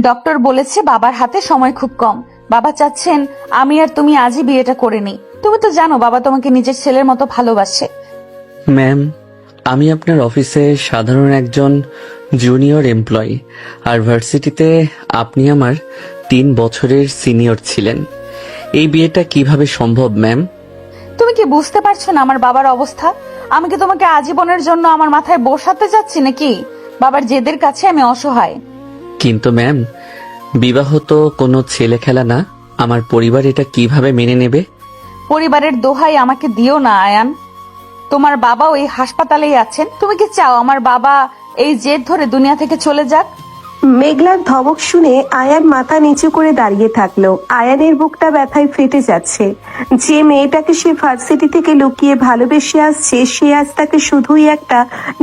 Doctor বলেছে বাবার হাতে সময় খুব কম। বাবা চাচ্ছেন আমি আর তুমি আজই বিয়েটা করে নিই। তুমি তো জানো বাবা তোমাকে নিজের ছেলের মতো ভালোবাসে। ম্যাম, আমি আপনার অফিসে সাধারণ একজন জুনিয়র এমপ্লয়ি, আর ভার্সিটিতে আপনি আমার 3 বছরের সিনিয়র ছিলেন। এই বিয়েটা কিভাবে সম্ভব ম্যাম? তুমি কি বুঝতে পারছো না আমার বাবার অবস্থা? আমি কি তোমাকে আজীবনের জন্য আমার মাথায় বসাতে যাচ্ছি নাকি? বাবার জেদের কাছে আমি অসহায়। কিন্তু ম্যাম, বিবাহ তো কোনো ছেলে খেলা না। আমার পরিবার এটা কিভাবে মেনে নেবে? পরিবারের দোহাই আমাকে দিও না আয়ান। তোমার বাবা ওই হাসপাতালেই আছেন। তুমি কি চাও আমার বাবা এই জেদ ধরে দুনিয়া থেকে চলে যাক? মেঘলার ধমক শুনে আয়ান মাথা নিচু করে দাঁড়িয়ে থাকলো। আয়ানের বুকটা ব্যথায় ফেটে যাচ্ছে। যে মেয়েটাকে সে ভার্সিটি থেকে লুকিয়ে ভালোবেসে আসছে, সে আজ তাকে শুধুই একটা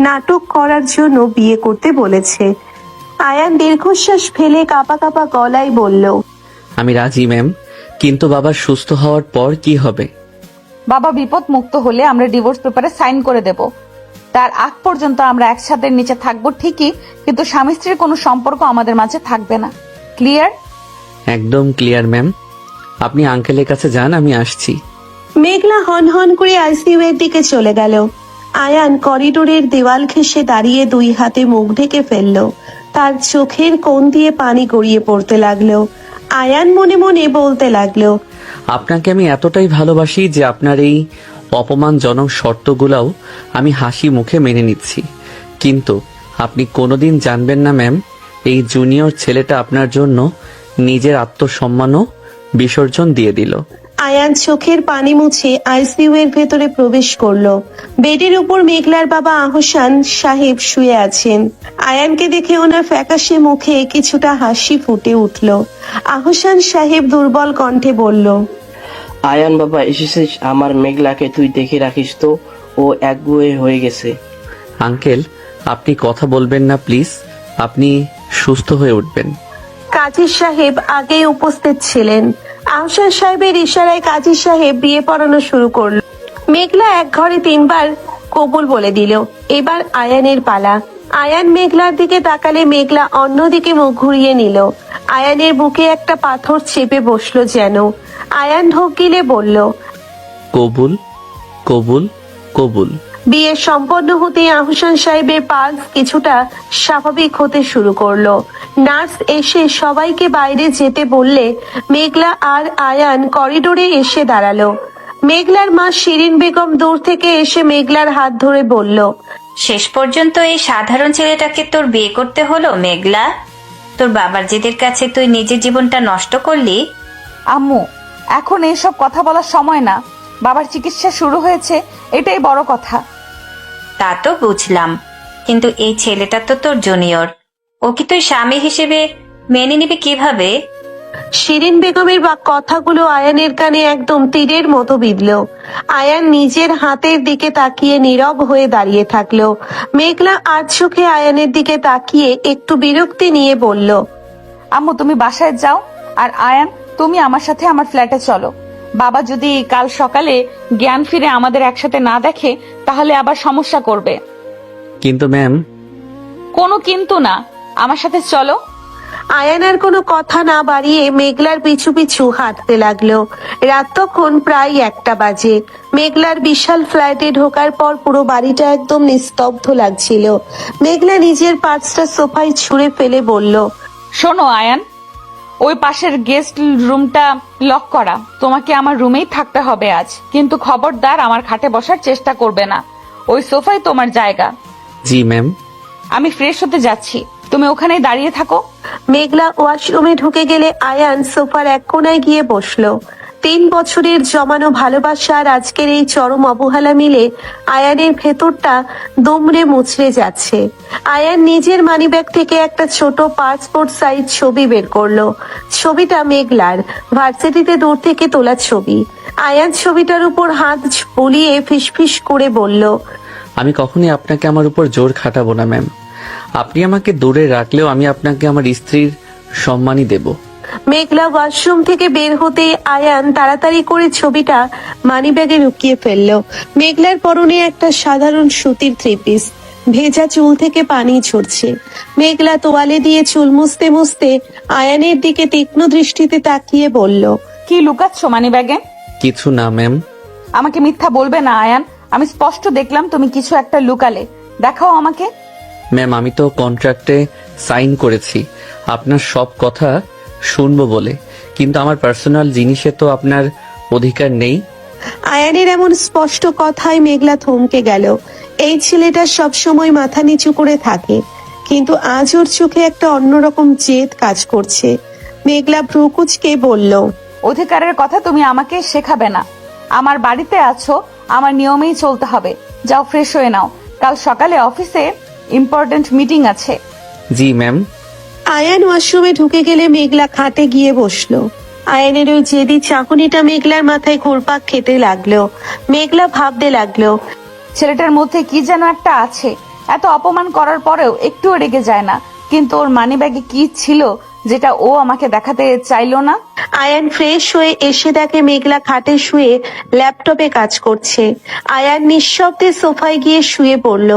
নাটক করার জন্য বিয়ে করতে বলেছে। আয়ান দীর্ঘশ্বাস ফেলে কাঁপা কাঁপা গলায় বলল, আমি রাজি ম্যাম, কিন্তু বাবা সুস্থ হওয়ার পর কি হবে? বাবা বিপদ মুক্ত হলে আমরা ডিভোর্স পেপারে সাইন করে দেব। তার আগ পর্যন্ত আমরা একসাথে নিচে থাকবো ঠিকই, কিন্তু স্বামী স্ত্রীর কোনো সম্পর্ক আমাদের মাঝে থাকবে না। ক্লিয়ার? একদম ক্লিয়ার ম্যাম। আপনি আঙ্কেলের কাছে যান, আমি আসছি। মেঘলা হন হন করে আইসিইউ এর দিকে চলে গেল। আয়ান করিডোরের দেওয়াল ঘেঁষে দাঁড়িয়ে 2 হাতে মুখ ঢেকে ফেলল। তার চোখের কোণ দিয়ে পানি গড়িয়ে পড়তে লাগলো। আয়ান মনে মনে বলতে লাগলো, আপনাকে আমি এতটাই ভালোবাসি যে আপনার এই অপমানজনক শর্তগুলোও আমি হাসি মুখে মেনে নিচ্ছি। কিন্তু আপনি কোনোদিন জানবেন না ম্যাম, এই জুনিয়র ছেলেটা আপনার জন্য নিজের আত্মসম্মানও বিসর্জন দিয়ে দিল। আয়ান চোখের পানি মুছে আইসিইউ এর ভেতরে প্রবেশ করলো। বেডের উপর মেঘলার বাবা আহসান সাহেব শুয়ে আছেন। আয়ানকে দেখে ওনার ফ্যাকাশে মুখে কিছুটা হাসি ফুটে উঠল। আহসান সাহেব দুর্বল কণ্ঠে বলল, আয়ান বাবা এসেছিস, আমার মেঘলাকে তুই দেখে রাখিস তো, ও একগুঁয়ে হয়ে গেছে। আঙ্কেল, আপনি কথা বলবেন না প্লিজ, আপনি সুস্থ হয়ে উঠবেন। কাজী সাহেব আগেই উপস্থিত ছিলেন। আহসান সাহেবের ইশারায় কাজী সাহেব বিয়ে পড়ানো শুরু করলো। মেঘলা এক ঘরে 3 বার কবুল বলে দিল। এবার আয়ানের পালা। আয়ান মেঘলার দিকে তাকালে মেঘলা অন্যদিকে মুখ ঘুরিয়ে নিল। আয়ানের বুকে একটা পাথর চেপে বসলো যেন। আয়ান ঢোক গিলে বলল, কবুল, কবুল, কবুল। বিয়ে সম্পন্ন হতে আহসান সাহেবের পালস কিছুটা স্বাভাবিক হতে শুরু করলো। নার্স এসে সবাইকে বাইরে যেতে বললে মেঘলা আর আয়ান করিডোরে এসে দাঁড়ালো। মেঘলার মা শিরিন বেগম দূর থেকে এসে মেঘলার হাত ধরে বলল, শেষ পর্যন্ত এই সাধারণ ছেলেটাকে তোর বিয়ে করতে হলো মেঘলা? তোর বাবার জেদের কাছে তুই নিজের জীবনটা নষ্ট করলি। আম্মু, এখন এইসব কথা বলার সময় না। বাবার চিকিৎসা শুরু হয়েছে, এটাই বড় কথা। তা তো বুঝলাম, কিন্তু এই ছেলেটা তো তোর জুনিয়র, ও কি তুই স্বামী হিসেবে মেনে নিবে কিভাবে? শিরিন বেগমের কথাগুলো আয়ানের কানে একদম তীরের মতো বিঁধল। আয়ান নিজের হাতের দিকে তাকিয়ে নীরব হয়ে দাঁড়িয়ে থাকলো। মেঘলা আর চোখে আয়ানের দিকে তাকিয়ে একটু বিরক্তি নিয়ে বলল, আম্মু তুমি বাসায় যাও, আর আয়ান তুমি আমার সাথে আমার ফ্ল্যাটে চলো। বাবা যদি কাল সকালে জ্ঞান ফিরে আমাদের একসাথে না দেখে তাহলে আবার সমস্যা করবে। কিন্তু ম্যাম। কোনো কিন্তু না, আমার সাথে চলো। আয়ান আর কোনো কথা না বাড়িয়ে মেঘলার পিছু পিছু হাঁটতে লাগলো। রাত তখন প্রায় 1টা বাজে। মেঘলার বিশাল ফ্ল্যাটে ঢোকার পর পুরো বাড়িটা একদম নিস্তব্ধ লাগছিল। মেঘলা নিজের পার্সটা সোফায় ছুঁড়ে ফেলে বলল, শোনো আয়ান, ওই পাশের গেস্ট রুমটা লক করা। তোমাকে আমার রুমেই থাকতে হবে আজ, কিন্তু খবরদার আমার খাটে বসার চেষ্টা করবে না। ওই সোফাই তোমার জায়গা। জি ম্যাম। আমি ফ্রেশ হতে যাচ্ছি, তুমি ওখানেই দাঁড়িয়ে থাকো। মেঘলা ওয়াশরুমে ঢুকে গেলে আয়ান সোফার এক কোনায় গিয়ে বসলো। 3 বছরের জমানো ভালোবাসা আর আজকের এই চরম অবহেলা মিলে আয়ানের ভেতরটা দুমড়ে মুচড়ে যাচ্ছে। আয়ান নিজের মানিব্যাগ থেকে একটা ছোট পাসপোর্ট সাইজ ছবি বের করলো। ছবিটা মেঘলার ভার্সিটিতে দূর থেকে তোলা ছবি। আয়ান ছবিটার উপর হাত বুলিয়ে ফিসফিস করে বলল, আমি কখনই আপনাকে আমার উপর জোর খাটাবো না ম্যাম। আপনি আমাকে দূরে রাখলেও আমি আপনাকে আমার স্ত্রীর সম্মানই দেব। মেঘলা ওয়াশরুম থেকে বের হতে আয়ান তাড়াতাড়ি করে ছবিটা মানিব্যাগে লুকিয়ে ফেললো। মেঘলার পরনে একটা সাধারণ সুতির 3 পিস, ভেজা চুল থেকে পানি ঝরছে। মেঘলা তোয়ালে দিয়ে চুল মুছতে মুছতে আয়ানের দিকে তীক্ষ্ণ দৃষ্টিতে তাকিয়ে বলল, কি লুকাচ্ছ মানি ব্যাগে? কিছু না ম্যাম। আমাকে মিথ্যা বলবে না আয়ান, আমি স্পষ্ট দেখলাম তুমি কিছু একটা লুকালে। দেখাও আমাকে। ম্যাম আমি তো কন্ট্রাক্টে সাইন করেছি আপনার সব কথা শুনবো বলে, কিন্তু আমার পার্সোনাল জিনিসে তো আপনার অধিকার নেই। আয়ানের এমন স্পষ্ট কথায় মেঘলা থমকে গেল। এই ছেলেটা সবসময় মাথা নিচু করে থাকে, কিন্তু আজ ওর চোখে একটা অন্যরকম জেদ কাজ করছে। মেঘলা ভ্রুকুচকে বলল, অধিকারের কথা তুমি আমাকে শেখাবে না। আমার বাড়িতে আছো, আমার নিয়মেই চলতে হবে। যাও ফ্রেশ হয়ে নাও, কাল সকালে অফিসে ইম্পর্টেন্ট মিটিং আছে। জি ম্যাম। আয়ান ওয়াশরুমে ঢুকে গেলে মেঘলা খাটে গিয়ে বসলো। আয়ানের ওই জেদি চাকুনিটা মেঘলার মাথায় ঘুরপাক খেতে লাগলো। মেঘলা ভাবতে লাগলো, ছেলেটার মধ্যে কি যেন একটা আছে। এত অপমান করার পরেও একটুও রেগে যায় না, কিন্তু ওর মানি ব্যাগে কি ছিল যেটা ও আমাকে দেখাতে চাইলো না? আয়ান ফ্রেশ হয়ে এসে দেখে মেঘলা খাটে শুয়ে ল্যাপটপে কাজ করছে। আয়ান নিঃশব্দে সোফায় গিয়ে শুয়ে পড়ল।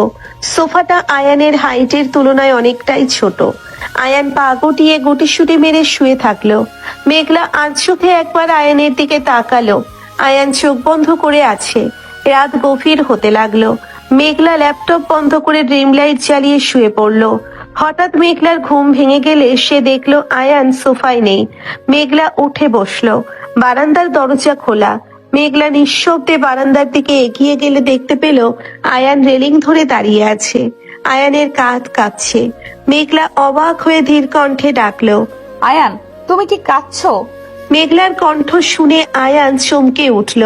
সোফাটা আয়ানের হাইটের তুলনায় অনেকটাই ছোট। আয়ান পা গুটিয়ে গুটিসুটি মেরে শুয়ে থাকলো। মেঘলা আজ চোখে একবার আয়ানের দিকে তাকালো। আয়ান চোখ বন্ধ করে আছে। রাত গভীর হতে লাগলো। মেঘলা ল্যাপটপ বন্ধ করে ড্রিম লাইট জ্বালিয়ে শুয়ে পড়লো। হঠাৎ মেঘলার ঘুম ভেঙে গেলে সে দেখলো আয়ান সোফায় নেই। মেঘলা উঠে বসলো। বারান্দার দরজা খোলা। মেঘলা নিঃশব্দে বারান্দার দিকে এগিয়ে গেলে দেখতে পেল আয়ান রেলিং ধরে দাঁড়িয়ে আছে। আয়ানের কাঁধ কাঁপছে। মেঘলা অবাক হয়ে ধীর কণ্ঠে ডাকলো, আয়ান, তুমি কি কাঁদছো? মেঘলার কণ্ঠ শুনে আয়ান চমকে উঠল।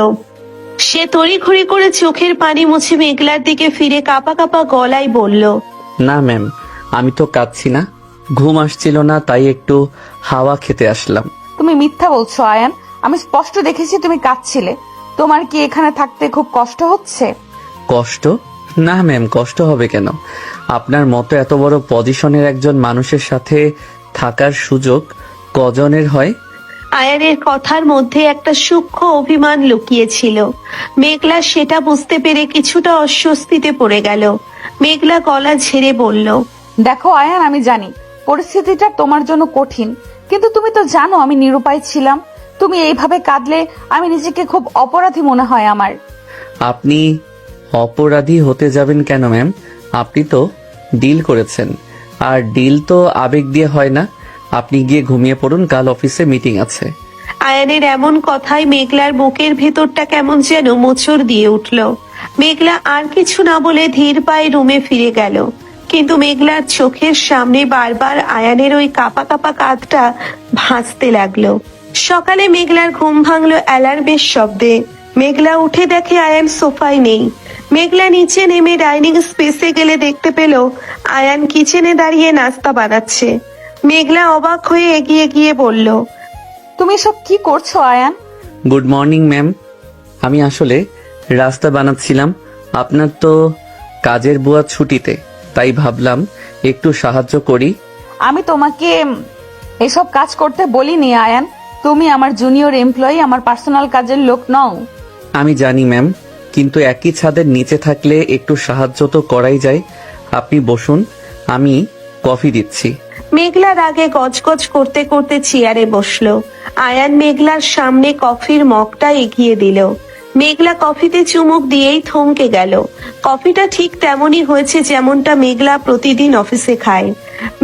সে তড়িঘড়ি করে চোখের পানি মুছে মেঘলার দিকে ফিরে কাঁপা কাঁপা গলায় বলল, না ম্যাম, আমি তো কাঁদছি না, ঘুম আসছিল না তাই একটু হাওয়া খেতে আসলাম। তুমি মিথ্যা বলছো আয়ান, আমি স্পষ্ট দেখেছি তুমি কাঁদছিলে। তোমার কি এখানে থাকতে খুব কষ্ট হচ্ছে? কষ্ট? না ম্যাম, কষ্ট হবে কেন? আপনার মতো এত বড় পজিশনের একজন মানুষের সাথে থাকার সুযোগ কজনের হয়? আয়ানের কথার মধ্যে একটা সূক্ষ্ম অভিমান লুকিয়েছিল। মেঘলা সেটা বুঝতে পেরে কিছুটা অস্বস্তিতে পড়ে গেল। মেঘলা গলা ঝেড়ে বলল, দেখো আয়ান, আমি জানি পরিস্থিতিটা তোমার জন্য কঠিন, কিন্তু তুমি তো জানো আমি নিরুপায় ছিলাম। তুমি এইভাবে কাঁদলে আমি নিজেকে খুব অপরাধী মনে হয় আমার। আপনি অপরাধী হতে যাবেন কেন ম্যাম? আপনি তো ডিল করেছেন, আর ডিল তো আবেগ দিয়ে হয় না। আপনি গিয়ে ঘুমিয়ে পড়ুন, কাল অফিসে মিটিং আছে। আয়ানের এমন কথায় মেঘলার বুকের ভেতরটা কেমন যেন মোচড় দিয়ে উঠল। মেঘলা আর কিছু না বলে ধীর পায়ে রুমে ফিরে গেল, কিন্তু মেঘলার চোখের সামনে বারবার আয়ানের ওই কাঁপা কাঁপা কাঁধটা ভাসতে লাগলো। সকালে মেঘলার ঘুম ভাঙলো অ্যালার্মের শব্দে। মেঘলা উঠে দেখে আয়ান সোফায় নেই। মেঘলা নিচে নেমে ডাইনিং স্পেসে গেলে দেখতে পেল আয়ান কিচেনে দাঁড়িয়ে নাস্তা বানাচ্ছে। মেঘলা অবাক হয়ে এগিয়ে গিয়ে বলল, তুমি এসব কি করছো আয়ান? Good morning ma'am. আমি আসলে রাস্তা বানাচ্ছিলাম। আপনার তো কাজের বুয়া ছুটিতে, তাই ভাবলাম একটু সাহায্য করি। আমি তোমাকে এসব কাজ করতে বলিনি আয়ান। তুমি আমার জুনিয়র এমপ্লয়ি, আমার পার্সোনাল কাজের লোক নও। আমি জানি ম্যাম, কিন্তু একই ছাদের নিচে থাকলে একটু সাহায্য তো করাই যায়। আপনি বসুন, আমি কফি দিচ্ছি। মেঘলার আগে গজগজ করতে করতে চেয়ারে বসলো। আয়ান মেঘলার সামনে কফির মগটা এগিয়ে দিল। মেঘলা কফিতে চুমুক দিয়েই থমকে গেল। কফিটা ঠিক তেমনই হয়েছে যেমনটা মেঘলা প্রতিদিন অফিসে খায়।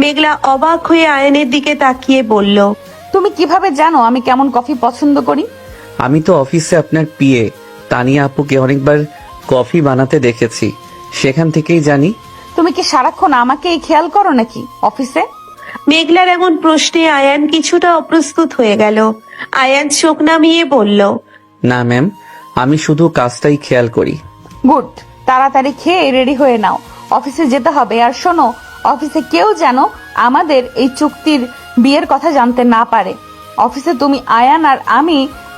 মেঘলা অবাক হয়ে আয়ানের দিকে তাকিয়ে বলল, তুমি কিভাবে জানো আমি কেমন কফি পছন্দ করি? আমি তো অফিসে আপনার পিএ তানিয়া আপুকে অনেকবার কফি বানাতে দেখেছি, সেখান থেকেই জানি। তুমি কি সারাক্ষণ আমাকেই খেয়াল করো নাকি অফিসে? মেঘলার এমন প্রশ্নে আয়ান কিছুটা অপ্রস্তুত হয়ে গেল। আয়ান চোখ নামিয়ে বলল, না ম্যাম, আমি শুধু কাজটাই খেয়াল করি। গুড, তাড়াতাড়ি খেয়ে রেডি হয়ে নাও, অফিসে যেতে হবে। আর শোনো, অফিসে কেউ যেন আমাদের এই চুক্তির বিয়ের কথা জানতে না পারে। অফিসে তুমি আয়ান আর আমি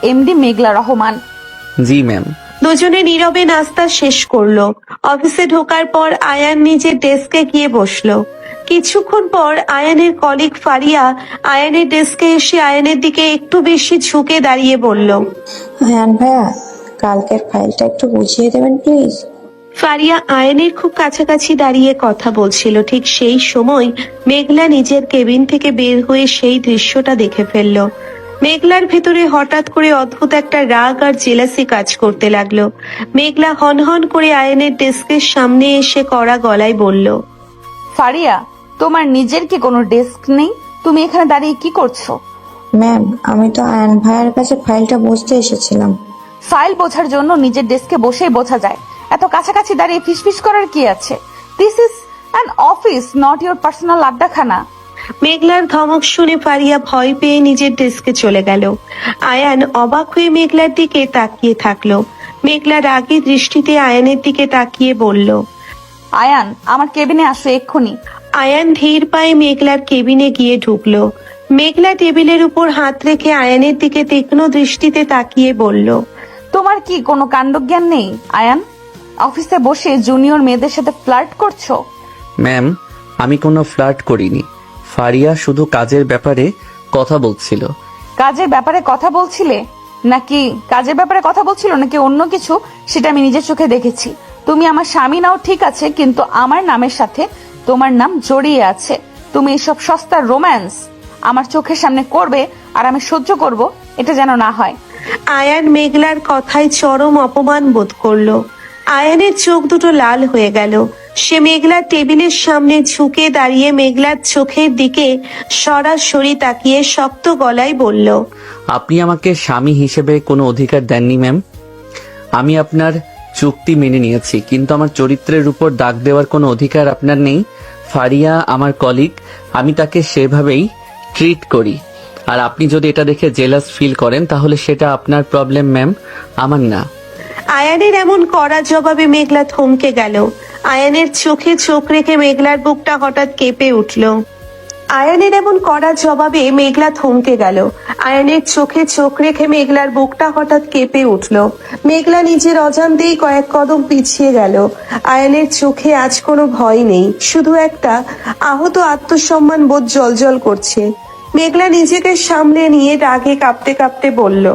এমডি মেঘলা রহমান। জি ম্যাম। দুজনে নীরবে নাস্তা শেষ করলো। অফিসে ঢোকার পর আয়ান নিজের ডেস্কে গিয়ে বসলো। কিছুক্ষণ পর আয়ানের কলিগ ফারিয়া আয়ানের ডেস্কে এসে আয়ানের দিকে একটু বেশি ঝুঁকে দাঁড়িয়ে বলল, আয়ান ভাইয়া, কালকের ফাইলটা একটু বুঝিয়ে দেবেন প্লিজ। ফারিয়া আয়নের খুব কাছাকাছি দাঁড়িয়ে কথা বলছিল। ঠিক সেই সময় মেঘলা নিজের কেবিন থেকে বের হয়ে সেই দৃশ্যটা দেখে ফেলল। মেঘলার ভেতরে হঠাৎ করে অদ্ভুত একটা রাগ আর জেলাসি কাজ করতে লাগলো। মেঘলা হনহন করে আয়নের ডেস্কের সামনে এসে কড়া গলায় বলল, ফারিয়া, তোমার নিজের কি কোনো ডেস্ক নেই? তুমি এখানে দাঁড়িয়ে কি করছো? ম্যাম, আমি তো আয়ান ভাইয়ের কাছে ফাইলটা বুঝতে এসেছিলাম। ফাইল বোঝার জন্য নিজের ডেস্কে বসেই বোঝা যায়, এত কাছাকাছি দাঁড়িয়ে ফিসফিস করার কি আছে? This is an office, not your personal আড্ডাখানা। মেঘলার ধমক শুনে ফারিয়া ভয় পেয়ে নিজের ডেস্কে চলে গেল। আয়ান অবাক হয়ে মেঘলার দিকে তাকিয়ে থাকলো। মেঘলা রাগী দৃষ্টিতে আয়ানের দিকে তাকিয়ে বলল, আয়ান, আমার কেবিনে আসো এক্ষুনি। আয়ান ধীর পায়ে মেঘলার কেবিনে গিয়ে ঢুকলো। মেঘলা টেবিলের উপর হাত রেখে আয়ানের দিকে তীক্ষ্ণ দৃষ্টিতে তাকিয়ে বলল, তোমার কি কোনো কাণ্ডজ্ঞান নেই আয়ান? অফিসে বসে জুনিয়র মেয়েদের সাথে ফ্লার্ট করছো? ম্যাম, আমি কোনো ফ্লার্ট করিনি। ফারিয়া শুধু কাজের ব্যাপারে কথা বলছিল। কাজের ব্যাপারে কথা বলছিলে নাকি অন্য কিছু, সেটা আমি নিজের চোখে দেখেছি। তুমি আমার স্বামী নাও ঠিক আছে, কিন্তু আমার নামের সাথে তোমার নাম জড়িয়ে আছে। তুমি এসব সস্তার রোম্যান্স আমার চোখের সামনে করবে আর আমি সহ্য করব, এটা যেন না হয়। আয়ান মেঘলার কথায় চরম অপমান বোধ করলো। আয়ানের চোখ দুটো লাল হয়ে গেল। সে মেঘলার টেবিলের সামনে ঝুঁকে দাঁড়িয়ে মেঘলার চোখের দিকে সরাসরি তাকিয়ে শক্ত গলায় বলল, আপনি আমাকে স্বামী হিসেবে কোনো অধিকার দেননি ম্যাম। আমি আপনার চুক্তি মেনে নিয়েছি, কিন্তু আমার চরিত্রের উপর দাগ দেওয়ার কোনো অধিকার আপনার নেই। ফারিয়া আমার কলিগ, আমি তাকে সেভাবেই ট্রিট করি। আর আপনি যদি এটা দেখে জেলাস ফিল করেন তাহলে সেটা আপনার প্রবলেম ম্যাম, আমার না। আয়ানের এমন কড়া জবাবে মেঘলা থমকে গেল। আয়ানের চোখে চোখ রেখে মেঘলার বুকটা হঠাৎ কেঁপে উঠল। আয়ানের এমন কড়া জবাবে মেঘলা থমকে গেল। আয়ানের চোখে চোখ রেখে মেঘলার বুকটা হঠাৎ কেঁপে উঠল। মেঘলা নিজের অজান্তেই কয়েক কদম পিছিয়ে গেল। আয়ানের চোখে আজ কোনো ভয় নেই, শুধু একটা আহত আত্মসম্মান বোধ জ্বলজ্বল করছে। মেঘলা নিজেকে সামলে নিয়ে রাগে কাঁপতে কাঁপতে বলল,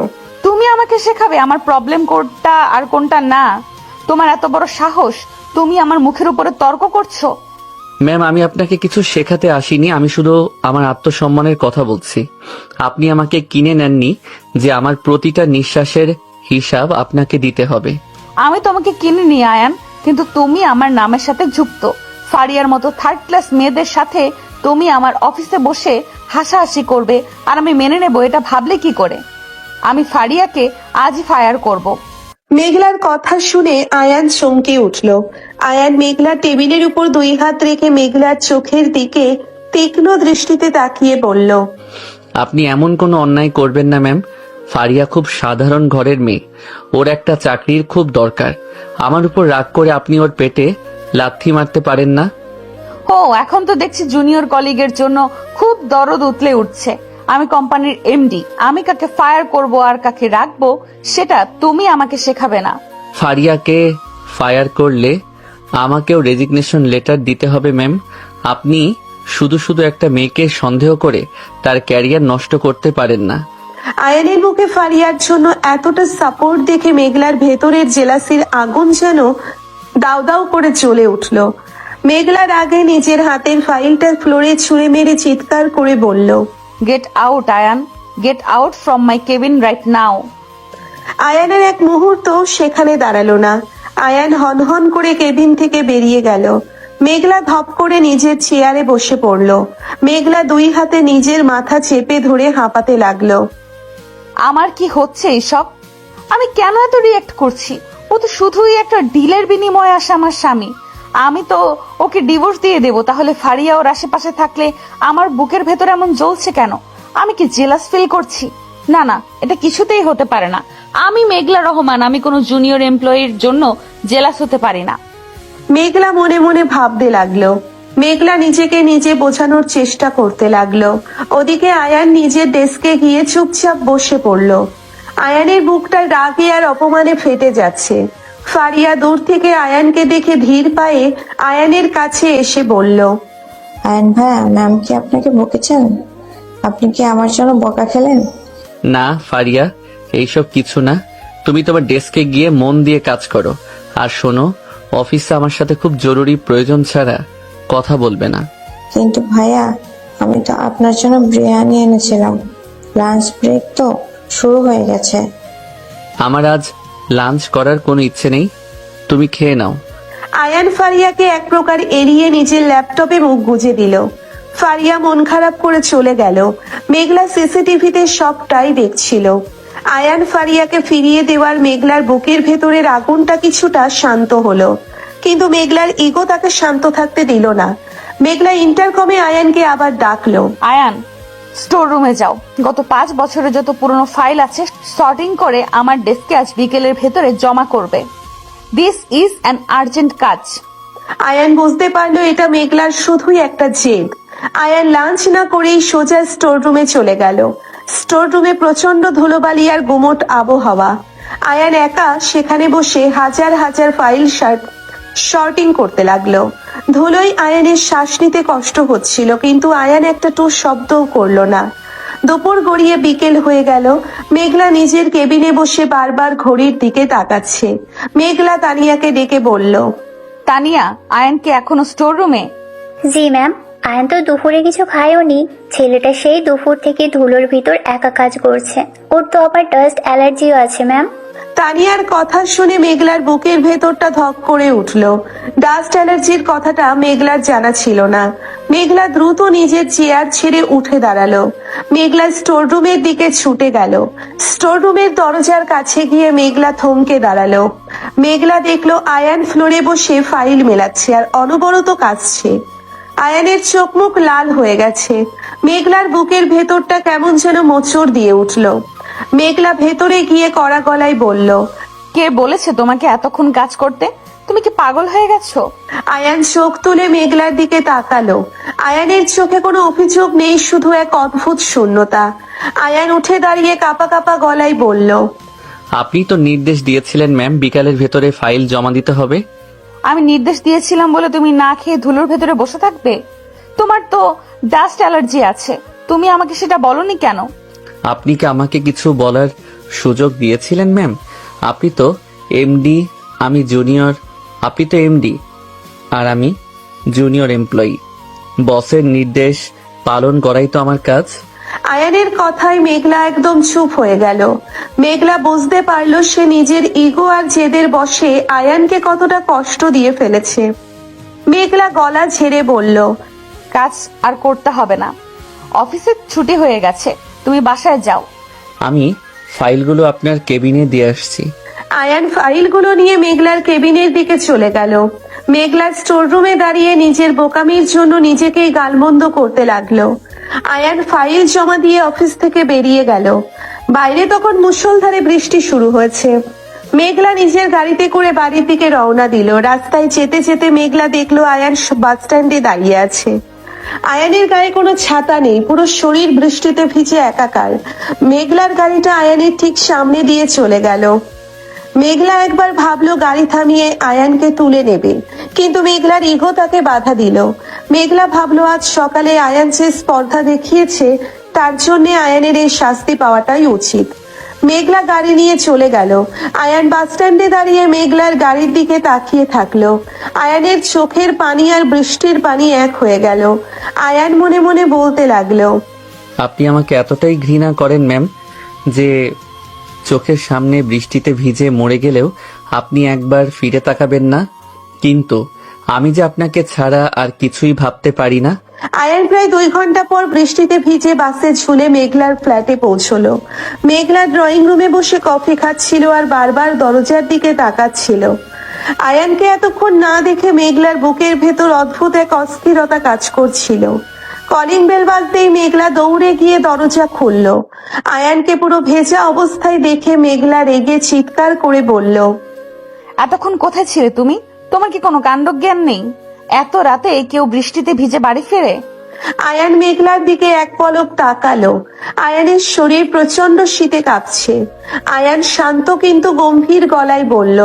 তুমি আমাকে শেখাবে আমার প্রবলেম কোনটা আর কোনটা না? তোমার এত বড় সাহস, তুমি আমার মুখের উপরে তর্ক করছো? ম্যাম, আমি আপনাকে কিছু শেখাতে আসিনি, আমি শুধু আমার আত্মসম্মানের কথা বলছি। আপনি আমাকে কিনে নেননি যে আমার প্রতিটা নিঃশ্বাসের হিসাব আপনাকে দিতে হবে। আমি তোমাকে কিনে নিই আয়ান, কিন্তু তুমি আমার নামের সাথে যুক্ত। ফারিয়ার মতো থার্ড ক্লাস মেয়েদের সাথে তুমি আমার অফিসে বসে হাসাহাসি করবে আর আমি মেনে নেব, এটা ভাবলে কি করে? আমি ফারিয়াকে আজই ফায়ার করব। মেঘলার কথা শুনে আয়ান চমকে উঠল। আয়ান মেঘলার টেবিলের উপর দুই হাত রেখে মেঘলার চোখের দিকে তীক্ষ্ণ দৃষ্টিতে তাকিয়ে বলল, আপনি এমন কোনো অন্যায় করবেন না ম্যাম। ফারিয়া খুব সাধারণ ঘরের মেয়ে, ওর একটা চাকরির খুব দরকার। আমার উপর রাগ করে আপনি ওর পেটে লাথি মারতে পারেন না। ও, এখন তো দেখছি জুনিয়র কলিগের জন্য খুব দরদ উতলে উঠছে। আমি কোম্পানির এমডি, আমি কাকে ফায়ার করব আর কাকে রাখবো সেটা তুমি আমাকে শেখাবে না। ফারিয়াকে ফায়ার করলে আমাকেও রেজিগনেশন লেটার দিতে হবে ম্যাম। আপনি শুধু শুধু একটা মেয়েকে সন্দেহ করে তার ক্যারিয়ার নষ্ট করতে পারেন না। আয়ানের মুখে ফারিয়ার জন্য এতটা সাপোর্ট দেখে মেঘলার ভেতরের জেলাসির আগুন যেন দাউ দাউ করে জ্বলে উঠল। মেঘলার আগে নিজের হাতের ফাইলটা ফ্লোরে ছুঁড়ে মেরে চিৎকার করে বলল, get out Ayan, get out from my cabin right now. আয়ানের এক মুহূর্ত সেখানে দাঁড়ালো না। আয়ান হনহন করে কেবিন থেকে বেরিয়ে গেল। মেঘলা ধপ করে নিজের চেয়ারে বসে পড়ল। মেঘলা দুই হাতে নিজের মাথা চেপে ধরে হাঁপাতে লাগলো। আমার কি হচ্ছে এইসব? আমি কেন এত রিয়েক্ট করছি? ও তো শুধুই একটা ডিলের বিনিময়ে আসে আমার স্বামী। আমি তো ওকে ডিভোর্স দিয়ে দেবো, তাহলে ফারিয়া ওর আশেপাশে থাকলে আমার বুকের ভেতরে এমন জ্বলছে কেন? আমি কি জেলাস ফিল করছি? না না, এটা কিছুতেই হতে পারে না। আমি মেঘলা রহমান, আমি কোনো জুনিয়র এমপ্লয়ির জন্য জেলাস হতে পারি না। মেঘলা মনে মনে ভাবতে লাগলো। মেঘলা নিজেকে নিজে বোঝানোর চেষ্টা করতে লাগলো। ওদিকে আয়ান নিজের ডেস্কে গিয়ে চুপচাপ বসে পড়ল। আয়ানের বুকটা রাগে আর অপমানে ফেটে যাচ্ছে। ফারিয়া দূর থেকে আয়ানকে দেখে ধীর পায়ে আয়ানের কাছে এসে বলল, আয়ান ভাইয়া, ম্যাম কি আপনাকে বকেছেন? আপনি কি আমার জন্য বকা খেলেন? না ফারিয়া, এইসব কিছু না। তুমি তোমার ডেস্কে গিয়ে মন দিয়ে কাজ করো। আর শোনো, অফিসে আমার সাথে খুব জরুরি প্রয়োজন ছাড়া কথা বলবে না। কিন্তু ভাইয়া, আমি তো আপনার জন্য বিরিয়ানি এনেছিলাম। লাঞ্চ ব্রেক তো শুরু হয়ে গেছে। আমার আজ লাঞ্চ করার কোনো ইচ্ছে নেই, তুমি খেয়ে নাও। আয়ান ফারিয়াকে এক প্রকার এড়িয়ে নিজের ল্যাপটপে মুখ গুজে দিল। ফারিয়া মন খারাপ করে চলে গেল। মেঘলা সিসিটিভিতে সবটাই দেখছিল। আয়ান ফারিয়াকে ফিরিয়ে দেওয়ার মেঘলার বুকের ভেতরের আগুনটা কিছুটা শান্ত হলো, কিন্তু মেঘলার ইগো তাকে শান্ত থাকতে দিল না। মেঘলা ইন্টারকমে আয়ানকে আবার ডাকলো। আয়ান, স্টোর রুমে যাও। গত 5 বছরের যত পুরনো ফাইল আছে সর্টিং করে আমার ডেস্কে আজ বিকেলের ভেতরে জমা করবে। দিস ইজ অ্যান আর্জেন্ট কাজ। আয়ান বুঝতে পারলো এটা মেঘলার শুধুই একটা জেদ। আয়ান লাঞ্চ না করেই সোজা স্টোর রুমে চলে গেল। স্টোর রুমে প্রচন্ড ধুলোবালি আর গুমোট আবহাওয়া। আয়ান একা সেখানে বসে হাজার হাজার ফাইল শর্টিং করতে লাগলো। ধুলোয় আয়ানের শ্বাস নিতে কষ্ট হচ্ছিল, কিন্তু আয়ান একটা টু শব্দও করলো না। দুপুর গড়িয়ে বিকেল হয়ে গেল। মেঘলা নিজের কেবিনে বসে বারবার ঘড়ির দিকে তাকাচ্ছে। মেঘলা তানিয়াকে ডেকে বলল, তানিয়া, আয়ান কি এখনো স্টোর রুমে? জি ম্যাম, আয়ন তো দুপুরে কিছু খায়ওনি। ছেলেটা সেই দুপুর থেকে ধুলোর ভিতর একা কাজ করছে। ওর তো আবার ডাস্ট অ্যালার্জিও আছে ম্যাম। তানিয়ার কথা শুনে মেঘলার বুকের ভেতরটা ধক করে উঠল। ডাস্ট অ্যালার্জির কথাটা মেঘলার জানা ছিল না। মেঘলা দ্রুত নিজের চেয়ার ছেড়ে উঠে দাঁড়ালো। মেঘলা স্টোর রুমের দিকে ছুটে গেল। স্টোর রুমের দরজার কাছে গিয়ে মেঘলা থমকে দাঁড়ালো। মেঘলা দেখলো আয়ান ফ্লোরে বসে ফাইল মেলাচ্ছে আর অনবরত কাঁদছে। আয়ানের চোখ মুখ লাল হয়ে গেছে। মেঘলার বুকের ভেতরটা কেমন যেন মোচড় দিয়ে উঠল। মেঘলা ভেতরে গিয়ে কড়া গলায় বলল, কে বলেছে তোমাকে এতক্ষণ কাজ করতে? তুমি কি পাগল হয়ে গেছো? আয়ান চোখ তুলে মেঘলার দিকে তাকালো। আয়ানের চোখে কোনো অভিযোগ নেই, শুধু এক অদ্ভুত শূন্যতা। আয়ান উঠে দাঁড়িয়ে কাঁপা কাঁপা গলায় বলল, আপনি তো নির্দেশ দিয়েছিলেন ম্যাম বিকালের ভেতরে ফাইল জমা দিতে হবে। আমি নির্দেশ দিয়েছিলাম বলে তুমি না খেয়ে ধুলোর ভেতরে বসে থাকবে? তোমার তো ডাস্ট অ্যালার্জি আছে, তুমি আমাকে সেটা বলনি কেন? আপনি কি আমাকে কিছু বলার সুযোগ দিয়েছিলেন ম্যাম? আপনি তো এমডি, আমি জুনিয়র। আপনি তো এমডি আর আমি জুনিয়র এমপ্লয়ি। বসের নির্দেশ পালন করাই তো আমার কাজ। আয়ানের কথায় মেঘলা একদম চুপ হয়ে গেল। মেঘলা বুঝতে পারলো সে নিজের ইগো আর জেদের বশে আয়ানকে কতটা কষ্ট দিয়ে ফেলেছে। মেঘলা গলা ঝেড়ে বলল, কাজ আর করতে হবে না, অফিসের ছুটি হয়ে গেছে, তুমি বাসায় যাও। আমি ফাইলগুলো আপনার কেবিনে দিয়ে আসছি। আয়ান ফাইলগুলো নিয়ে মেঘলার কেবিনের দিকে চলে গেল। মেঘলা স্টোর রুমে দাঁড়িয়ে নিজের বোকামির জন্য নিজেকেই গালমন্দ করতে লাগলো। আয়ান ফাইল জমা দিয়ে অফিস থেকে বেরিয়ে গেল। বাইরে তখন মুষলধারে বৃষ্টি শুরু হয়েছে। মেঘলা নিজের গাড়িতে করে বাড়ির দিকে রওনা দিল। রাস্তায় যেতে যেতে মেঘলা দেখলো আয়ান বাস স্ট্যান্ডে দাঁড়িয়ে আছে। আয়ানের গায়ে কোনো ছাতা নেই, পুরো শরীর বৃষ্টিতে ভিজে একাকার। মেঘলার গাড়িটা আয়ানের ঠিক সামনে দিয়ে চলে গেল। মেঘলা একবার ভাবলো গাড়ি থামিয়ে আয়ানকে তুলে নেবে, কিন্তু মেঘলার ইগো তাকে বাধা দিল। মেঘলা ভাবলো আজ সকালে আয়ান যে স্পর্ধা দেখিয়েছে তার জন্য আয়ানের এই শাস্তি পাওয়াটাই উচিত। মেঘলা গাড়ি নিয়ে চলে গেল। আয়ান বাস স্ট্যান্ডে দাঁড়িয়ে মেঘলার গাড়ির দিকে তাকিয়ে থাকলো। আয়ানের চোখের পানি আর বৃষ্টির পানি এক হয়ে গেল। আয়ান মনে মনে বলতে লাগলো, আপনি আমাকে এতটাই ঘৃণা করেন ম্যাম যে চোখের সামনে বৃষ্টিতে ভিজে মরে গেলেও আপনি একবার ফিরে তাকাবেন না। কিন্তু আমি যে আপনাকে ছাড়া আর কিছুই ভাবতে পারি না। আয়ান প্রায় 2 ঘন্টা পর বৃষ্টিতে ভিজে বাসে ঝুলে মেঘলার ফ্ল্যাটে পৌঁছলো। মেঘলা ড্রয়িং রুমে বসে কফি খাচ্ছিল আর বারবার দরজার দিকে তাকাচ্ছিল। আয়ানকে এতক্ষণ না দেখে মেঘলার বুকের ভেতর অদ্ভুত এক অস্থিরতা কাজ করছিল। কলিং বেল বাজতেই মেঘলা দৌড়ে গিয়ে দরজা খুললো। আয়ানকে পুরো ভেজা অবস্থায় দেখে মেঘলা রেগে চিৎকার করে বলল, এতক্ষণ কোথায় ছিলে তুমি? তোমার কি কোনো কাণ্ডজ্ঞান নেই? এত রাতে কেউ বৃষ্টিতে ভিজে বাড়ি ফেরে? আয়ান মেঘলার দিকে এক পলক তাকালো। আয়ানের শরীর প্রচন্ড শীতে কাঁপছে। আয়ান শান্ত কিন্তু গম্ভীর গলায় বলল,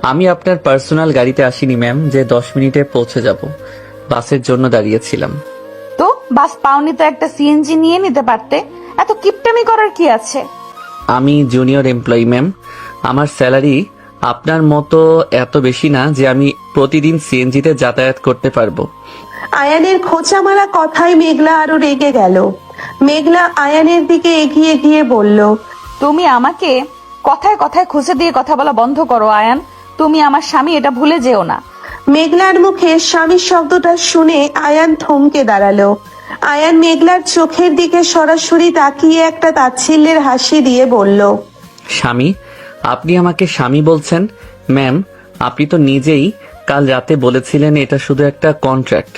আমি আপনার পার্সোনাল গাড়িতে আসিনি ম্যাম যে 10 মিনিটে পৌঁছে যাব। বাসের জন্য দাঁড়িয়েছিলাম। তো বাস পাওনি তো একটা সিএনজি নিয়ে নিতে পারতে, এত কিপটামি করার কি আছে? আমি জুনিয়র এমপ্লয়ি ম্যাম, আমার স্যালারি আপনার মতো এত বেশি না যে আমি প্রতিদিন সিএনজিতে যাতায়াত করতে পারবো। আয়ানের খোঁচা মারা কথায় মেঘলা আরো রেগে গেল। মেঘলা আয়ানের দিকে এগিয়ে গিয়ে বলল, তুমি আমাকে কথায় কথায় খুঁজে দিয়ে কথা বলা বন্ধ করো আয়ান। তুমি আমার স্বামী, এটা ভুলে যেও না। মেঘলার মুখে স্বামীর শব্দটা শুনে আয়ান থমকে দাঁড়ালো। আয়ান মেঘলার চোখের দিকে সরাসরি তাকিয়ে একটা তাচ্ছিল্যের হাসি দিয়ে বলল, স্বামী? আপনি আমাকে স্বামী বলছেন? ম্যাম, আপনি তো নিজেই কাল রাতে বলেছিলেন এটা শুধু একটা কন্ট্রাক্ট,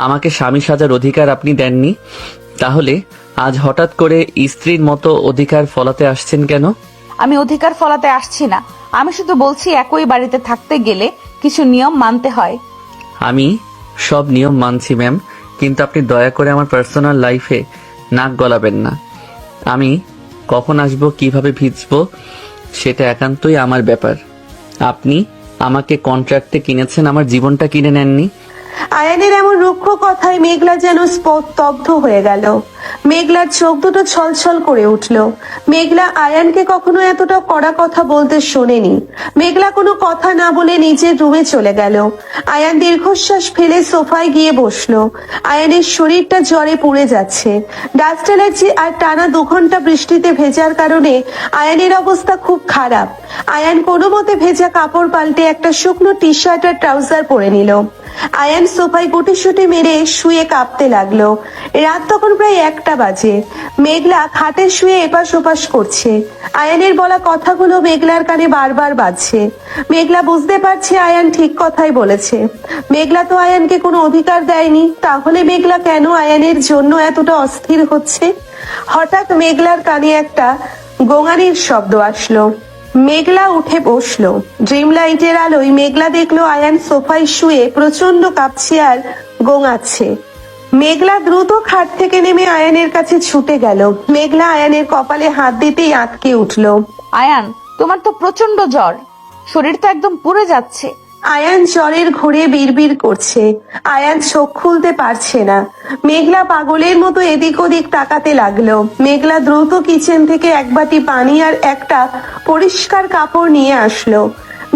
আমাকে স্বামী সাজার অধিকার আপনি দেননি। তাহলে আজ হঠাৎ করে স্ত্রীর মতো অধিকার ফলাতে আসছেন কেন? আমি অধিকার ফলাতে আসছি না, আমি শুধু বলছি একই বাড়িতে থাকতে গেলে কিছু নিয়ম মানতে হয়। আমি সব নিয়ম মানছি ম্যাম, কিন্তু আপনি দয়া করে আমার পার্সোনাল লাইফে নাক গলাবেন না। আমি কখন আসবো, কিভাবে ভিজবো, সেটা একান্তই আমার ব্যাপার। আপনি আমাকে কন্ট্রাক্টে কিনেছেন, আমার জীবনটা কিনে নেননি। আয়ানের এমন রুক্ষ কথায় মেঘলা যেন স্তব্ধ হয়ে গেল। মেঘলার চোখ দুটো ছলছল করে উঠল। মেঘলা আয়ানকে কখনো এতটা কড়া কথা বলতে শোনেনি। মেঘলা কোনো কথা না বলে নিজের রুমে চলে গেল। আয়ান দীর্ঘশ্বাস ফেলে সোফায় গিয়ে বসলো। আয়ানের শরীরটা জ্বরে পুড়ে যাচ্ছে। ডাস্ট অ্যালার্জি আর টানা 2 ঘন্টা বৃষ্টিতে ভেজার কারণে আয়ানের অবস্থা খুব খারাপ। আয়ান কোনো মতে ভেজা কাপড় পাল্টে একটা শুকনো টি শার্ট আর ট্রাউজার পরে নিল। আয়ান সোফায় গুটিসুটি মেরে শুয়ে কাঁপতে লাগলো। রাত তখন প্রায় 1টা বাজে। মেঘলা খাটে শুয়ে এপাশ ওপাশ করছে। আয়ানের বলা কথাগুলো মেঘলার কানে বারবার বাজছে। মেঘলা বুঝতে পারছে আয়ান ঠিক কথাই বলেছে। মেঘলা তো আয়ানকে কোনো অধিকার দেয়নি, তাহলে মেঘলা কেন আয়ানের জন্য এতটা অস্থির হচ্ছে? হঠাৎ মেঘলার কানে একটা গোঙানির শব্দ আসলো। মেঘলা উঠে বসলো। ড্রিম লাইটের আলোয় মেঘলা দেখলো আয়ান সোফায় শুয়ে প্রচন্ড কাঁপছে আর গোঙাচ্ছে। মেঘলা দ্রুত খাট থেকে নেমে আয়ানের কাছে ছুটে গেল। মেঘলা আয়ানের কপালে হাত দিতেই আটকে উঠলো। আয়ান, তোমার তো প্রচন্ড জ্বর, শরীর তো একদম পুড়ে যাচ্ছে। আয়ান জ্বরের ঘোরে বিড়বিড় করছে। আয়ান চোখ খুলতে পারছে না। মেঘলা পাগলের মতো এদিক ওদিক তাকাতে লাগলো। মেঘলা দ্রুত কিচেন থেকে 1 বাটি পানি আর একটা পরিষ্কার কাপড় নিয়ে আসলো।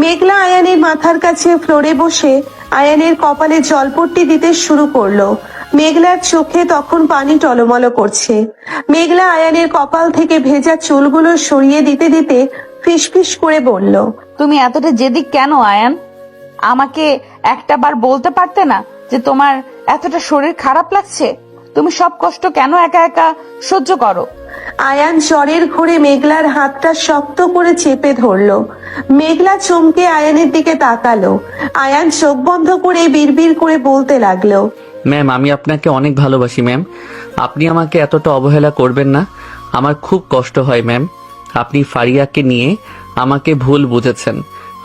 মেঘলা আয়ানের মাথার কাছে ফ্লোরে বসে আয়ানের কপালে জলপট্টি দিতে শুরু করলো। মেঘলার চোখে তখন পানি টলমল করছে। মেঘলা আয়ানের কপাল থেকে ভেজা চুলগুলো সরিয়ে দিতে দিতে ফিসফিস করে বলল, তুমি এতটা জেদি কেন আয়ান? আমাকে একটা বার বলতে পারতে না যে তোমার এতটা শরীর খারাপ লাগছে? তুমি সব কষ্ট কেন একা একা সহ্য করো? আয়ান জ্বরের ঘোরে মেঘলার হাতটা শক্ত করে চেপে ধরলো। মেঘলা চমকে আয়ানের দিকে তাকালো। আয়ান চোখ বন্ধ করে বিড়বিড় করে বলতে লাগলো, ম্যাম, আমি আপনাকে অনেক ভালোবাসি ম্যাম, আপনি আমাকে এতটা অবহেলা করবেন না। আমার খুব কষ্ট হয় ম্যাম, আপনি ফারিয়াকে নিয়ে আমাকে ভুল বুঝেছেন।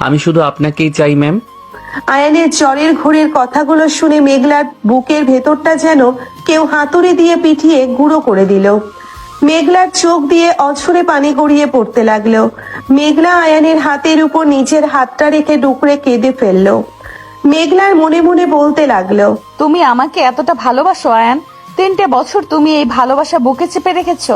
আমি শুধু আপনাকেই চাই ম্যাম। আয়ানের জ্বরের ঘোরের কথাগুলো শুনে মেঘলার বুকের ভেতরটা যেন কেউ হাতুড়ি দিয়ে পিটিয়ে গুঁড়ো করে দিল। মেঘলার চোখ দিয়ে অঝরে পানি গড়িয়ে পড়তে লাগলো। মেঘলা আয়ানের হাতের উপর নিজের হাতটা রেখে ডুকরে কেঁদে ফেললো। মেঘলার মনে মনে বলতে লাগলো, তুমি আমাকে এতটা ভালোবাসো আয়ান? 3টে বছর তুমি এই ভালোবাসা বুকে চেপে রেখেছো,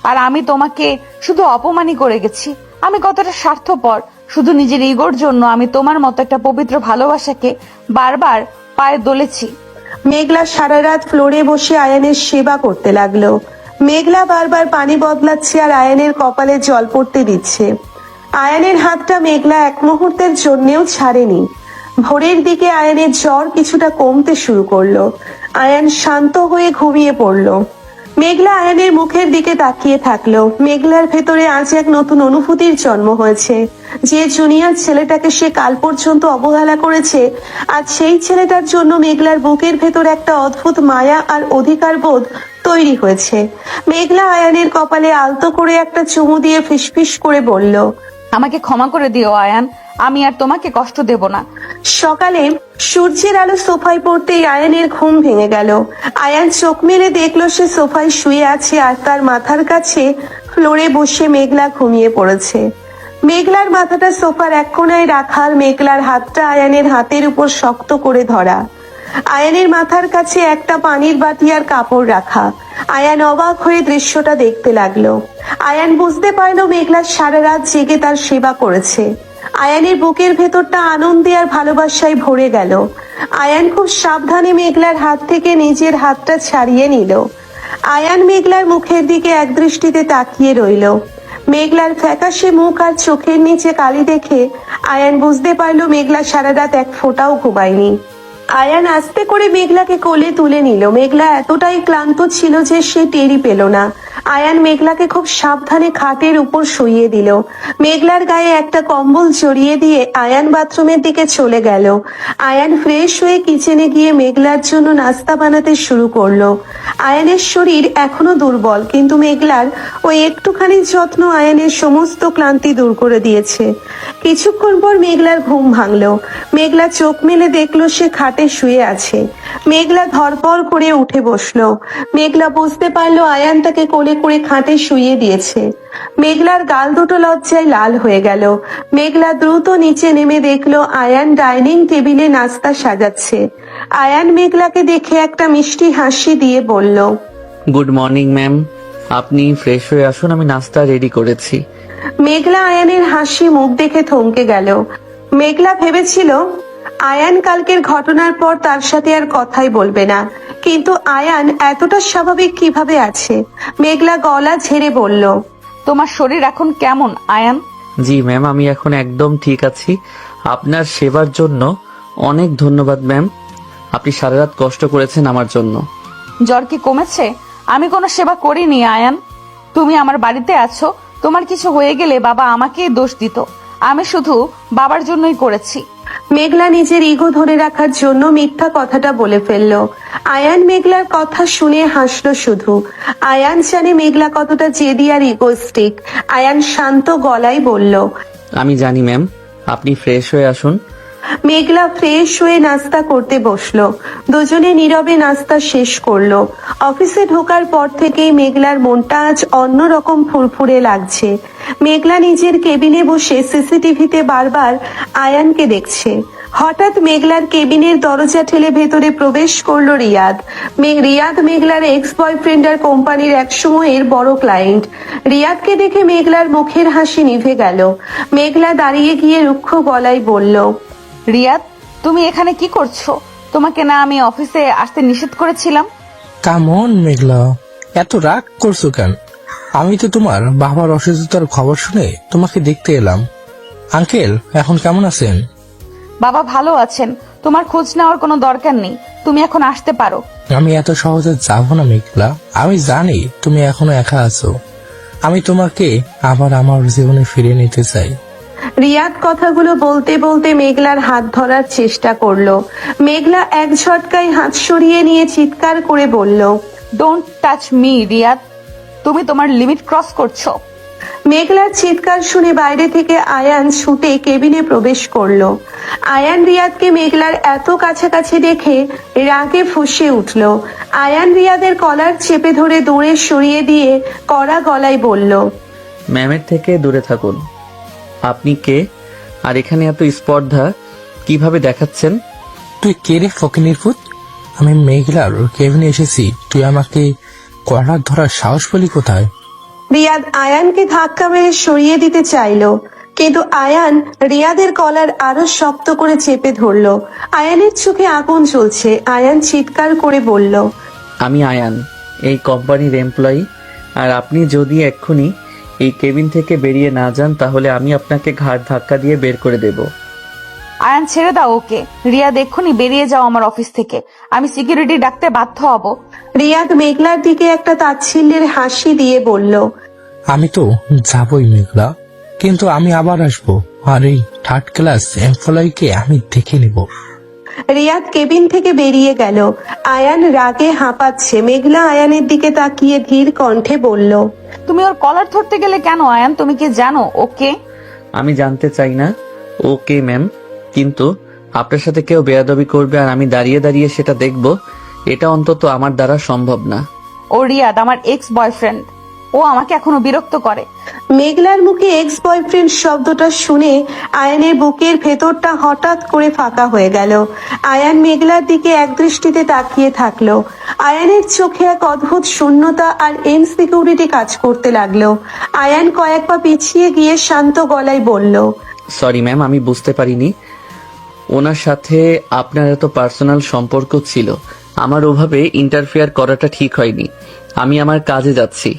আর আমি তোমাকে শুধু অপমানই করে গেছি। আমি কতটা স্বার্থপর, শুধু নিজের ইগোর জন্য আমি তোমার মতো একটা পবিত্র ভালোবাসাকে বারবার পায়ে দোলেছি। মেঘলা সারা রাত ফ্লোরে বসে আয়ানের সেবা করতে লাগলো। মেঘলা বারবার পানি বদলাচ্ছে আর আয়ানের কপালে জল পড়তে দিচ্ছে। আয়ানের হাতটা মেঘলা এক মুহূর্তের জন্যেও ছাড়েনি। ভোরের দিকে আয়ানের জ্বর কিছুটা কমতে শুরু করলো। আয়ান শান্ত হয়ে ঘুমিয়ে পড়লো। মেঘলা আয়ানের মুখের দিকে তাকিয়ে থাকলো। মেঘলার ভেতরে আজ এক নতুন অনুভূতির জন্ম হয়েছে। যে জুনিয়র ছেলেটাকে সে কাল পর্যন্ত অবহেলা করেছে, আজ সেই ছেলেটার জন্য মেঘলার বুকের ভেতর একটা অদ্ভুত মায়া আর অধিকার বোধ তৈরি হয়েছে। মেঘলা আয়ানের কপালে আলতো করে একটা চুমু দিয়ে ফিসফিস করে বলল, আমাকে ক্ষমা করে দিও আয়ান, আমি আর তোমাকে কষ্ট দেব না। সকালে সূর্যের আলো সোফায় পড়তেই আয়ানের ঘুম ভেঙে গেল। আয়ান চোখ মেলে দেখলো সে সোফায় শুয়ে আছে আর তার মাথার কাছে ফ্লোরে বসে মেঘলা ঘুমিয়ে পড়েছে। মেঘলার মাথাটা সোফার এক কোণায় রাখা আর মেঘলার হাতটা আয়ানের হাতের উপর শক্ত করে ধরা। আয়ানের মাথার কাছে একটা পানির বাটি আর কাপড় রাখা। আয়ান অবাক হয়ে দৃশ্যটা দেখতে লাগলো। আয়ান বুঝতে পারলো মেঘলা সারা রাত জেগে তার সেবা করেছে। আয়ানের বুকের ভেতরটা আনন্দে আর ভালোবাসায় ভরে গেল। আয়ান খুব সাবধানে মেঘলার হাত থেকে নিজের হাতটা ছাড়িয়ে নিল। আয়ান মেঘলার মুখের দিকে একদৃষ্টিতে তাকিয়ে রইল। মেঘলার ফ্যাকাশে মুখ আর চোখের নিচে কালি দেখে আয়ান বুঝতে পারলো মেঘলা সারা রাত এক ফোঁটাও ঘুমায়নি। আয়ান আস্তে করে মেঘলাকে কোলে তুলে নিল। মেঘলা এতটাই ক্লান্ত ছিল যে সে টেরই পেল না। আয়ান মেঘলাকে খুব সাবধানে খাটের উপর শুইয়ে দিল। মেঘলার গায়ে একটা কম্বল জড়িয়ে দিয়ে আয়ান বাথরুমের দিকে চলে গেল। আয়ান ফ্রেশ হয়ে কিচেনে গিয়ে মেঘলার জন্য নাস্তা বানাতে শুরু করলো। আয়ানের শরীর এখনো দুর্বল, কিন্তু মেঘলার ওই একটুখানি যত্ন আয়ানের সমস্ত ক্লান্তি দূর করে দিয়েছে। কিছুক্ষণ পর মেঘলার ঘুম ভাঙলো। মেঘলা চোখ মেলে দেখলো সে খাটে শুয়ে আছে। মেঘলা ধরপড় করে উঠে বসলো। মেঘলা বুঝতে পারলো আয়ান তাকে কোলে করে খাটে শুইয়ে দিয়েছে। মেঘলার গাল দুটো লজ্জায় লাল হয়ে গেল। মেঘলা দ্রুত নিচে নেমে দেখলো আয়ান ডাইনিং টেবিলে নাস্তা সাজাচ্ছে। আয়ান মেঘলাকে দেখে একটা মিষ্টি হাসি দিয়ে বলল, গুড মর্নিং ম্যাম, আপনি ফ্রেশ হয়ে আসুন, আমি নাস্তা রেডি করেছি। মেঘলা আয়ানের হাসি মুখ দেখে থমকে গেল। মেঘলা ভেবেছিল আয়ান কালকের ঘটনার পর তার সাথে আর কথাই বলবে না, কিন্তু আয়ান এতটা স্বাভাবিক কিভাবে আছে? মেঘলা গলা ঝেড়ে বলল, তোমার শরীর এখন কেমন আয়ান? জি ম্যাম, আমি এখন একদম ঠিক আছি। আপনার সেবার জন্য অনেক ধন্যবাদ ম্যাম। আপনি সারা রাত কষ্ট করেছেন আমার জন্য। জ্বর কি কমেছে? আমি কোনো সেবা করিনি আয়ান। তুমি আমার বাড়িতে আছো, তোমার কিছু হয়ে গেলে বাবা আমাকেই দোষ দিত। আমি শুধু বাবার জন্যই করেছি। মেঘলা নিজের ইগো ধরে রাখার জন্য মিথ্যা কথাটা বলে ফেললো। আয়ান মেঘলার কথা শুনে হাসলো শুধু। আয়ান জানে মেঘলা কতটা জেদি আর ইগোস্টিক। আয়ান শান্ত গলায় বলল, আমি জানি ম্যাম, আপনি ফ্রেশ হয়ে আসুন। মেঘলা ফ্রেশ হয়ে নাস্তা করতে বসলো। দুজনে নীরবে নাস্তা শেষ করলো। অফিসে ঢোকার পর থেকেই মেঘলার মনটা আজ অন্যরকম ফুরফুরে লাগছে। মেঘলা নিজের কেবিনে বসে সিসিটিভিতে বারবার আয়ানকে দেখছে। হঠাৎ মেঘলার কেবিনের দরজা ঠেলে ভেতরে প্রবেশ করলো রিয়াদ। রিয়াদ মেঘলার এক্স বয়ফ্রেন্ড আর কোম্পানির একসময়ের বড় ক্লায়েন্ট। রিয়াদকে দেখে মেঘলার মুখের হাসি নিভে গেল। মেঘলা দাঁড়িয়ে গিয়ে রুক্ষ গলায় বলল, রিয়াদ, তুমি এখানে কি করছো? তোমাকে না আমি অফিসে আসতে নিষেধ করেছিলাম? কামন মেঘলা, এত রাগ করছো কেন? আমি তো তোমার বাবার অসুস্থতার খবর শুনে তোমাকে দেখতে এলাম। আঙ্কেল এখন কেমন আছেন? বাবা ভালো আছেন, তোমার খোঁজ নেওয়ার কোনো দরকার নেই। তুমি এখন আসতে পারো। আমি এত সহজে যাবো না মেঘলা, আমি জানি তুমি এখনো একা আছো। আমি তোমাকে আবার আমার জীবনে ফিরিয়ে নিতে চাই। রিয়াদ কথাগুলো বলতে বলতে মেঘলার হাত ধরার চেষ্টা করলো। মেঘলা এক ঝটকায় হাত সরিয়ে নিয়ে চিৎকার করে বলল, ডোন্ট টাচ মি রিয়াদ, তুমি তোমার লিমিট ক্রস করছো। মেঘলার চিৎকার শুনে বাইরে থেকে আয়ান ছুটে কেবিনে প্রবেশ করলো। আয়ান রিয়াদকে মেঘলার এত কাছাকাছি দেখে রাগে ফুঁসে উঠল। আয়ান রিয়াদের কলার চেপে ধরে দূরে সরিয়ে দিয়ে কড়া গলায় বলল, ম্যামের থেকে দূরে থাকুন। আপনি কে? আর এখানে এত স্পর্ধা কিভাবে দেখাচ্ছেন? তুই কে রে ফকিনির পুত? আমি মেঘলার কেবিনে এসেছি, তুই আমাকে কলার ধরার সাহস পেলি কোথায়? রিয়াদ আয়ানকে ধাক্কা মেরে সরিয়ে দিতে চাইলো, কিন্তু আয়ান রিয়াদের কলার আরো শক্ত করে চেপে ধরলো। আয়ানের চোখে আগুন জ্বলছে। আয়ান চিৎকার করে বলল, আমি আয়ান, এই কোম্পানির এমপ্লয়ি। আর আপনি যদি এক্ষুনি এই কেবিন থেকে বেরিয়ে না যান তাহলে আমি আপনাকে ঘাড় ধাক্কা দিয়ে বের করে দেব। আয়ান ছেড়ে দাও ওকে। রিয়াদ এক্ষুনি বেরিয়ে যাও আমার অফিস থেকে, আমি সিকিউরিটি ডাকতে বাধ্য হব। রিয়াদ মেঘলার দিকে একটা তাচ্ছিল্যের হাসি দিয়ে বলল, আমি তো যাবই মেঘলা, কিন্তু আমি আবার আসবো, আর এই থার্ড ক্লাস এমপ্লয়িকে আমি দেখে নিব। রিয়াদ কেবিন থেকে বেরিয়ে গেল। আয়ান রাগে হাঁপাচ্ছে। মেঘলা আয়ানের দিকে তাকিয়ে ধীর কণ্ঠে বলল, তুমি ওর কলার ধরতে গেলে কেন আয়ান? তুমি কি জানো ওকে? আমি জানতে চাই না ওকে ম্যাম, কিন্তু আপনার সাথে কেউ বেয়াদবি করবে আর আমি দাঁড়িয়ে দাঁড়িয়ে সেটা দেখব, এটা অন্তত আমার দ্বারা সম্ভব না। ও রিয়াদ আমার এক্স বয়ফ্রেন্ড, ও আমাকে এখনো বিরক্ত করে। মেঘলার মুখে এক্স বয়ফ্রেন্ড শব্দটা শুনে আয়ানের বুকের ভেতরটা হঠাৎ করে ফাঁকা হয়ে গেল। আয়ান মেঘলার দিকে একদৃষ্টিতে তাকিয়ে থাকলো। আয়ানের চোখে এক অদ্ভুত শূন্যতা আর ইনসিকিউরিটি কাজ করতে লাগলো। আয়ান কয়েক পা পিছিয়ে গিয়ে শান্ত গলায় বলল, সরি ম্যাম, আমি বুঝতে পারিনি ওনার সাথে আপনার এত পার্সোনাল সম্পর্ক ছিল। আমার ওভাবে ইন্টারফেয়ার করাটা ঠিক হয়নি। আমি আমার কাজে যাচ্ছি।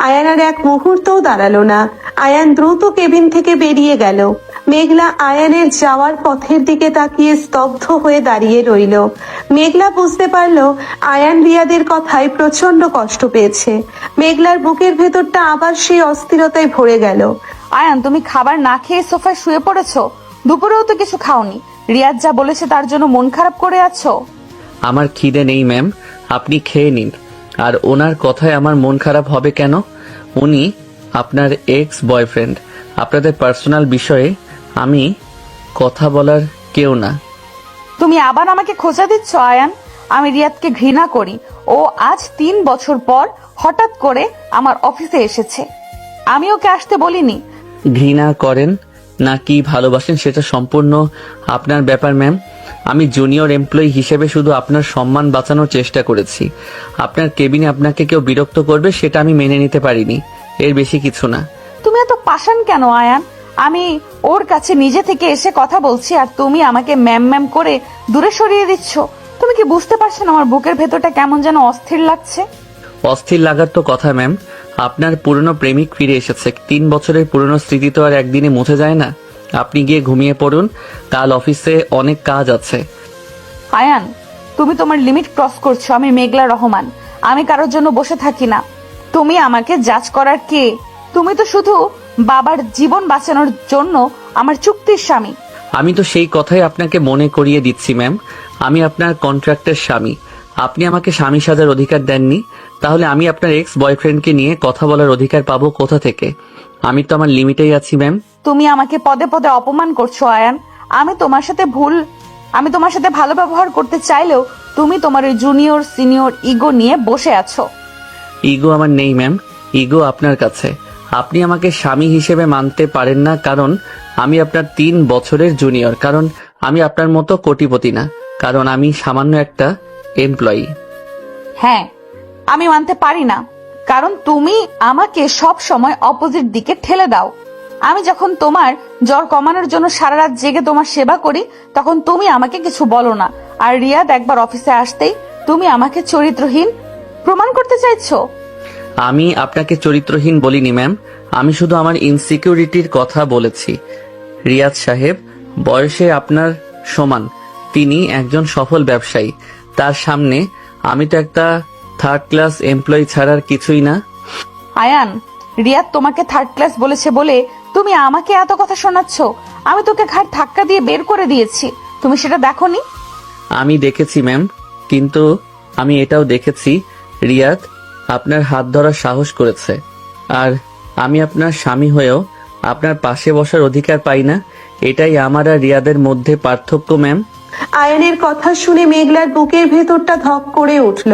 আয়ান আর এক মুহূর্তও দাঁড়ালো না। আয়ান দ্রুত কেবিন থেকে বেরিয়ে গেল। মেঘলা আয়ানের যাওয়ার পথের দিকে তাকিয়ে স্তব্ধ হয়ে দাঁড়িয়ে রইল। মেঘলা বুঝতে পারলো আয়ান রিয়াদের কথায় প্রচন্ড কষ্ট পেয়েছে। মেঘলার বুকের ভেতরটা আবার সেই অস্থিরতায় ভরে গেল। আয়ান, তুমি খাবার না খেয়ে সোফায় শুয়ে পড়েছো? দুপুরেও তো কিছু খাওনি। রিয়াদ যা বলেছে তার জন্য মন খারাপ করে আছো? আমার খিদে নেই ম্যাম, আপনি খেয়ে নিন। আর ওনার কথায় আমার মন খারাপ হবে কেন? উনি আপনার এক্স বয়ফ্রেন্ড। আপনাদের পার্সোনাল বিষয়ে আমি কথা বলার কেউ না। তুমি আবার আমাকে খোঁচা দিচ্ছ আয়ান। আমি রিয়াদকে ঘৃণা করি। ও আজ 3 বছর পর হঠাৎ করে আমার অফিসে এসেছে। আমি ওকে আসতে বলিনি। ঘৃণা করেন না কি ভালোবাসেন সেটা সম্পূর্ণ আপনার ব্যাপার ম্যাম। আমি জুনিয়র এমপ্লয়ি হিসেবে শুধু আপনার সম্মান বাঁচানোর চেষ্টা করেছি। আপনার কেবিনে আপনাকে কেউ বিরক্ত করবে সেটা আমি মেনে নিতে পারিনি, এর বেশি কিছু না। তুমি এত পাষাণ কেন আয়ান? আমি ওর কাছে নিজে থেকে এসে কথা বলছি আর তুমি আমাকে ম্যাম ম্যাম করে দূরে সরিয়ে দিচ্ছ। তুমি কি বুঝতে পারছো না আমার বুকের ভেতরটা কেমন যেন অস্থির লাগছে? অস্থির লাগার তো কথা ম্যাম। আপনার পুরনো প্রেমিক ফিরে এসেছে। 3 বছরের পুরনো স্মৃতি তো আর একদিনে মুছে যায় না। আপনি গিয়ে ঘুমিয়ে পড়ুন, কাল অফিসে অনেক কাজ আছে। আয়ান, তুমি তোমার লিমিট ক্রস করছো। আমি মেঘলা রহমান, আমি কারোর জন্য বসে থাকি না। তুমি আমাকে জাজ করার কে? তুমি তো শুধু বাবার জীবন বাঁচানোর জন্য আমার চুক্তির স্বামী। আমি তো সেই কথাই আপনাকে মনে করিয়ে দিচ্ছি ম্যাম। আমি আপনার কন্ট্রাক্টের স্বামী। আপনি আমাকে স্বামী সাজার অধিকার দেননি, তাহলে আমি আপনার এক্স বয়ফ্রেন্ডকে নিয়ে কথা বলার অধিকার পাবো কোথা থেকে? আমি তো আমার লিমিটেই আছি ম্যাম। তুমি আমাকে পদে পদে অপমান করছো আয়ান। আমি তোমার সাথে ভালো ব্যবহার করতে চাইলেও তুমি তোমার ওই জুনিয়র সিনিয়র ইগো নিয়ে বসে আছো। ইগো আমার নেই ম্যাম, ইগো আপনার কাছে। আপনি আমাকে স্বামী হিসেবে মানতে পারেন না কারণ আমি আপনার 3 বছরের জুনিয়র, কারণ আমি আপনার মতো কোটিপতি না, কারণ আমি সামান্য একটা এমপ্লয়ি। হ্যাঁ, আমি মানতে পারি না কারণ তুমি আমাকে সব সময় অপোজিট দিকে ঠেলে দাও। আমি যখন তোমার জ্বর কমানোর জন্য সারা রাত জেগে তোমার সেবা করি তখন তুমি আমাকে কিছু বলো না। আর রিয়াদ একবার অফিসে আসতেই তুমি আমাকে চরিত্রহীন প্রমাণ করতে চাইছো। আমি আপনাকে চরিত্রহীন বলিনি ম্যাম, আমি শুধু আমার ইনসিকিউরিটির কথা বলেছি। রিয়াদ সাহেব বয়সে আপনার সমান, তিনি একজন সফল ব্যবসায়ী। তার সামনে আমি তো একটা 3rd ক্লাস এমপ্লয়ি ছাড়ার কিছুই না। আয়ান, রিয়াদ তোমাকে 3rd ক্লাস বলেছে বলে তুমি আমাকে এত কথা শোনাচ্ছ। আমি তোকে ঘাড় ধাক্কা দিয়ে বের করে দিয়েছি, তুমি সেটা দেখোনি? আমি দেখেছি ম্যাম, কিন্তু আমি এটাও দেখেছি রিয়াদ আপনার হাত ধরার সাহস করেছে। আর আমি আপনার স্বামী হয়েও আপনার পাশে বসার অধিকার পাই না। এটাই আমার আর রিয়াদের মধ্যে পার্থক্য ম্যাম। আয়ানের কথা শুনে মেঘলার বুকের ভেতরটা ধক করে উঠল।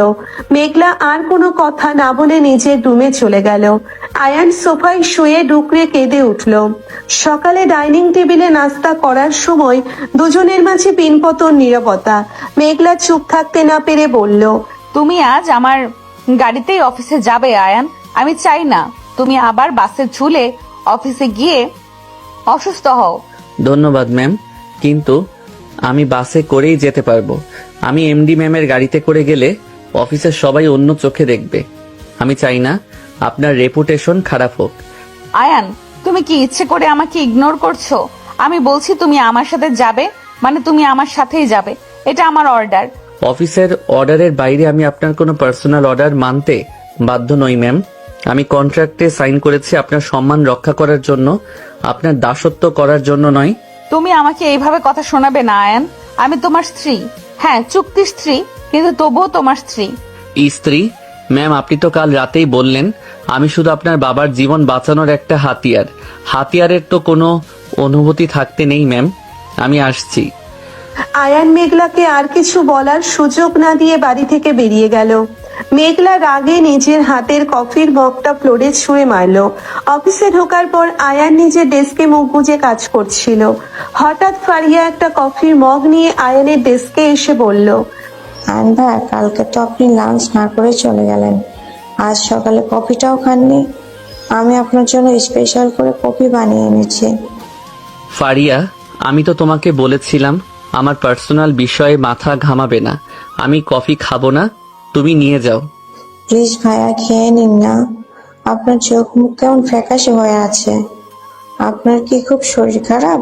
মেঘলা আর কোনো কথা না বলে নিজের রুমে চলে গেল। আয়ান সোফায় শুয়ে ডুকরে কেঁদে উঠল। সকালে ডাইনিং টেবিলে নাস্তা করার সময় দুজনের মাঝে পিনপতন নীরবতা। মেঘলা চুপ থাকতে না পেরে বলল, তুমি আজ আমার গাড়িতেই অফিসে যাবে আয়ান। আমি চাই না তুমি আবার বাসে ঝুলে অফিসে গিয়ে অসুস্থ হও। ধন্যবাদ ম্যাম, কিন্তু আমি বাসে করেই যেতে পারবো। আমি এমডি ম্যামের গাড়িতে করে গেলে অফিসের সবাই অন্য চোখে দেখবে। আমি চাই না আপনার রেপুটেশন খারাপ হোক। আয়ান, তুমি কি ইচ্ছে করে আমাকে ইগনোর করছো? আমি বলছি তুমি আমার সাথে যাবে মানে তুমি আমার সাথেই যাবে, এটা আমার অর্ডার। অফিসের অর্ডারের বাইরে আমি আপনার কোনো পার্সোনাল অর্ডার মানতে বাধ্য নই ম্যাম। আমি কন্ট্রাক্টে সাইন করেছি আপনার সম্মান রক্ষা করার জন্য, আপনার দাসত্ব করার জন্য নয়। তুমি আমাকে এইভাবে কথা শোনাবে না আয়ান। আমি তোমার স্ত্রী, হ্যাঁ চুক্তির স্ত্রী, কিন্তু তবুও তোমার স্ত্রী। স্ত্রী? ম্যাম আপনি তো কাল রাতেই বললেন আমি শুধু আপনার বাবার জীবন বাঁচানোর একটা হাতিয়ার। হাতিয়ারের তো কোনো অনুভূতি থাকতে নেই ম্যাম। আমি আসছি। আয়ান মেঘলাকে আর কিছু বলার সুযোগ না দিয়ে বাড়ি থেকে বেরিয়ে গেল। মেঘলা রাগে নিজের হাতের কফির মগটা ফ্লোরে ছুঁড়ে মারল। অফিসে ঢোকার পর আয়ান নিজের ডেস্কে মুখ গুজে কাজ করছিল। হঠাৎ ফারিয়া একটা কফির মগ নিয়ে আয়ানের ডেস্কে এসে বলল, আয়ন ভাই, কালকে তো আপনি লাঞ্চ না করে চলে গেলেন, আজ সকালে কফিটাও খাননি। আমি আপনার জন্য স্পেশাল করে কফি বানিয়ে এনেছি। ফারিয়া, আমি তো তোমাকে বলেছিলাম আমার পার্সোনাল বিষয়ে মাথা ঘামাবে না। আমি কফি খাবো না, তুমি নিয়ে যাও। প্লিজ ভাইয়া খেয়ে নিন না। আপনার চোখ মুখ কেমন ফ্যাকাশে হয়ে আছে। আপনার কি খুব শরীর খারাপ?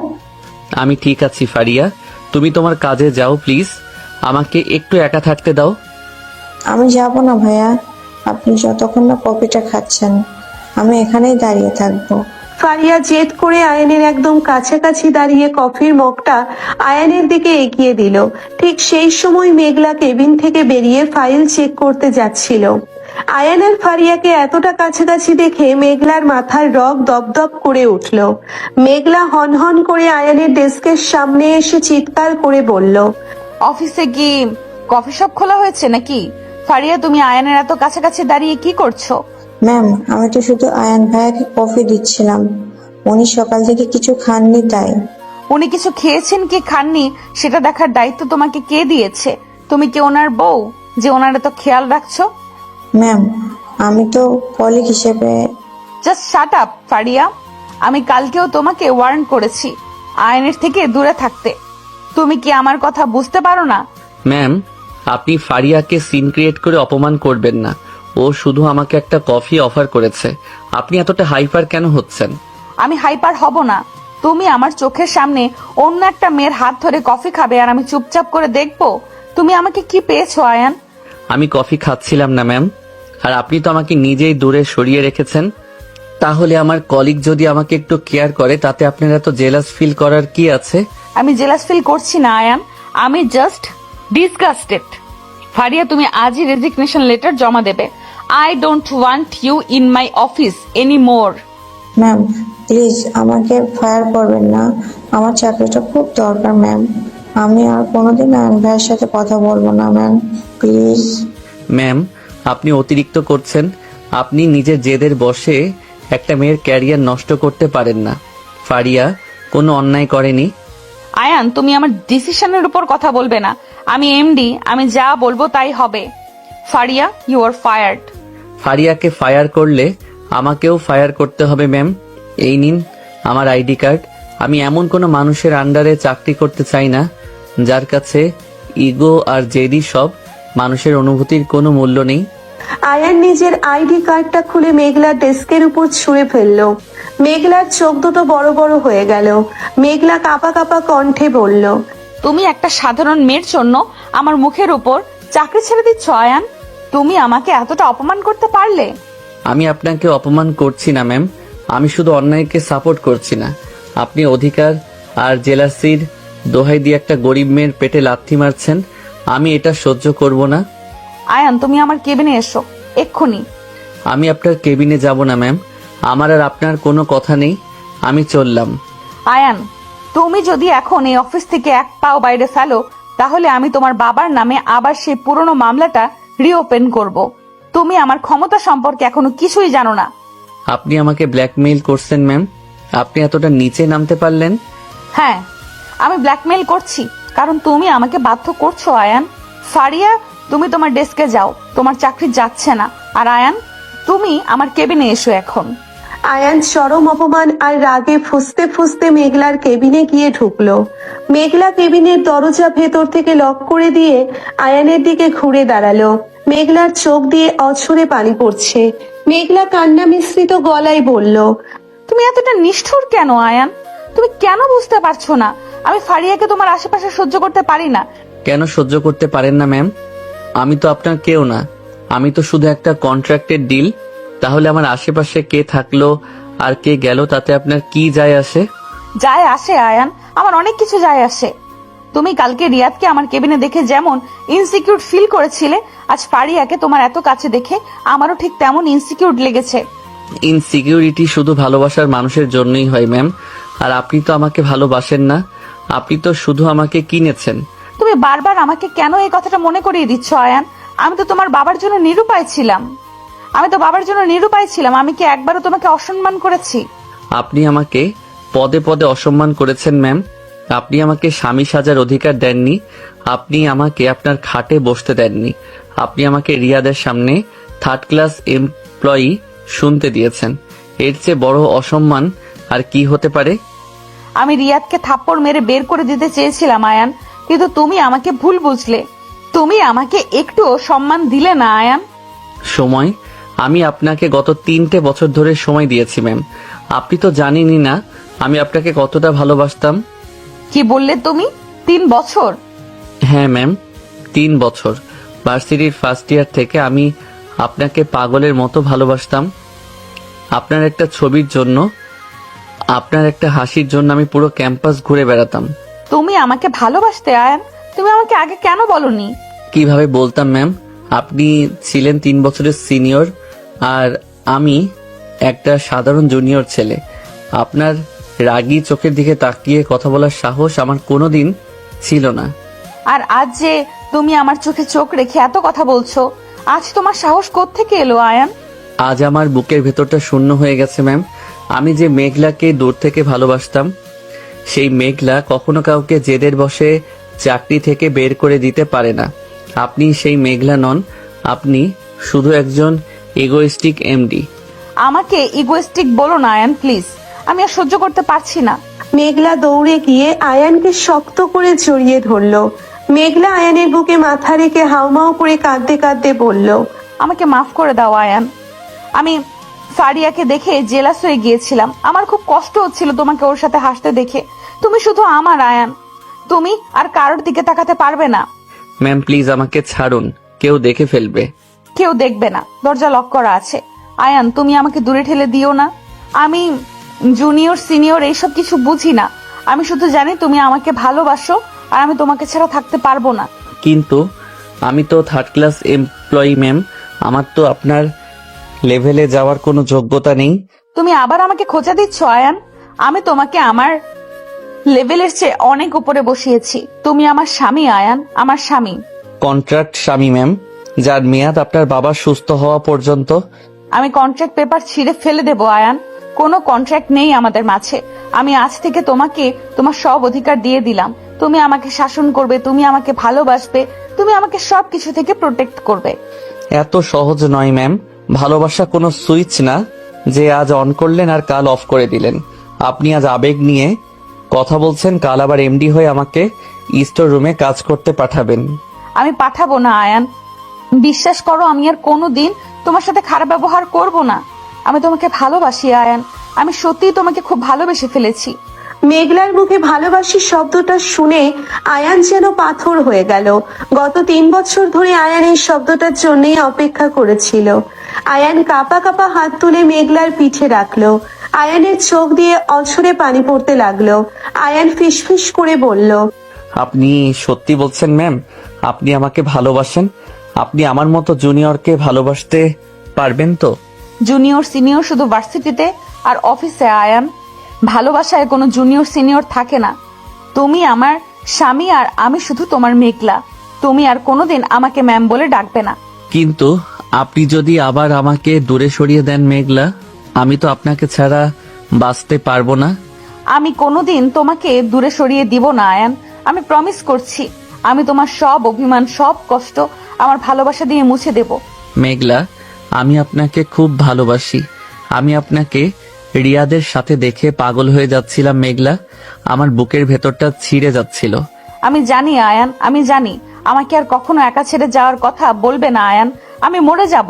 আমি ঠিক আছি ফারিয়া, তুমি তোমার কাজে যাও প্লিজ, আমাকে একটু একা থাকতে দাও। আমি যাব না ভাইয়া, আপনি যতক্ষণ না কফিটা খাচ্ছেন আমি এখানেই দাঁড়িয়ে থাকবো। ফারিয়া জেদ করে আয়ানের একদম কাছাকাছি দাঁড়িয়ে কফির মগটা আয়ানের দিকে এগিয়ে দিল। ঠিক সেই সময় মেঘলা কেবিন থেকে বেরিয়ে ফাইল চেক করতে যাচ্ছিল। আয়ান আর ফারিয়াকে এতটা কাছাকাছি দেখে মেঘলার মাথার রগ দপদপ করে উঠল। মেঘলা হনহন করে আয়ানের ডেস্কের সামনে এসে চিৎকার করে বলল, অফিসে কি কফি শপ খোলা হয়েছে নাকি? ফারিয়া, তুমি আয়ানের এত কাছাকাছি দাঁড়িয়ে কি করছো? ম্যাম, আমি তো শুধু আয়ান ভাইয়াকে কফি দিচ্ছিলাম, উনি সকাল থেকে কিছু খাননি তাই। উনি কিছু খেয়েছেন কি খাননি সেটা দেখার দায়িত্ব তোমাকে কে দিয়েছে? তুমি কি ওনার বউ যে ওনার এত খেয়াল রাখছো? ম্যাম, আমি তো কলিগ হিসেবে। Just shut up Faria. আমি কালকেও তোমাকে ওয়ার্ন করেছি আয়নের থেকে দূরে থাকতে। তুমি কি আমার কথা বুঝতে পারো না? ম্যাম, আপনি ফারিয়াকে সিন ক্রিয়েট করে অপমান করবেন না। ও শুধু আমাকে একটা কফি অফার করেছে, আপনি এতটা হাইপার কেন হচ্ছেন? আমি হাইপার হব না। তুমি আমার চোখের সামনে অন্য একটা মেয়ের হাত ধরে কফি খাবে আর আমি চুপচাপ করে দেখবো? তুমি আমাকে কি পেয়েছো আয়ান? আমি কফি খাচ্ছিলাম না ম্যাম, আর আপনি তো আমাকে নিজেই দূরে সরিয়ে রেখেছেন। তাহলে আমার কলিগ যদি আমাকে একটু কেয়ার করে তাতে আপনার এত জেলাস ফিল করার কি আছে? আমি জেলাস ফিল করছি না আয়ান, আমি জাস্ট ডিসগাস্টেড। ফারিয়া, তুমি আজই রেজিগনেশন লেটার জমা দেবে। I don't want you in my office any more. Ma'am please আমাকে ফায়ার করবেন না, আমার চাকরিটা খুব দরকার ম্যাম। আমি আর কোনোদিন আয়ান ভাইয়ের সাথে কথা বলবো না ম্যাম, প্লিজ। ম্যাম, আপনি অতিরিক্ত করছেন। আপনি নিজের জেদের বশে একটা মেয়ের ক্যারিয়ার নষ্ট করতে পারেন না। ফারিয়া কোনো অন্যায় করেনি। আয়ান, তুমি আমার ডিসিশনের উপর কথা বলবে না। আমি এমডি, আমি যা বলবো তাই হবে। Faria, you are fired. ফারিয়াকে ফায়ার করলে আমাকেও ফায়ার করতে হবে ম্যাম। এই নিন আমার আইডি কার্ড। আমি এমন কোনো মানুষের আন্ডারে চাকরি করতে চাই না যার কাছে ইগো আর জেদি সব মানুষের অনুভূতির কোনো মূল্য নেই। আয়ান নিজের আইডি কার্ডটা খুলে মেঘলার ডেস্কের উপর ছুঁড়ে ফেললো। মেঘলার চোখ দুটো বড় বড় হয়ে গেল। মেঘলা কাঁপা কাঁপা কণ্ঠে বলল, তুমি একটা সাধারণ মেয়ের জন্য আমার মুখের উপর চাকরি ছেড়ে দিচ্ছ আয়ান? তুমি আমাকে এতটা অপমান করতে পারলে? আমি আপনাকে অপমান করছি না ম্যাম, আমি শুধু অন্যায়কে সাপোর্ট করছি না। আপনি অধিকার আর জেলাসির দোহাই দিয়ে একটা গরিব মেয়ের পেটে লাথি মারছেন, আমি এটা সহ্য করব না। আয়ান, তুমি আমার কেবিনে এসো এক্ষুনি। আমি আপনার কেবিনে যাব না ম্যাম, আমার আর আপনার কোনো কথা নেই, আমি চললাম। আয়ান, তুমি যদি এখন এই অফিস থেকে এক পাও বাইরে ফেলো তাহলে আমি তোমার বাবার নামে আবার সেই পুরনো মামলাটা রিওপেন করব। তুমি আমার ক্ষমতা সম্পর্কে এখনো কিছুই জানো না। আপনি আমাকে ব্ল্যাকমেইল করছেন ম্যাম? আপনি এতটা নিচে নামতে পারলেন? হ্যাঁ, আমি ব্ল্যাকমেইল করছি কারণ তুমি আমাকে বাধ্য করছো আয়ান। ফারিয়া, তুমি তোমার ডেস্কে যাও, তোমার চাকরি যাচ্ছে না। আর আয়ান, তুমি আমার কেবিনে এসো এখন। আয়ান চরম অপমান আর রাগে ফুঁসতে ফুঁসতে মেঘলার কেবিনে গিয়ে ঢুকলো। মেঘলা কেবিনের দরজা ভেতর থেকে লক করে দিয়ে আয়ানের দিকে ঘুরে দাঁড়ালো। মেঘলার চোখ দিয়ে অঝরে পানি পড়ছে। মেঘলা কান্না মিশ্রিত গলায় বলল, তুমি এতটা নিষ্ঠুর কেন আয়ান? তুমি কেন বুঝতে পারছো না আমি ফারিয়াকে তোমার আশেপাশে সহ্য করতে পারি না? কেন সহ্য করতে পারেন না ম্যাম? আমি তো আপনার কেউ না, আমি তো শুধু একটা কন্ট্রাক্টের ডিল। তাহলে আমার আশেপাশে কে থাকলো আর কে গেল তাতে আপনার কি যায় আসে? যায় আসে আয়ান, আমার অনেক কিছু যায় আসে। তুমি কালকে রিয়াদকে আমার কেবিনে দেখে যেমন ইনসিকিউর ফিল করেছিলে, আজ ফারিয়াকে তোমার এত কাছে দেখে আমারও ঠিক তেমন ইনসিকিউর লেগেছে। ইনসিকিউরিটি শুধু ভালোবাসার মানুষের জন্যই হয় ম্যাম, আর আপনি তো আমাকে ভালোবাসেন না, আপনি তো শুধু আমাকে কিনেছেন। তুমি বারবার আমাকে কেন এই কথাটা মনে করিয়ে দিচ্ছ আয়ান? আমি তো তোমার বাবার জন্য নিরুপায় ছিলাম। আমি কি একবারও তোমাকে অসম্মান করেছি? আপনি আমাকে পদে পদে অসম্মান করেছেন ম্যাম। আপনি আমাকে স্বামী সাজার অধিকার দেননি, আপনি আমাকে আপনার খাটে বসতে দেননি, আপনি আমাকে রিয়াদের সামনে থার্ড ক্লাস এমপ্লয়ি শুনতে দিয়েছেন। এর চেয়ে বড় অসম্মান আর কি হতে পারে? আমি রিয়াদকে থাপ্পড় মেরে বের করে দিতে চেয়েছিলাম আয়ান, কিন্তু তুমি আমাকে ভুল বুঝলে। তুমি আমাকে একটুও সম্মান দিলে না আয়ান। সময়? আমি আপনাকে গত 3টে বছর ধরে সময় দিয়েছি ম্যাম। আপনি তো জানেনই না আমি আপনাকে কতটা ভালোবাসতাম। কি বললে তুমি? 3 বছর? হ্যাঁ ম্যাম, 3 বছর। ভার্সিটির ফার্স্ট ইয়ার থেকে আমি আপনাকে পাগলের মতো ভালোবাসতাম। আপনার একটা ছবির জন্য, আপনার একটা হাসির জন্য আমি পুরো ক্যাম্পাস ঘুরে বেড়াতাম। তুমি আমাকে ভালোবাসতে আয়ান? তুমি আমাকে আগে কেন বলনি? কিভাবে বলতাম ম্যাম? আপনি ছিলেন 3 বছরের সিনিয়র আর আমি একটা সাধারণ জুনিয়র ছেলে। আপনার রাগী চোখের দিকে তাকিয়ে কথা বলার সাহস আমার কোনোদিন ছিল না। আর আজ যে তুমি আমার চোখে চোখ রেখে এত কথা বলছো, আজ তোমার সাহস কোত্থেকে এলো আয়ান? আজ আমার বুকের ভেতরটা শূন্য হয়ে গেছে ম্যাম। আমি যে মেঘলাকে দূর থেকে ভালোবাসতাম, সেই মেঘলা কখনো কাউকে জেদের বশে চাকরি থেকে বের করে দিতে পারে না। আপনি সেই মেঘলা নন, আপনি শুধু একজন ইগোইস্টিক এমডি। আমাকে ইগোইস্টিক বলো না আয়ান, প্লিজ। আমি আর সহ্য করতে পারছি না। মেঘলা দৌড়ে গিয়ে আয়ানকে শক্ত করে জড়িয়ে ধরলো। মেঘলা আয়ানের বুকে মাথা রেখে হাউমাউ করে কাঁদতে কাঁদতে বলল, আমাকে মাফ করে দাও আয়ান। আমি ফারিয়াকে দেখে জেলাস হয়ে গিয়েছিলাম। আমার খুব কষ্ট হচ্ছিল তোমাকে ওর সাথে হাসতে দেখে। তুমি শুধু আমার আয়ান, তুমি আর কারোর দিকে তাকাতে পারবে না। ম্যাম প্লিজ আমাকে ছাড়ুন, কেউ দেখে ফেলবে। কেউ দেখবে না, দরজা লক করা আছে। আয়ান, তুমি আমাকে দূরে ঠেলে দিও না। আমি জুনিয়র সিনিয়র এইসব কিছু বুঝি না। আমি শুধু জানি তুমি আমাকে ভালোবাসো আর আমি তোমাকে ছাড়া থাকতে পারবো না। কিন্তু আমি তো 3rd ক্লাস এমপ্লয়ি ম্যাম, আমার তো আপনার লেভেলে যাওয়ার কোনো যোগ্যতা নেই। তুমি আবার আমাকে খোঁচা দিচ্ছ আয়ান। আমি তোমাকে আমার লেভেলের চেয়ে অনেক উপরে বসিয়েছি। তুমি আমার স্বামী আয়ান, আমার স্বামী। কন্ট্রাক্ট স্বামী ম্যাম, যার মেয়াদ আপনার বাবা সুস্থ হওয়া পর্যন্ত। আমি কন্ট্রাক্ট পেপার ছিঁড়ে ফেলে দেবো আয়ান। কোনো কন্ট্রাক্ট নেই আমাদের মাঝে। আমি আজ থেকে তোমাকে তোমার সব অধিকার দিয়ে দিলাম। তুমি আমাকে শাসন করবে, তুমি আমাকে ভালোবাসবে, তুমি আমাকে সবকিছু থেকে প্রোটেক্ট করবে। এত সহজ নয় ম্যাম। ভালোবাসা কোনো সুইচ না যে আজ অন করলেন আর কাল অফ করে দিলেন। আপনি আজ আবেগ নিয়ে কথা বলছেন, কাল আবার এমডি হয়ে আমাকে স্টোর রুমে কাজ করতে পাঠাবেন। আমি পাঠাবো না আয়ান, বিশ্বাস করো। আমি আর কোনোদিন তোমার সাথে খারাপ ব্যবহার করব না। আমি তোমাকে ভালোবাসি আয়ান, আমি সত্যিই তোমাকে খুব ভালোবেসে ফেলেছি। মেঘলার মুখে ভালোবাসি শব্দটা শুনে আয়ান যেন পাথর হয়ে গেল। গত 3 বছর ধরে আয়ান এই শব্দটার জন্যই অপেক্ষা করেছিল। আয়ান কাঁপা কাঁপা হাত তুলে মেঘলার পিঠে রাখলো। আয়ানের চোখ দিয়ে অঝরে পানি পড়তে লাগলো। আয়ান ফিসফিস করে বলল, আপনি সত্যি বলছেন ম্যাম? আপনি আমাকে ভালোবাসেন? আপনি আমার মতো জুনিয়রকে ভালোবাসতে পারবেন তো? জুনিয়র সিনিয়র শুধু ভার্সিটিতে আর অফিসে আয়ান। ভালোবাসায় কোনো জুনিয়র সিনিয়র থাকে না। তুমি আমার স্বামী আর আমি শুধু তোমার মেঘলা। তুমি আর কোনোদিন আমাকে ম্যাম বলে ডাকবে না। কিন্তু আপনি যদি আবার আমাকে দূরে সরিয়ে দেন মেঘলা, আমি তো আপনাকে ছাড়া বাঁচতে পারবো না। আমি কোনোদিন তোমাকে দূরে সরিয়ে দিব না আয়ান, আমি প্রমিস করছি। আমি তোমার সব অভিমান, সব কষ্ট আমার ভালোবাসা দিয়ে মুছে দেব। মেঘলা, আমি আপনাকে খুব ভালোবাসি। আমি আপনাকে রিয়াদের সাথে দেখে পাগল হয়ে যাচ্ছিলাম মেঘলা। আমার বুকের ভেতরটা ছিঁড়ে যাচ্ছিল। আমি জানি আয়ান, আমি জানি। আমাকে আর কখনো একা ছেড়ে যাওয়ার কথা বলবে না আয়ান, আমি মরে যাব।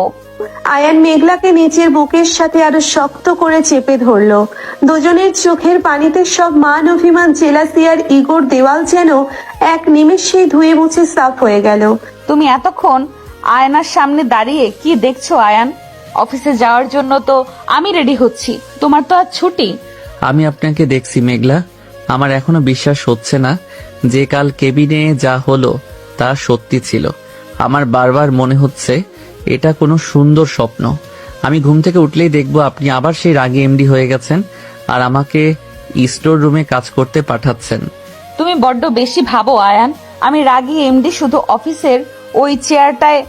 আয়ান মেঘলাকে নিচের বুকের সাথে আরো শক্ত করে চেপে ধরলো। দুজনের চোখের পানিতে সব মান অভিমান, জেলাসি আর ইগোর দেওয়াল যেন এক নিমেষেই ধুয়ে মুছে সাফ হয়ে গেল। তুমি এতক্ষণ আয়নার সামনে দাঁড়িয়ে কি দেখছো আয়ান? অফিসে যাওয়ার জন্য তো আমি রেডি হচ্ছি, তোমার তো আজ ছুটি। আমি আপনাকে দেখছি মেঘলা, আমার এখনো বিশ্বাস হচ্ছে না যে কাল কেবিনে যা হলো তা সত্যি ছিল। আমার বারবার মনে হচ্ছে এটা কোনো সুন্দর স্বপ্ন। আমি ঘুম থেকে উঠলেই দেখবো আপনি আবার সেই রাগী এমডি হয়ে গেছেন আর আমাকে স্টোর রুমে কাজ করতে পাঠাচ্ছেন। তুমি বড্ড বেশি ভাবো আয়ান। আমি রাগী এমডি শুধু অফিসের ওই চেয়ারটায়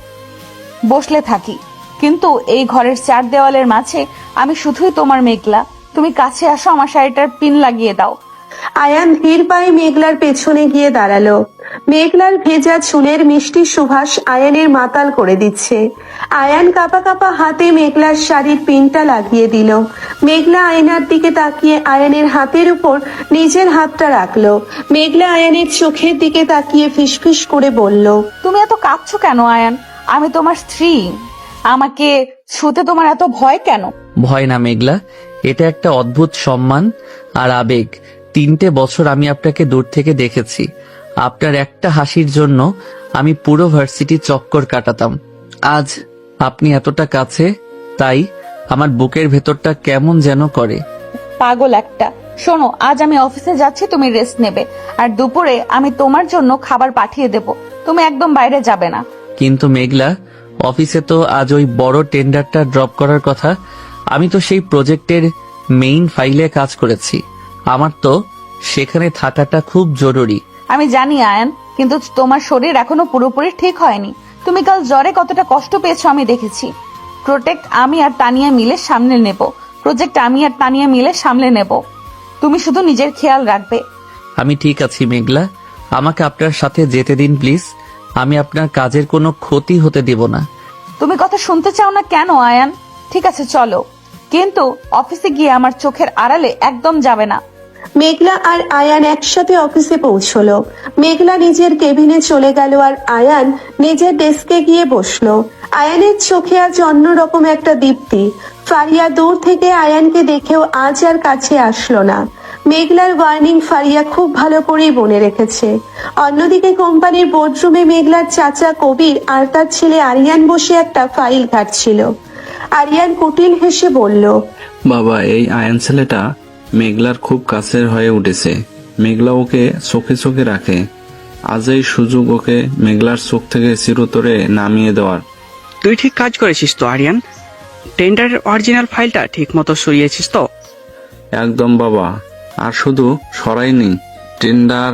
বসলে থাকি, কিন্তু এই ঘরের 4 দেওয়ালের মাঝে আমি শুধুই তোমার মেঘলা। তুমি কাছে আসো, আমার শাড়িটার পিন লাগিয়ে দাও। আয়ান ধীর পায়ে মেঘলার পেছনে গিয়ে দাঁড়ালো। মেঘলার ভেজা চুলের মিষ্টি সুবাস আয়ানের মাতাল করে দিচ্ছে। আয়ান কাঁপা কাঁপা হাতে মেঘলার শাড়ির পিনটা লাগিয়ে দিল। মেঘলা আয়নার দিকে তাকিয়ে আয়ানের হাতের উপর নিজের হাতটা রাখলো। মেঘলা আয়ানের চোখের দিকে তাকিয়ে ফিসফিস করে বলল, তুমি এত কাঁদছো কেন আয়ান? আমি তোমার স্ত্রী, আমাকে ছুতে তোমার এত ভয় কেন? ভয় না মেঘলা, এটা একটা অদ্ভুত সম্মান আর আবেগ। 3টে বছর আমি আপনাকে দূর থেকে দেখেছি। আপনার একটা হাসির জন্য আমি পুরো ভার্সিটি চক্কর কাটাতাম। আজ আপনি এতটা কাছে, তাই আমার বুকের ভেতরটা কেমন যেন করে। পাগল একটা। শোনো, আজ আমি অফিসে যাচ্ছি, তুমি রেস্ট নেবে, আর দুপুরে আমি তোমার জন্য খাবার পাঠিয়ে দেব। তুমি একদম বাইরে যাবে না। কিন্তু মেঘলা, অফিসে তো আজ ওই বড় টেন্ডারটা ড্রপ করার কথা। আমি তো সেই প্রজেক্টের মেইন ফাইলে কাজ করেছি। আমার তো সেখানে থাকাটা খুব জরুরি। আমি জানি আয়ান, কিন্তু তোমার শরীর এখনো পুরোপুরি ঠিক হয়নি। তুমি কাল জ্বরে কতটা কষ্ট পেয়েছো আমি দেখেছি। প্রজেক্ট আমি আর তানিয়া মিলে সামলে নেব। তুমি শুধু নিজের খেয়াল রাখবে। আমি ঠিক আছি মেঘলা, আমাকে আপনার সাথে যেতে দিন প্লিজ। আমি আপনার কাজের কোনো ক্ষতি হতে দেব না। তুমি কথা শুনতে চাও না কেন আয়ান? ঠিক আছে চলো, কিন্তু অফিসে গিয়ে আমার চোখের আড়ালে একদম যাবে না। মেঘলা আর আয়ান একসাথে অফিসে পৌঁছলো। মেঘলা নিজের কেবিনে চলে গেল আর আয়ান নিজের ডেস্কে গিয়ে বসলো। আয়ানের চোখে আজ অন্যরকম একটা দীপ্তি। ফারিয়া দূর থেকে আয়ানকে দেখেও আজ আর কাছে আসলো না। মেঘলার ওয়ার্নিং ফারিয়া খুব ভালো করেই মনে রেখেছে। অন্যদিকে কোম্পানির বোর্ডরুমে মেঘলার চাচা কবির আর তার ছেলে আরিয়ান বসে একটা ফাইল ঘাটছিল। আরিয়ান কুটিল হেসে বলল, বাবা, এই আয়ান ছেলেটা মেঘলার খুব কাছের হয়ে উঠেছে। মেঘলা ওকে চোখে চোখে রাখে। আজ এই সুযোগ ওকে মেঘলার চোখ থেকে চিরতরে নামিয়ে দেওয়ার। তুই ঠিক কাজ করেছিস তো আরিয়ান? টেন্ডারের অরিজিনাল ফাইলটা ঠিক মতো সরিয়েছিস তো? একদম বাবা, আর শুধু সরাইনি, টেন্ডার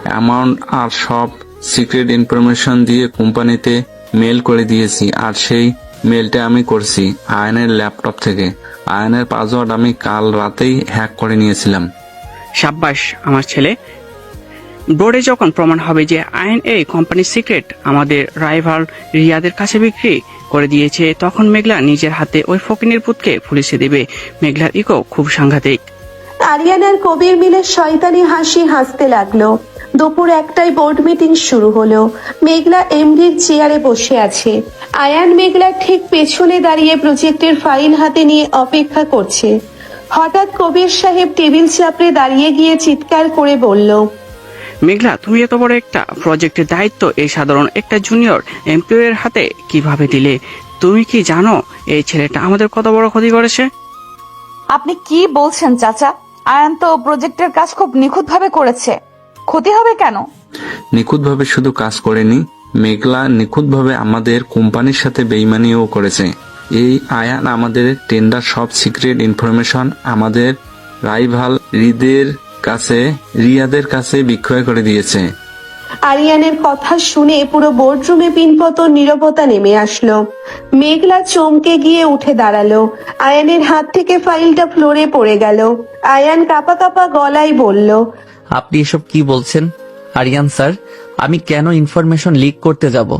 অ্যামাউন্ট আর সব সিক্রেট ইনফরমেশন দিয়ে কোম্পানিতে মেল করে দিয়েছি। আর সেই মেলটা আমি করছি আয়নের ল্যাপটপ থেকে। আয়নের পাসওয়ার্ড আমি কাল রাতেই হ্যাক করে নিয়েছিলাম। সাব্বাস আমার ছেলে। বোর্ডে যখন প্রমাণ হবে যে আইন এই কোম্পানির সিক্রেট আমাদের রাইভাল রিয়াদের কাছে বিক্রি করে দিয়েছে, তখন মেঘলা নিজের হাতে ওই ফকিনের পুতকে পুলিশে দেবে। মেঘলার ইগো খুব সাংঘাতিক। আরিয়ান আর কবির মিলে শয়তানি হাসি হাসতে লাগলো। দুপুর 1টায় বোর্ড মিটিং শুরু হলো। মেঘলা এমডির চেয়ারে বসে আছে। আয়ান মেঘলার ঠিক পেছনে দাঁড়িয়ে প্রজেক্টের ফাইল হাতে নিয়ে অপেক্ষা করছে। হঠাৎ কবির সাহেব টেবিল চাপড়ে দাঁড়িয়ে গিয়ে চিৎকার করে বলল, মেঘলা, তুমি এত বড় একটা প্রজেক্টের দায়িত্ব এই সাধারণ একটা জুনিয়র এমপ্লয়ের হাতে কিভাবে দিলে? তুমি কি জানো এই ছেলেটা আমাদের কত বড় ক্ষতি করেছে? আপনি কি বলছেন চাচা? আয়ান তো প্রজেক্টের কাজ খুব নিখুঁতভাবে করেছে, ক্ষতি হবে কেন? নিখুঁতভাবে শুধু কাজ করেনি, মেঘলা নিখুঁতভাবে আমাদের কোম্পানির সাথে বেইমানিও করেছে। এই আয়ান আমাদের টেন্ডার সব সিক্রেট ইনফরমেশন আমাদের রাইভাল রিয়াদের কাছে বিক্রয় করে দিয়েছে। আরিয়ানের কথা শুনে পুরো বোর্ডরুমে পিনপতন নীরবতা নেমে আসলো। মেঘলা চমকে গিয়ে উঠে দাঁড়ালো। আয়ানের হাত থেকে ফাইলটা ফ্লোরে পড়ে গেল। আয়ান কাঁপা কাঁপা গলায় বলল, আপনি এসব কি বলছেন আরিয়ান স্যার? আমি কেন ইনফরমেশন লিক করতে যাব?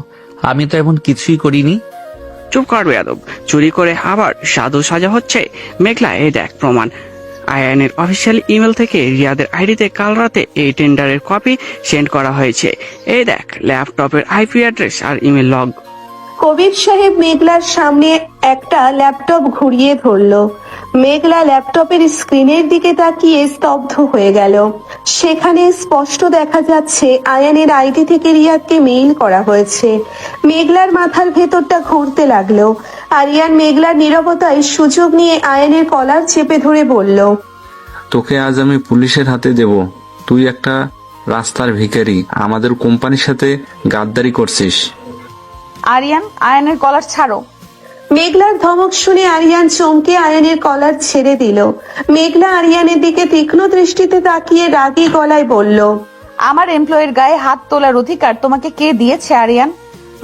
আমি তো এমন কিছুই করিনি। চুপ কর বেয়াদব। চুরি করে আবার সাধু সাজা হচ্ছে। মেঘলা, এই দেখ প্রমাণ। আয়ানের অফিসিয়াল ইমেল থেকে রিয়াদের আইডিতে কাল রাতে এই টেন্ডারের কপি সেন্ড করা হয়েছে। এই দেখ ল্যাপটপের আইপি অ্যাড্রেস আর ইমেল লগ। কবির সাহেব মেঘলার সামনে একটা ল্যাপটপ ঘুরিয়ে ধরলো। মেঘলা ল্যাপটপের স্ক্রিনের দিকে তাকিয়ে স্তব্ধ হয়ে গেল। সেখানে স্পষ্ট দেখা যাচ্ছে আয়ানের আইডি থেকে রিয়াদকে মেইল করা হয়েছে। মেঘলার মাথার ভেতরটা ঘুরতে লাগলো। আরিয়ান মেঘলার নীরবতায় সুযোগ নিয়ে আয়ানের কলার চেপে ধরে বলল, তোকে আজ আমি পুলিশের হাতে দেব। তুই একটা রাস্তার ভিখারি, আমাদের কোম্পানির সাথে গাদ্দারি করছিস। আরিয়ান, আয়ানের কলার ছাড়ো। মেঘলার ধমক শুনে আরিয়ান চমকে আয়ানের কলার ছেড়ে দিল। মেঘলা আরিয়ানের দিকে তীক্ষ্ণ দৃষ্টিতে তাকিয়ে রাগী গলায় বলল, আমার এমপ্লয়ের গায়ে হাত তোলার অধিকার তোমাকে কে দিয়েছে আরিয়ান?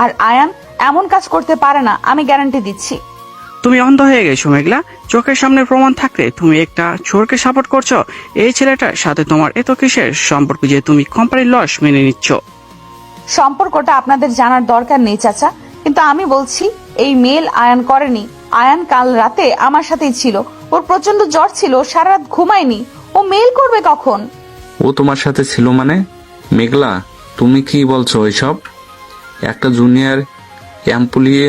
আর আয়ান এমন কাজ করতে পারে না, আমি গ্যারান্টি দিচ্ছি। তুমি অন্ধ হয়ে গেছো মেঘলা। চোখের সামনে প্রমাণ থাকতে তুমি একটা চোরকে সাপোর্ট করছো। এই ছেলেটার সাথে তোমার এত কিসের সম্পর্ক যে তুমি কোম্পানির লস মেনে নিচ্ছ? সম্পর্কটা আপনাদের জানার দরকার নেই চাচা, কিন্তু আমি বলছি এই মেল আয়ান করেনি। আয়ান কাল রাতে আমার সাথেই ছিল, ওর প্রচন্ড জ্বর ছিল, সারা রাত ঘুমায়নি। ও মেল করবে কখন? ও তোমার সাথে ছিল মানে? মেঘলা, তুমি কি বলছো এসব? একটা জুনিয়র এমপ্লয়ি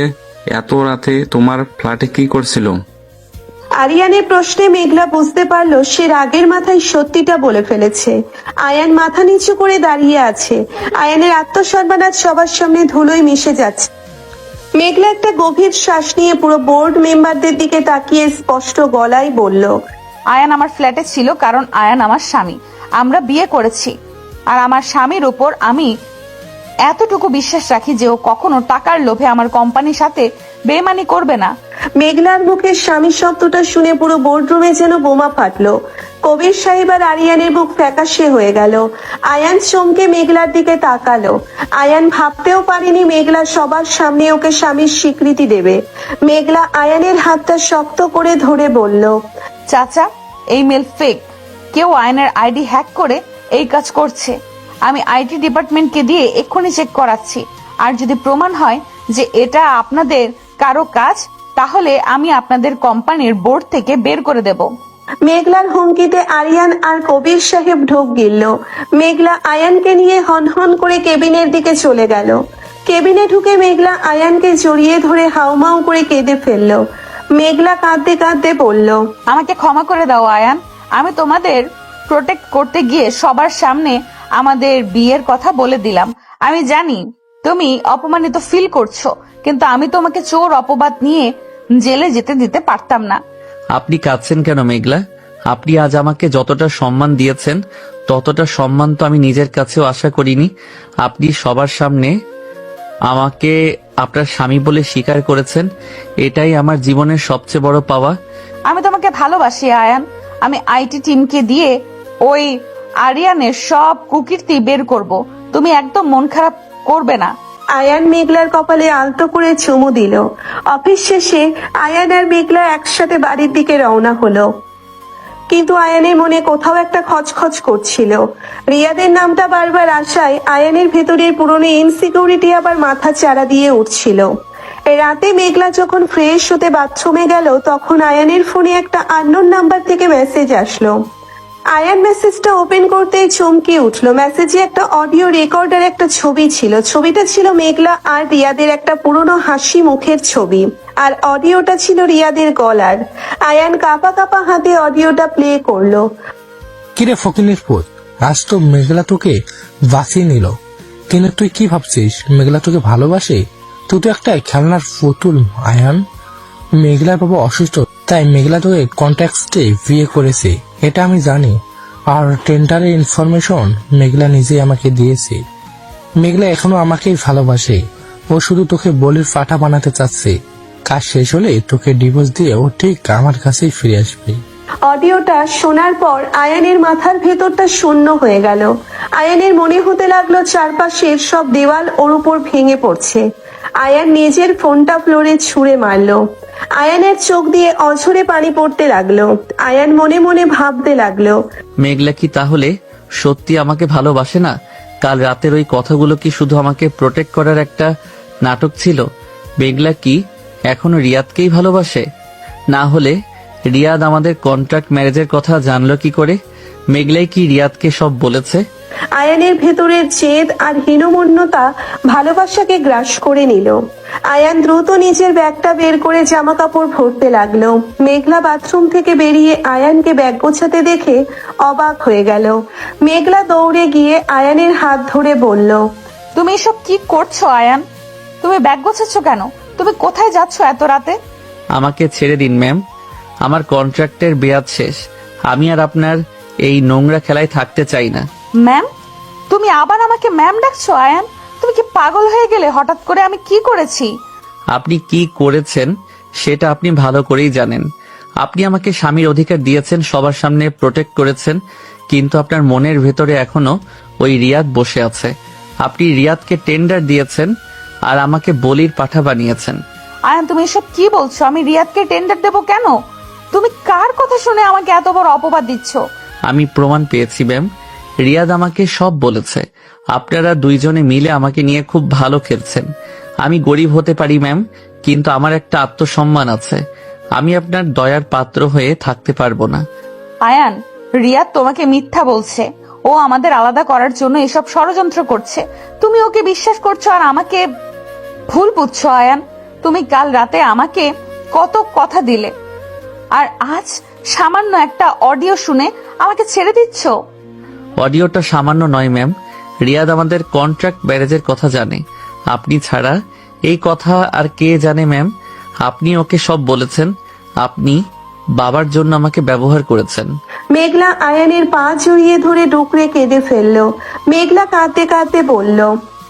এত রাতে তোমার ফ্ল্যাটে কি করছিল? আরিয়ানের প্রশ্নে মেঘলা বুঝতে পারলো সে রাগের মাথায় সত্যিটা বলে ফেলেছে। আয়ান মাথা নিচু করে দাঁড়িয়ে আছে। আয়ানের আত্মসম্মান আজ সবার সামনে ধুলোয় মিশে যাচ্ছে। মেঘলা একটা গভীর শ্বাস নিয়ে পুরো বোর্ড মেম্বারদের দিকে তাকিয়ে স্পষ্ট গলায় বলল, আয়ান আমার ফ্ল্যাটে ছিল কারণ আয়ান আমার স্বামী, আমরা বিয়ে করেছি। আর আমার স্বামীর উপর আমি এতটুকু বিশ্বাস রাখি যে ও কখনো টাকার লোভে আমার কোম্পানির সাথে বেইমানি করবে না। মেঘলার মুখে স্বামী শব্দটা শুনে পুরো বোর্ডরুমে যেন বোমা ফাটলো। কবির সাহেব আর আরিয়ানের বুক ফ্যাকাশে হয়ে গেল। আয়ান চমকে মেঘলার দিকে তাকালো। আয়ান ভাবতেও পারেনি মেঘলা সবার সামনে ওকে স্বামীর স্বীকৃতি দেবে। মেঘলা আয়ানের হাতটা শক্ত করে ধরে বলল, চাচা, এই মেল ফেক। কেউ আয়নের আইডি হ্যাক করে এই কাজ করছে। আমি আইটি ডিপার্টমেন্টকে দিয়ে এক্ষুনি চেক করাচ্ছি। আর যদি প্রমাণ হয় যে এটা আপনাদের কারো কাজ, তাহলে আমি আপনাদের কোম্পানির বোর্ড থেকে বের করে দেব। মেঘলার হুমকিতে আরিয়ান আর কবির সাহেব ঢোক গিলল। মেঘলা আয়ানকে নিয়ে হনহন করে কেবিনের দিকে চলে গেল। কেবিনে ঢুকে মেঘলা আয়ানকে জড়িয়ে ধরে হাউমাউ করে কেঁদে ফেললো। মেঘলা কাঁদতে কাঁদতে বলল, আমাকে ক্ষমা করে দাও আয়ান, আমি তোমাদের প্রোটেক্ট করতে গিয়ে সবার সামনে আমাদের বিয়ের কথা বলে দিলাম। আমি জানি তুমি অপমানিত ফিল করছো, কিন্তু আমি তোমাকে চোর অপবাদ নিয়ে জেলে যেতে দিতে পারতাম না। আপনি কাঁদছেন কেন মেঘলা? আপনি আজ আমাকে যতটা সম্মান দিয়েছেন ততটা সম্মান তো আমি নিজের কাছেও আশা করিনি। আপনি সবার সামনে আমাকে আপনার স্বামী বলে স্বীকার করেছেন, এটাই আমার জীবনের সবচেয়ে বড় পাওয়া। আমি তোমাকে ভালোবাসি আয়ান। আমি আইটি টিমকে দিয়ে ওই আরিয়ানের সব কুকীর্তি বের করব। তুমি একদম মন খারাপ করবে না। আয়ান মেঘলার কপালে আলতো করে চুমু দিল। অফিস শেষে আয়ান আর মেঘলা একসাথে বাড়ির দিকে রওনা হলো। কিন্তু আয়ানের মনে কোথাও একটা খচখচ করছিল। রিয়াদের নামটা বারবার আসায় আয়ানের ভেতরের পুরনো ইনসিকিউরিটি আবার মাথা চারা দিয়ে উঠছিল। রাতে মেঘলা যখন ফ্রেশ হতে বাথরুমে গেল, তখন আয়ানের ফোনে একটা আননোন নাম্বার থেকে মেসেজ আসলো। আয়ান মেসেজটা ওপেন করতেই চমকে উঠলো। মেসেজে একটা অডিও রেকর্ডার একটা ছবি ছিল। ছবিটা ছিল মেঘলা আর রিয়াদের একটা পুরনো হাসি মুখের ছবি, আর অডিওটা ছিল রিয়াদের গলার। আয়ান কাঁপা কাঁপা হাতে অডিওটা প্লে করলো। কিরে ফকিনের পুত, আজ তো মেঘলা তোকে বাঁচিয়ে নিল, কিন্তু তুই কি ভাবছিস মেঘলা তোকে ভালোবাসে? তুই তো একটা খেলনার পুতুল আয়ান। মেঘলার বাবা অসুস্থ, তাই মেঘলা তোকে কন্ট্যাক্টে বিয়ে করেছে, এটা আমি জানি। আর টেন্ডারের ইনফরমেশন মেঘলা নিজেই আমাকে দিয়েছে। মেঘলা এখনো আমাকেই ভালোবাসে, ও শুধু তোকে বলির ফাটা বানাতে চাচ্ছে। কাজ শেষ হলে তোকে ডিভোর্স দিয়ে ও ঠিক আমার কাছেই ফিরে আসবে। অডিওটা শোনার পর আয়ানের মাথার ভেতরটা শূন্য হয়ে গেল। আয়ানের মনে হতে লাগলো চারপাশের সব দেওয়াল ওর উপর ভেঙে পড়ছে। আয়ান নিজের ফোনটা ফ্লোরে ছুঁড়ে মারলো। আয়ানের চোখ দিয়ে অঝরে পানি পড়তে লাগলো। আয়ান মনে মনে ভাবতে লাগলো, মেঘলা কি তাহলে সত্যি আমাকে ভালোবাসে না? কাল রাতের ওই কথাগুলো কি শুধু আমাকে প্রোটেক্ট করার একটা নাটক ছিল? মেঘলা কি এখনো রিয়াদকেই ভালোবাসে? না হলে রিয়াদ আমাদের কন্ট্রাক্ট ম্যারেজের কথা জানলো কি করে? মেঘলাই কি রিয়াদকে সব বলেছে? আয়ানের ভেতরের জেদ আর হীনমন্যতা ভালোবাসাকে গ্রাস করে নিল। আয়ান দ্রুত নিজের ব্যাগটা বের করে জামা কাপড় ভরতে লাগলো। মেঘলা বাথরুম থেকে বেরিয়ে আয়ানকে ব্যাগ গোছাতে দেখে অবাক হয়ে গেল। মেঘলা দৌড়ে গিয়ে আয়ানের হাত ধরে বলল, তুমি এসব কি করছো আয়ান? তুমি ব্যাগ গোছাচ্ছ কেন? তুমি কোথায় যাচ্ছ এত রাতে? আমাকে ছেড়ে দিন ম্যাম, আমার কন্ট্রাক্টের মেয়াদ শেষ। আমি আর আপনার এই নোংরা খেলায় থাকতে চাই না। ম্যাম? তুমি আবার আমাকে ম্যাম ডাকছো আয়ান? তুমি কি পাগল হয়ে গেলে হঠাৎ করে? আমি কি করেছি? আপনি কি করেছেন সেটা আপনি ভালো করেই জানেন। আপনি আমাকে স্বামীর অধিকার দিয়েছেন, সবার সামনে প্রোটেক্ট করেছেন, কিন্তু আপনার মনের ভেতরে এখনো ওই রিয়াদ বসে আছে। আপনি রিয়াদকে টেন্ডার দিয়েছেন আর আমাকে বলির পাঠা বানিয়েছেন। আয়ান তুমি এসব কি বলছো? আমি রিয়াদকে টেন্ডার দেবো কেন? তুমি কার কথা শুনে আমাকে এত বড় অপবাদ দিচ্ছ? আমি প্রমাণ পেয়েছি ম্যাম, রিয়াদ আমাকে সব বলেছে। আপনারা দুইজনে মিলে আমাকে নিয়ে খুব ভালো খেলছেন। আমি গরিব হতে পারি ম্যাম, কিন্তু আমার একটা আত্মসম্মান আছে। আমি আপনার দয়ার পাত্র হয়ে থাকতে পারবো না। আয়ান, রিয়াদ তোমাকে মিথ্যা বলছে। ও আমাদের আলাদা করার জন্য এসব ষড়যন্ত্র করছে। তুমি ওকে বিশ্বাস করছো আর আমাকে ভুল বুঝছো। আয়ান, তুমি কাল রাতে আমাকে কত কথা দিলে, আর আজ সামান্য একটা অডিও শুনে আমাকে ছেড়ে দিচ্ছ। অডিওটা সামান্য নয় ম্যাম, রিয়াদ আমাদের কন্ট্রাক্ট ম্যারেজের কথা জানে। আপনি ছাড়া এই কথা আর কে জানে ম্যাম? আপনি ওকে সব বলেছেন। আপনি বাবার জন্য আমাকে ব্যবহার করেছেন। মেঘলা আয়ানের পা জড়িয়ে ধরে ডুকরে কেঁদে ফেললো। মেঘলা কাঁদতে কাঁদতে বলল,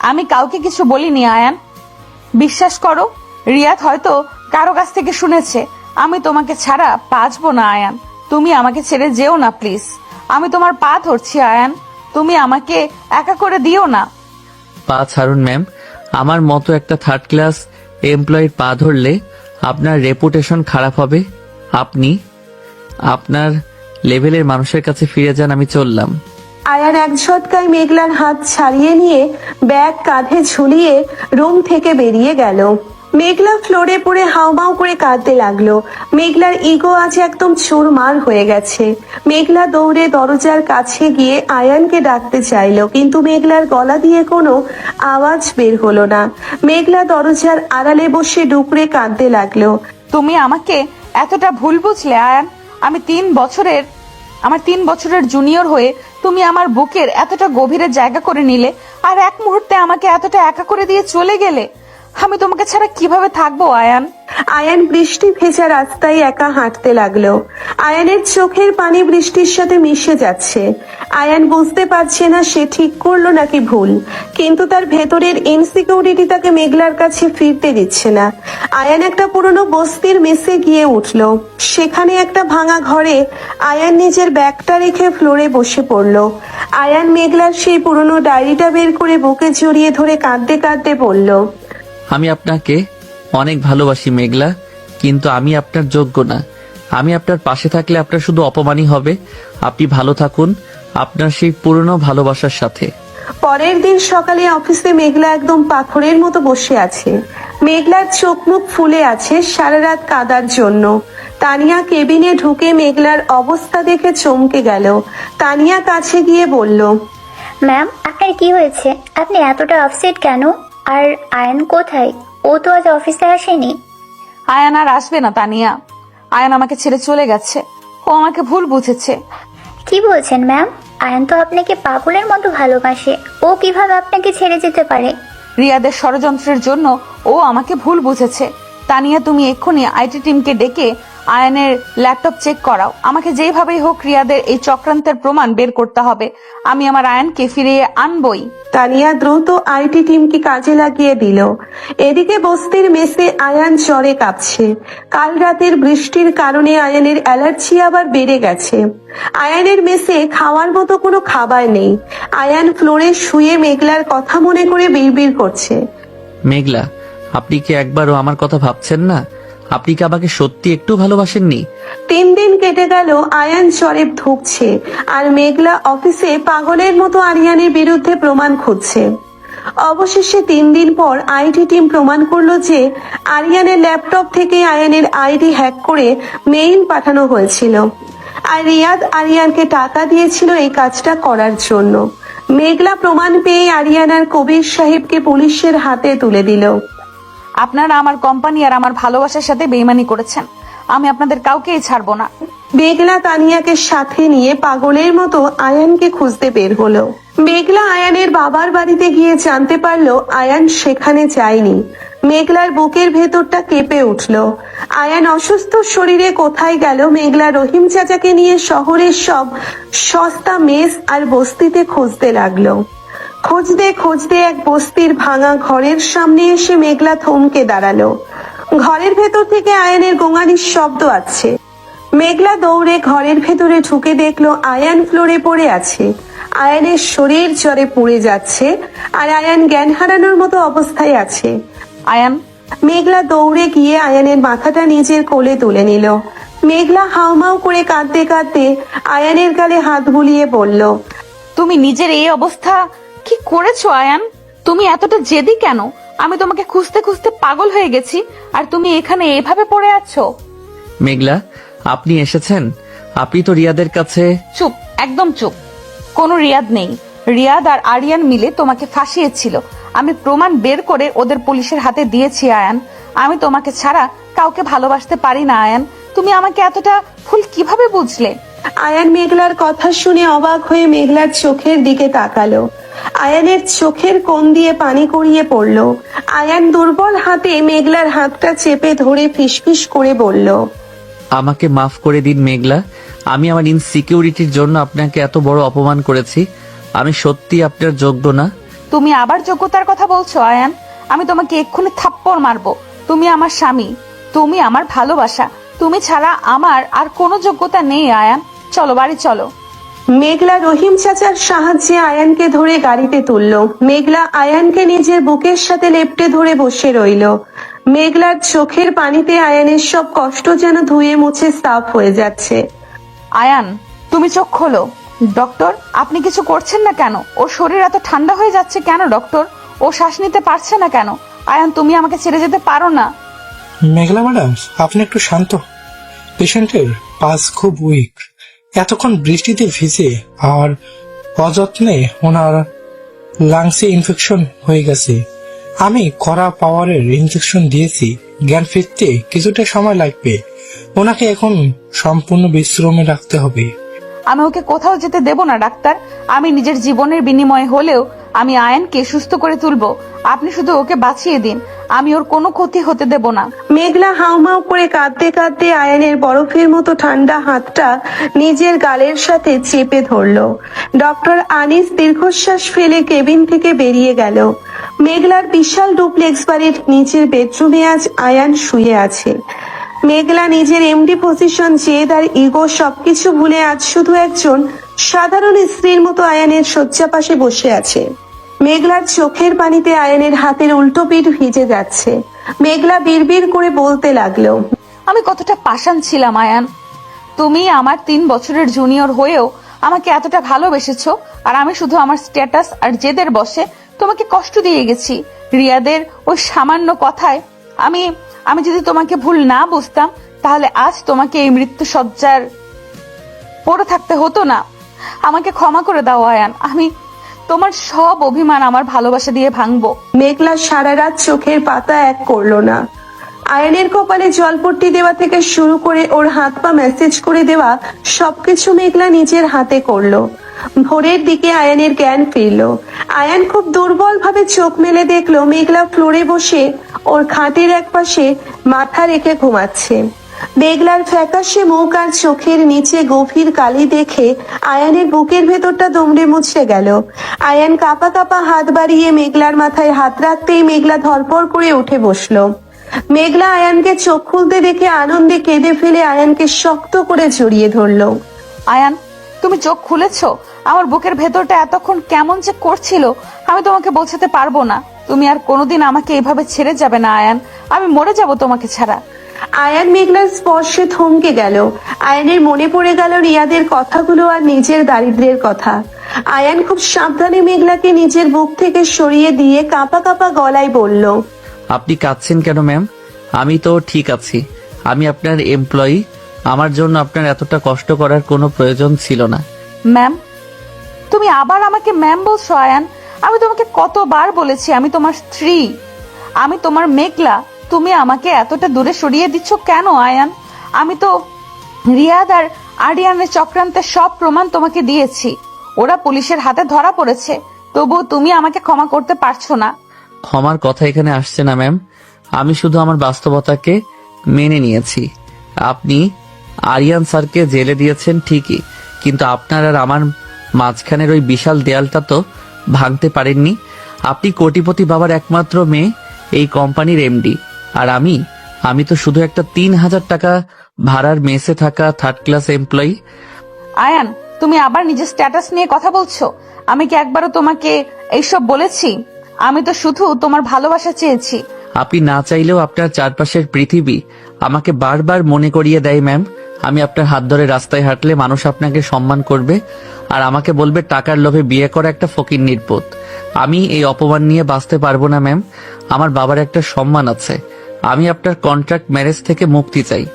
আমি কাউকে কিছু বলিনি আয়ান, বিশ্বাস করো। রিয়াদ হয়তো কারো কাছ থেকে শুনেছে। আমি তোমাকে ছাড়া বাঁচবো না আয়ান। তুমি আমাকে ছেড়ে যেও না প্লিজ। আমি তোমার পা ধরছি আয়ান, তুমি আমাকে একা করে দিও না। পা ছাড়ুন ম্যাম। আমার মতো একটা থার্ড ক্লাস এমপ্লয়ির পা ধরলে আপনার রেপুটেশন খারাপ হবে। আপনি আপনার লেভেলের মানুষের কাছে ফিরে যান। আমি চললাম। আয়ান এক ঝটকায় মেঘলার হাত ছাড়িয়ে নিয়ে ব্যাগ কাঁধে ঝুলিয়ে রুম থেকে বেরিয়ে গেল। মেঘলা ফ্লোরে পড়ে হাউমাউ করে কাঁদতে লাগলো। মেঘলার ইগো আজ একদম চুরমার হয়ে গেছে। মেঘলা দৌড়ে দরজার কাছে গিয়ে আয়ানকে ডাকতে চাইলো, কিন্তু মেঘলার গলা দিয়ে কোনো আওয়াজ বের হলো না। মেঘলা দরজার আড়ালে বসে ডুকরে কাঁদতে লাগলো। তুমি আমাকে এতটা ভুল বুঝলে আয়ান। আমার 3 বছরের জুনিয়র হয়ে তুমি আমার বুকের এতটা গভীরে জায়গা করে নিলে, আর এক মুহূর্তে আমাকে এতটা একা করে দিয়ে চলে গেলে। আমি তোমাকে ছাড়া কিভাবে থাকবো আয়ান? আয়ান বৃষ্টি ভেজা রাস্তায় একা হাঁটতে লাগলো। আয়ানের চোখের পানি বৃষ্টির সাথে মিশে যাচ্ছে। আয়ান বুঝতে পারছে না সে ঠিক করলো নাকি ভুল, কিন্তু তার ভেতরের ইনসিকিউরিটি তাকে মেঘলার কাছে ফিরতে দিচ্ছে না। আয়ান একটা পুরনো বস্তির মেসে গিয়ে উঠলো। সেখানে একটা ভাঙা ঘরে আয়ান নিজের ব্যাগটা রেখে ফ্লোরে বসে পড়লো। আয়ান মেঘলার সেই পুরনো ডায়েরিটা বের করে বুকে জড়িয়ে ধরে কাঁদতে কাঁদতে বলল, আমি আপনাকে অনেক ভালোবাসি মেঘলা, কিন্তু আমি আপনার যোগ্য না। আমি আপনার পাশে থাকলে আপনার শুধু অপমানই হবে। আপনি ভালো থাকুন আপনার সেই পুরনো ভালোবাসার সাথে। পরের দিন সকালে অফিসে মেঘলা একদম পাথরের মতো বসে আছে। মেঘলার চোখ মুখ ফুলে আছে সারা রাত কাদার জন্য। তানিয়া কেবিনে ঢুকে মেঘলার অবস্থা দেখে চমকে গেল। তানিয়া কাছে গিয়ে বলল, ম্যাম আপনার কি হয়েছে? আপনি এতটা আপসেট কেন? আর আয়ন কোথায়? ও তো আজ অফিসে আসেনি। আয়ান আর আসবে না তানিয়া। আয়ান আমাকে ছেড়ে চলে গেছে। ও আমাকে ভুল বুঝেছে। কি বলছেন ম্যাম? আয়ন তো আপনাকে পাগলের মতো ভালোবাসে। ও কিভাবে আপনাকে ছেড়ে যেতে পারে? রিয়াদের ষড়যন্ত্রের জন্য ও আমাকে ভুল বুঝেছে। তানিয়া তুমি এক্ষুনি আইটি টিমকে ডেকে আয়ানের ল্যাপটপ চেক করাও। আমাকে যেভাবেই হোক রিয়াদের এই চক্রান্তের প্রমাণ বের করতে হবে। আমি আমার আয়ানকে ফিরিয়ে আনবই। তানিয়া দ্রুত আইটি টিমকে কাজে লাগিয়ে দিল। এদিকে বস্তির মেসে আয়ান জ্বরে কাঁপছে। কাল রাতের বৃষ্টির কারণে আয়ানের অ্যালার্জি আবার বেড়ে গেছে। আয়ানের মেসে খাওয়ার মতো কোনো খাবার নেই। আয়ান ফ্লোরে শুয়ে মেঘলার কথা মনে করে বিড়বিড় করছে। মেঘলা, আপনি কি একবারও আমার কথা ভাবছেন না? আপনি কি আমাকে সত্যি একটু ভালোবাসেননি? 3 দিন কেটে গেল, আয়ান জ্বরে ধুঁকছে আর মেঘলা অফিসে পাগলের মতো আরিয়ানের বিরুদ্ধে প্রমাণ খুঁজছে। অবশেষে 3 দিন পর আইটি টিম প্রমাণ করলো যে আরিয়ানের ল্যাপটপ থেকে আয়ানের আইডি হ্যাক করে মেইল পাঠানো হয়েছিল, আর রিয়াদ আরিয়ানকে টাকা দিয়েছিল এই কাজটা করার জন্য। মেঘলা প্রমাণ পেয়ে আরিয়ান আর কবির সাহেবকে পুলিশের হাতে তুলে দিল। আপনারা আমার কোম্পানি আর আমার ভালোবাসার সাথে বেইমানি করেছেন। আমি আপনাদের কাউকেই ছাড়বো না। মেঘলা তানিয়াকে সাথে নিয়ে পাগলের মতো আয়ানকে খুঁজতে বের হলো। মেঘলা আয়ানের বাবার বাড়িতে গিয়ে জানতে পারলো আয়ান সেখানে যায়নি। মেঘলার বুকের ভেতরটা কেঁপে উঠলো। আয়ান অসুস্থ শরীরে কোথায় গেল? মেঘলা রহিম চাচাকে নিয়ে শহরের সব সস্তা মেস আর বস্তিতে খুঁজতে লাগলো। খুঁজতে খুঁজতে এক বস্তির ভাঙা ঘরের সামনে এসে মেঘলা থমকে দাঁড়ালো। ঘরের ভেতর থেকে আয়ানের গোঙানির শব্দ আসছে। মেঘলা দৌড়ে ঘরের ভেতরে ঢুকে দেখলো আয়ান ফ্লোরে পড়ে আছে। আয়ানের শরীর জ্বরে পুড়ে যাচ্ছে আর আয়ান জ্ঞান হারানোর মতো অবস্থায় আছে। আয়ান, মেঘলা দৌড়ে গিয়ে আয়ানের মাথাটা নিজের কোলে তুলে নিল। মেঘলা হাউমাউ করে কাঁদতে কাঁদতে আয়ানের গালে হাত বুলিয়ে বলল, তুমি নিজের এই অবস্থা কি করেছো আয়ান? তুমি এতটা জেদি কেন? আমি তোমাকে খুঁজতে খুঁজতে পাগল হয়ে গেছি, আর তুমি এখানে এভাবে পড়ে আছো। মেঘলা, আপনি এসেছেন? আপনি তো রিয়াদের কাছে। চুপ, একদম চুপ। কোনো রিয়াদ নেই। রিয়াদ আর আরিয়ান মিলে তোমাকে ফাঁসিয়েছিল। আমি প্রমাণ বের করে ওদের পুলিশের হাতে দিয়েছি আয়ান। আমি তোমাকে ছাড়া কাউকে ভালোবাসতে পারি না আয়ান। তুমি আমাকে এতটা ভুল কিভাবে বুঝলে? আয়ান মেঘলার কথা শুনে অবাক হয়ে মেঘলার চোখের দিকে তাকালো। আয়ানের চোখের কোণ দিয়ে পানি গড়িয়ে পড়ল। আয়ান দুর্বল হাতে মেঘলার হাতটা চেপে ধরে ফিসফিস করে বলল, আমাকে মাফ করে দিন মেঘলা। আমি আমার ইনসিকিউরিটির জন্য আপনাকে এত বড় অপমান করেছি। আমি সত্যি আপনার যোগ্য না। তুমি আবার যোগ্যতার কথা বলছো আয়ান? আমি তোমাকে এক্ষুনি থাপ্পড় মারবো। তুমি আমার স্বামী, তুমি আমার ভালোবাসা। তুমি ছাড়া আমার আর কোনো যোগ্যতা নেই আয়ান। চলো বাড়ি চলো। মেঘলা রহিম চাচার সাহায্যে আয়ানকে ধরে গাড়িতে তুলল। মেঘলা আয়ানকে নিজের বুকের সাথে লেপ্টে ধরে বসে রইল। মেঘলার চোখের পানিতে আয়ানের সব কষ্ট যেন ধুয়ে মুছে সাফ হয়ে যাচ্ছে। আয়ান, তুমি চোখ খোলো। ডক্টর, আপনি কিছু করছেন না কেন? ওর শরীর এত ঠান্ডা হয়ে যাচ্ছে কেন ডক্টর? ও শ্বাস নিতে পারছে না কেন? আয়ান, তুমি আমাকে ছেড়ে যেতে পারো না। মেঘলা ম্যাডাম, আপনি একটু শান্ত। পেশেন্টের পালস খুব উইক। এতক্ষণ বৃষ্টিতে ভিজে আর অযত্নে ওনার লাংসে ইনফেকশন হয়ে গেছে। আমি কড়া পাওয়ারের ইনজেকশন দিয়েছি। জ্ঞান ফিরতে কিছুটা সময় লাগবে। ওনাকে এখন সম্পূর্ণ বিশ্রামে রাখতে হবে। আমি ওকে কোথাও যেতে দেব না ডাক্তার। আমি নিজের জীবনের বিনিময়ে হলেও আমি আয়ানকে সুস্থ করে তুলবো। আপনি শুধু ওকে বাঁচিয়ে দিন। আমি ওর কোনো ক্ষতি হতে দেব না। মেঘলা হাউমাউ করে কাঁদতে কাঁদতে আয়ানের বরফের মতো ঠান্ডা হাতটা নিজের গালের সাথে চেপে ধরলো। ডক্টর আনিস দীর্ঘশ্বাস ফেলে কেবিন থেকে বেরিয়ে গেল। মেঘলার বিশাল ডুপ্লেক্স বাড়ির নিচের বেডরুমে আজ আয়ান শুয়ে আছে। মেঘলা নিজের এমডি পজিশন, জেদ আর ইগো সবকিছু ভুলে আজ শুধু একজন সাধারণ স্ত্রীর মতো আয়ানের শয্যা পাশে বসে আছে। মেঘলার চোখের পানিতে আয়ানের হাতের উল্টো পিঠ ভিজে যাচ্ছে। মেঘলা বিড়বিড় করে বলতে লাগলো, আমি কতটা পাষাণ ছিলাম আয়ান। তুমি আমার 3 বছরের জুনিয়র হয়েও আমাকে এতটা ভালোবেসেছো, আর আমি শুধু আমার স্ট্যাটাস আর জেদের বসে তোমাকে কষ্ট দিয়ে গেছি। রিয়াদের ওই সামান্য কথায় আমি যদি তোমাকে ভুল না বুঝতাম, তাহলে আজ তোমাকে এই মৃত্যু সজ্জার পড়ে থাকতে হতো না। আমাকে ক্ষমা করে দাও আয়ান। আমি তোমার সব অভিমান আমার ভালোবাসা দিয়ে ভাঙবো। মেঘলা সারা রাত চোখের পাতা এক করলো না। আয়ানের কপালে জলপট্টি দেওয়া থেকে শুরু করে ওর হাত পা মেসেজ করে দেওয়া সবকিছু মেঘলা নিজের হাতে করলো। ভোরের দিকে আয়ানের জ্ঞান ফিরলো। আয়ান খুব দুর্বল ভাবে চোখ মেলে দেখলো মেঘলা ফ্লোরে বসে ওর খাটের একপাশে মাথা রেখে ঘুমাচ্ছে। মেঘলার ফ্যাকাশে মুখ আর চোখের নিচে গভীর কালি দেখে আয়ানের বুকের ভেতরটা দুমড়ে মুছড়ে গেল। আয়ান কাঁপা কাঁপা হাত বাড়িয়ে মেঘলার মাথায় হাত রাখতেই মেঘলা ধরপড় করে উঠে বসলো। মেঘলা আয়ানকে চোখ খুলতে দেখে আনন্দে কেঁদে ফেলে আয়ানকে শক্ত করে জড়িয়ে ধরলো। আয়ান, তুমি চোখ খুলেছো? আমার বুকের ভেতরটা এতক্ষণ কেমন যে করছিল আমি তোমাকে বোঝাতে পারবো না। তুমি আর কোনোদিন আমাকে এভাবে ছেড়ে যাবে না আয়ান। আমি মরে যাব তোমাকে ছাড়া। আয়ান মেঘলার স্পর্শে থমকে গেল। আয়ানের মনে পড়ে গেল রিয়াদের কথাগুলো আর নিজের দারিদ্র্যের কথা। আয়ান খুব সাবধানে মেঘলাকে নিজের বুক থেকে সরিয়ে দিয়ে কাঁপা কাঁপা গলায় বলল, আপনি কাঁদছেন কেন ম্যাম? আমি তো ঠিক আছি। আমি আপনার এমপ্লয়ি। আমার জন্য আপনার এতটা কষ্ট করার কোনো প্রয়োজন ছিল না। ম্যাম? তুমি আবার আমাকে ম্যাম বলছো আয়ান? আমি তোমাকে কতবার বলেছি আমি তোমার স্ত্রী, আমি তোমার মেঘলা। তুমি আমাকে এতটা দূরে সরিয়ে দিচ্ছ কেন আয়ান? আমি তো রিয়াদ আর আরিয়ানের চক্রান্তের সব প্রমাণ তোমাকে দিয়েছি। ওরা পুলিশের হাতে ধরা পড়েছে, তবুও তুমি আমাকে ক্ষমা করতে পারছো না। ক্ষমার কথা এখানে আসছে না ম্যাম। আমি শুধু আমার বাস্তবতাকে মেনে নিয়েছি। আপনি আরিয়ান স্যারকে জেলে দিয়েছেন ঠিকই, কিন্তু আপনার আর আমার মাঝখানের ওই বিশাল দেয়ালটা তো ভাঙতে পারেননি। আপনি কোটিপতি বাবার একমাত্র মেয়ে, এই কোম্পানির এমডি, আর আমি তো শুধু একটা 3,000 টাকা ভাড়ার মেসে থাকা 3rd ক্লাস এমপ্লয়ি। আয়ান, তুমি আবার নিজের স্ট্যাটাস নিয়ে কথা বলছো। আমি কি একবারও তোমাকে এইসব বলেছি? আমি তো শুধু তোমার ভালোবাসা চেয়েছি, আপনি না চাইলেও আপনার চারপাশের পৃথিবী আমাকে বারবার মনে করিয়ে দেয় ম্যাম, আমি আপনার হাত ধরে রাস্তায় হাঁটলে মানুষ আপনাকে সম্মান করবে আর আমাকে বলবে টাকার লোভে বিয়ে করা একটা ফকিন্নির পুত। আমি এই অপমান নিয়ে বাঁচতে পারবো না ম্যাম। আমার বাবার একটা সম্মান আছে। আমি আপনার কন্ট্রাক্ট ম্যারেজ থেকে মুক্তি চাই।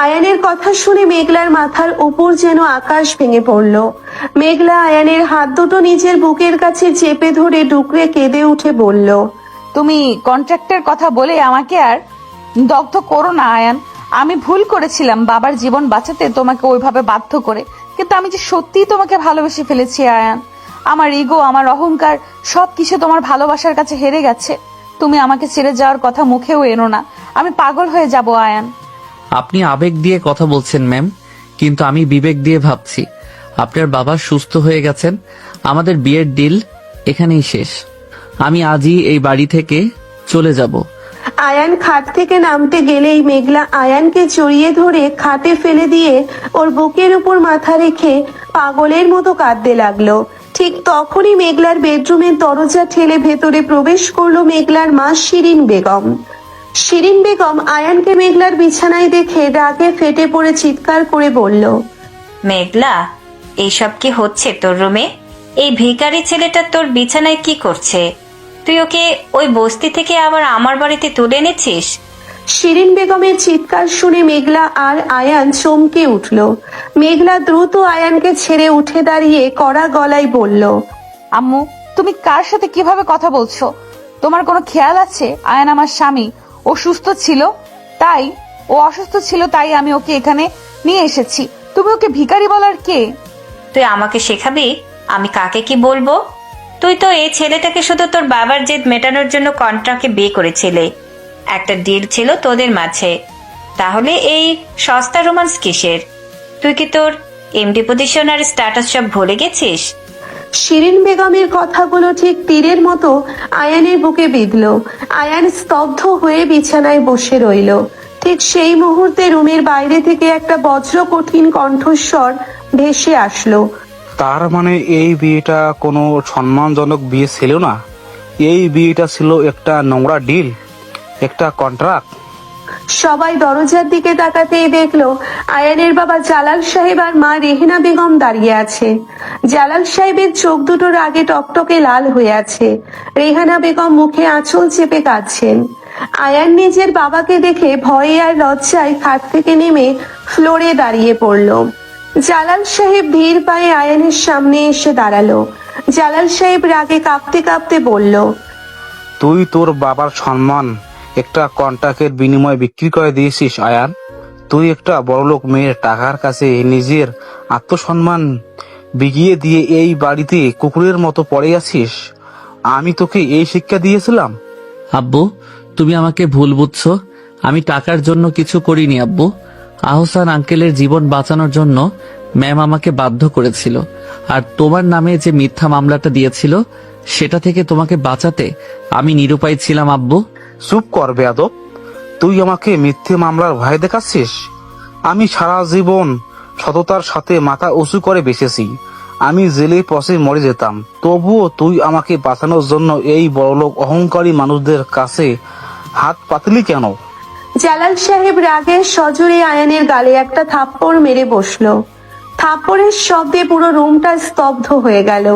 আয়ানের কথা শুনে মেঘলার মাথার উপর যেন আকাশ ভেঙে পড়ল। মেঘলা আয়ানের হাত দুটো নিজের বুকের কাছে চেপে ধরে ডুকরে কেঁদে উঠে বলল, তুমি কন্ট্রাক্টের কথা বলে আমাকে আর দগ্ধ করো না আয়ান। আমি ভুল করেছিলাম বাবার জীবন বাঁচাতে তোমাকে ওইভাবে বাধ্য করে, কিন্তু আমি যে সত্যিই তোমাকে ভালোবেসে ফেলেছি আয়ান। আমার ইগো, আমার অহংকার সবকিছু তোমার ভালোবাসার কাছে হেরে গেছে। তুমি আমাকে ছেড়ে যাওয়ার কথা মুখেও এনো না, আমি পাগল হয়ে যাব আয়ান। আপনি আবেগ দিয়ে কথা বলছেন ম্যাম, কিন্তু আমি বিবেক দিয়ে ভাবছি। আপনার বাবা সুস্থ হয়ে গেছেন, আমাদের বিয়ের ডিল এখানেই শেষ। আমি আজই এই বাড়ি থেকে চলে যাব। আয়ান খাট থেকে নামতে গেলেই মেঘলা আয়ানকে জড়িয়ে ধরে খাটে ফেলে দিয়ে ওর বুকের উপর মাথা রেখে পাগলের মতো কাঁদতে লাগলো। ঠিক তখনই মেঘলার বেডরুমের দরজা ঠেলে ভেতরে প্রবেশ করলো মেঘলার মা শিরিন বেগম। শিরিন বেগম আয়ানকে মেঘলার বিছানায় দেখে রাগে ফেটে পড়ে চিৎকার করে বলল, মেঘলা, এইসব কি হচ্ছে তোর রুমে? এই ভিখারি ছেলেটা তোর বিছানায় কি করছে? তুই ওকে ওই বস্তি থেকে আবার আমার বাড়িতে তুলে এনেছিস? শিরিন বেগমের চিৎকার শুনে মেঘলা আর আয়ান চমকে উঠল। মেঘলা দ্রুত আয়ানকে ছেড়ে উঠে দাঁড়িয়ে কড়া গলায় বলল, আম্মু, তুমি কার সাথে কিভাবে কথা বলছো? তোমার কোনো খেয়াল আছে? আয়ান আমার স্বামী, ও সুস্থ ছিল তাই, ও অসুস্থ ছিল তাই আমি ওকে এখানে নিয়ে এসেছি। তুমি ওকে ভিখারি বলার কে? তুই আমাকে শেখাবি আমি কাকে কি বলবো? তুই তো এই ছেলেটাকে শুধু তোর বাবার জেদ মেটানোর জন্য কন্ট্রাক্টে বিয়ে করেছিলে। একটা ডিল ছিল তোদের মাঝে, তাহলে এই সস্তা রোমান্স কিসের? তুই কি তোর এমডি পজিশন আর স্ট্যাটাস সব ভুলে গেছিস? শিরিন বেগমের কথাগুলো ঠিক তীরের মতো আয়ানের বুকে বিঁধল। আয়ান স্তব্ধ হয়ে বিছানায় বসে রইল। ঠিক সেই মুহূর্তে রুমের বাইরে থেকে একটা বজ্র কঠিন কণ্ঠস্বর ভেসে আসলো, তার মানে এই বিয়েটা কোনো সম্মানজনক বিয়ে ছিল না, এই বিয়েটা ছিল একটা নোংরা ডিল, একটা কন্ট্রাক্ট। সবাই দরজার দিকে তাকাতেই দেখলো আয়ানের বাবা জালাল সাহেব আর মা রেহেনা বেগম দাঁড়িয়ে আছে। জালাল সাহেবের চোখ দুটো রাগে টকটকে লাল হয়ে আছে। রেহানা বেগম মুখে আঁচল চেপে কাঁদছেন। আয়ান নিজের বাবাকে দেখে ভয়ে আর লজ্জায় খাট থেকে নেমে ফ্লোরে দাঁড়িয়ে পড়ল। জালাল সাহেব ধীর পায়ে আয়ানের সামনে এসে দাঁড়ালো। জালাল সাহেব রাগে কাঁপতে কাঁপতে বলল, তুই তোর বাবার সম্মান একটা কন্ট্রাক্টের বিনিময়ে বিক্রি করে দিয়েছিস আয়ান। তুই একটা বড়লোক মেয়ের টাকার কাছে নিজের আত্মসম্মান বিকিয়ে দিয়ে এই বাড়িতে কুকুরের মতো পড়ে আছিস। আমি তোকে এই শিক্ষা দিয়েছিলাম? আব্বু, তুমি আমাকে ভুল বুঝছো। আমি টাকার জন্য কিছু করিনি আব্বু। আহসান আঙ্কেলের জীবন বাঁচানোর জন্য ম্যাম আমাকে বাধ্য করেছিল, আর তোমার নামে যে মিথ্যা মামলাটা দিয়েছিল সেটা থেকে তোমাকে বাঁচাতে আমি নিরুপায় ছিলাম আব্বু। চুপ কর বেয়াদব, তুই আমাকে মিথ্যে মামলার ভয় দেখাচ্ছিস? আমি সারা জীবন সততার সাথে মাথা উঁচু করে বেঁচেছি। আমি জেলে পচে মরে যেতাম, তবুও তুই আমাকে বাঁচানোর জন্য এই বড়লোক অহংকারী মানুষদের কাছে হাত পাতলি কেন? জালাল সাহেব রাগের সজোরে আয়ানের গালে একটা থাপ্পড় মেরে বসলো। থাপ্পড়ের শব্দে পুরো রুমটা স্তব্ধ হয়ে গেল।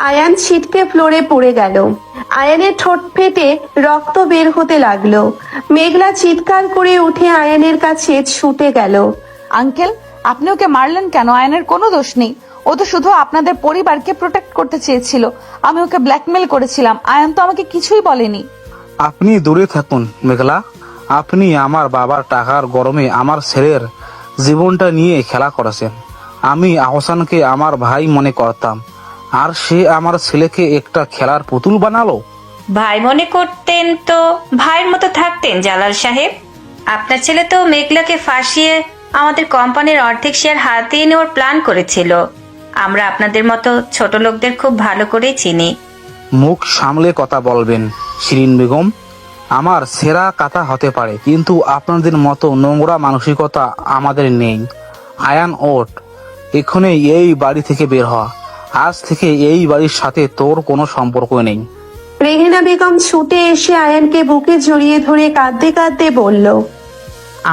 আয়ান ছিটকে ফ্লোরে পড়ে গেল। আয়ানের ঠোঁট ফেটে রক্ত বের হতে লাগলো। মেঘলা চিৎকার করে উঠে আয়ানের কাছে ছুটে গেল। আঙ্কেল, আপনি ওকে মারলেন কেন? আয়নের কোনো দোষ নেই, ও তো শুধু আপনাদের পরিবারকে প্রোটেক্ট করতে চেয়েছিল। আমি ওকে ব্ল্যাকমেল করেছিলাম, আয়ন তো আমাকে কিছুই বলেনি। আপনি দূরে থাকুন মেঘলা। আপনি আমার বাবার টাকার গরমে আমার ছেলের জীবনটা নিয়ে খেলা করেছেন। আমি আহসানকে আমার ভাই মনে করতাম, আর সে আমার ছেলেকে একটা খেলার পুতুল বানালো। ভাই মনে করতেন তো ভাইয়ের মতো থাকতেন জালাল সাহেব। আপনার ছেলে তো মেঘলাকে ফাঁসিয়ে আমাদের কোম্পানির অর্ধেক শেয়ার হাতিয়ে নেওয়ার প্ল্যান করেছিল। আমরা আপনাদের মতো ছোট লোকদের খুব ভালো করেই চিনি। মুখ সামলে কথা বলবেন শিরিন বেগম। আমার সেরা কথা হতে পারে, কিন্তু আপনাদের মতো নোংরা মানসিকতা আমাদের নেই। আয়ান ওঠ, এক্ষুনি এই বাড়ি থেকে বের হ। আজ থেকে এই বাড়ির সাথে তোর কোনো সম্পর্ক নেই। রেহেনা বেগম ছুটে এসে আয়ানকে বুকে জড়িয়ে ধরে কাঁদতে কাঁদতে বলল,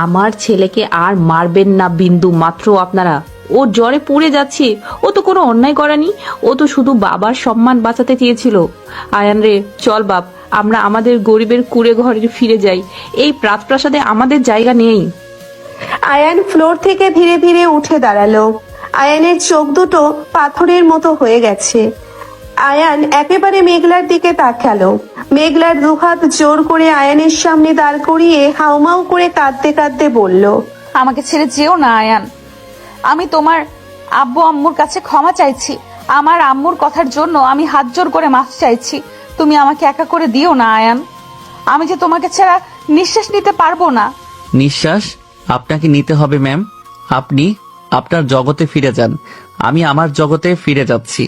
আমার ছেলেকে আর মারবেন না বিন্দু মাত্র আপনারা। ও জ্বরে পুড়ে যাচ্ছে, ও তো কোনো অন্যায় করেনি, ও তো শুধু বাবার সম্মান বাঁচাতে চেয়েছিল। আয়ান রে, চল বাপ, আমরা আমাদের গরিবের কুড়ে ঘরে ফিরে যাই, এই রাজপ্রাসাদে আমাদের জায়গা নেই। আয়ান ফ্লোর থেকে ধীরে ধীরে উঠে দাঁড়ালো। আয়ানের চোখ দুটো পাথরের মতো হয়ে গেছে। আয়ান একেবারে মেঘলার দিকে তাকালো। মেঘলার দুহাত জোর করে আয়ানের সামনে দাঁড় করিয়ে হাউমাউ করে কাঁদতে কাঁদতে বলল, আমাকে ছেড়ে যেও না আয়ান। আমি তোমার আব্বু আম্মুর কাছে ক্ষমা চাইছি। আমার আম্মুর কথার জন্য আমি হাত জোর করে মাফ চাইছি। তুমি আমাকে একা করে দিও না আয়ান। আমি যে তোমাকে ছাড়া নিঃশ্বাস নিতে পারবো না। নিঃশ্বাস আপনাকে নিতে হবে ম্যাম। আপনি আপনার জগতে ফিরে যান, আমি আমার জগতে ফিরে যাচ্ছি।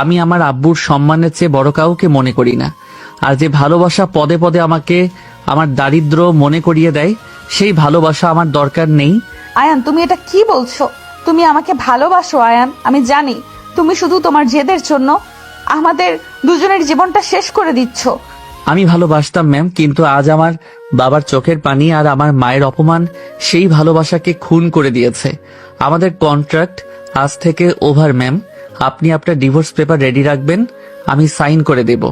আমি আমার আব্বুর সম্মানের চেয়ে বড় কাউকে মনে করি না। আর যে ভালোবাসা পদে পদে আমাকে আমার দারিদ্র মনে করিয়ে দেয়, সেই ভালোবাসা আমার দরকার নেই। আয়ান, তুমি এটা কি বলছো? তুমি আমাকে ভালোবাসো আয়ান, আমি জানি। তুমি শুধু তোমার জেদের জন্য আমাদের দুজনের জীবনটা শেষ করে দিচ্ছ। আমি ভালোবাসতাম ম্যাম, কিন্তু আজ আমার বাবার চোখের পানি আর আমার মায়ের অপমান সেই ভালোবাসাকে খুন করে দিয়েছে। আমাদের কন্ট্রাক্ট আজ থেকে ওভার ম্যাম। আপনি আপনার ডিভোর্স পেপার রেডি রাখবেন, আমি সাইন করে দেব।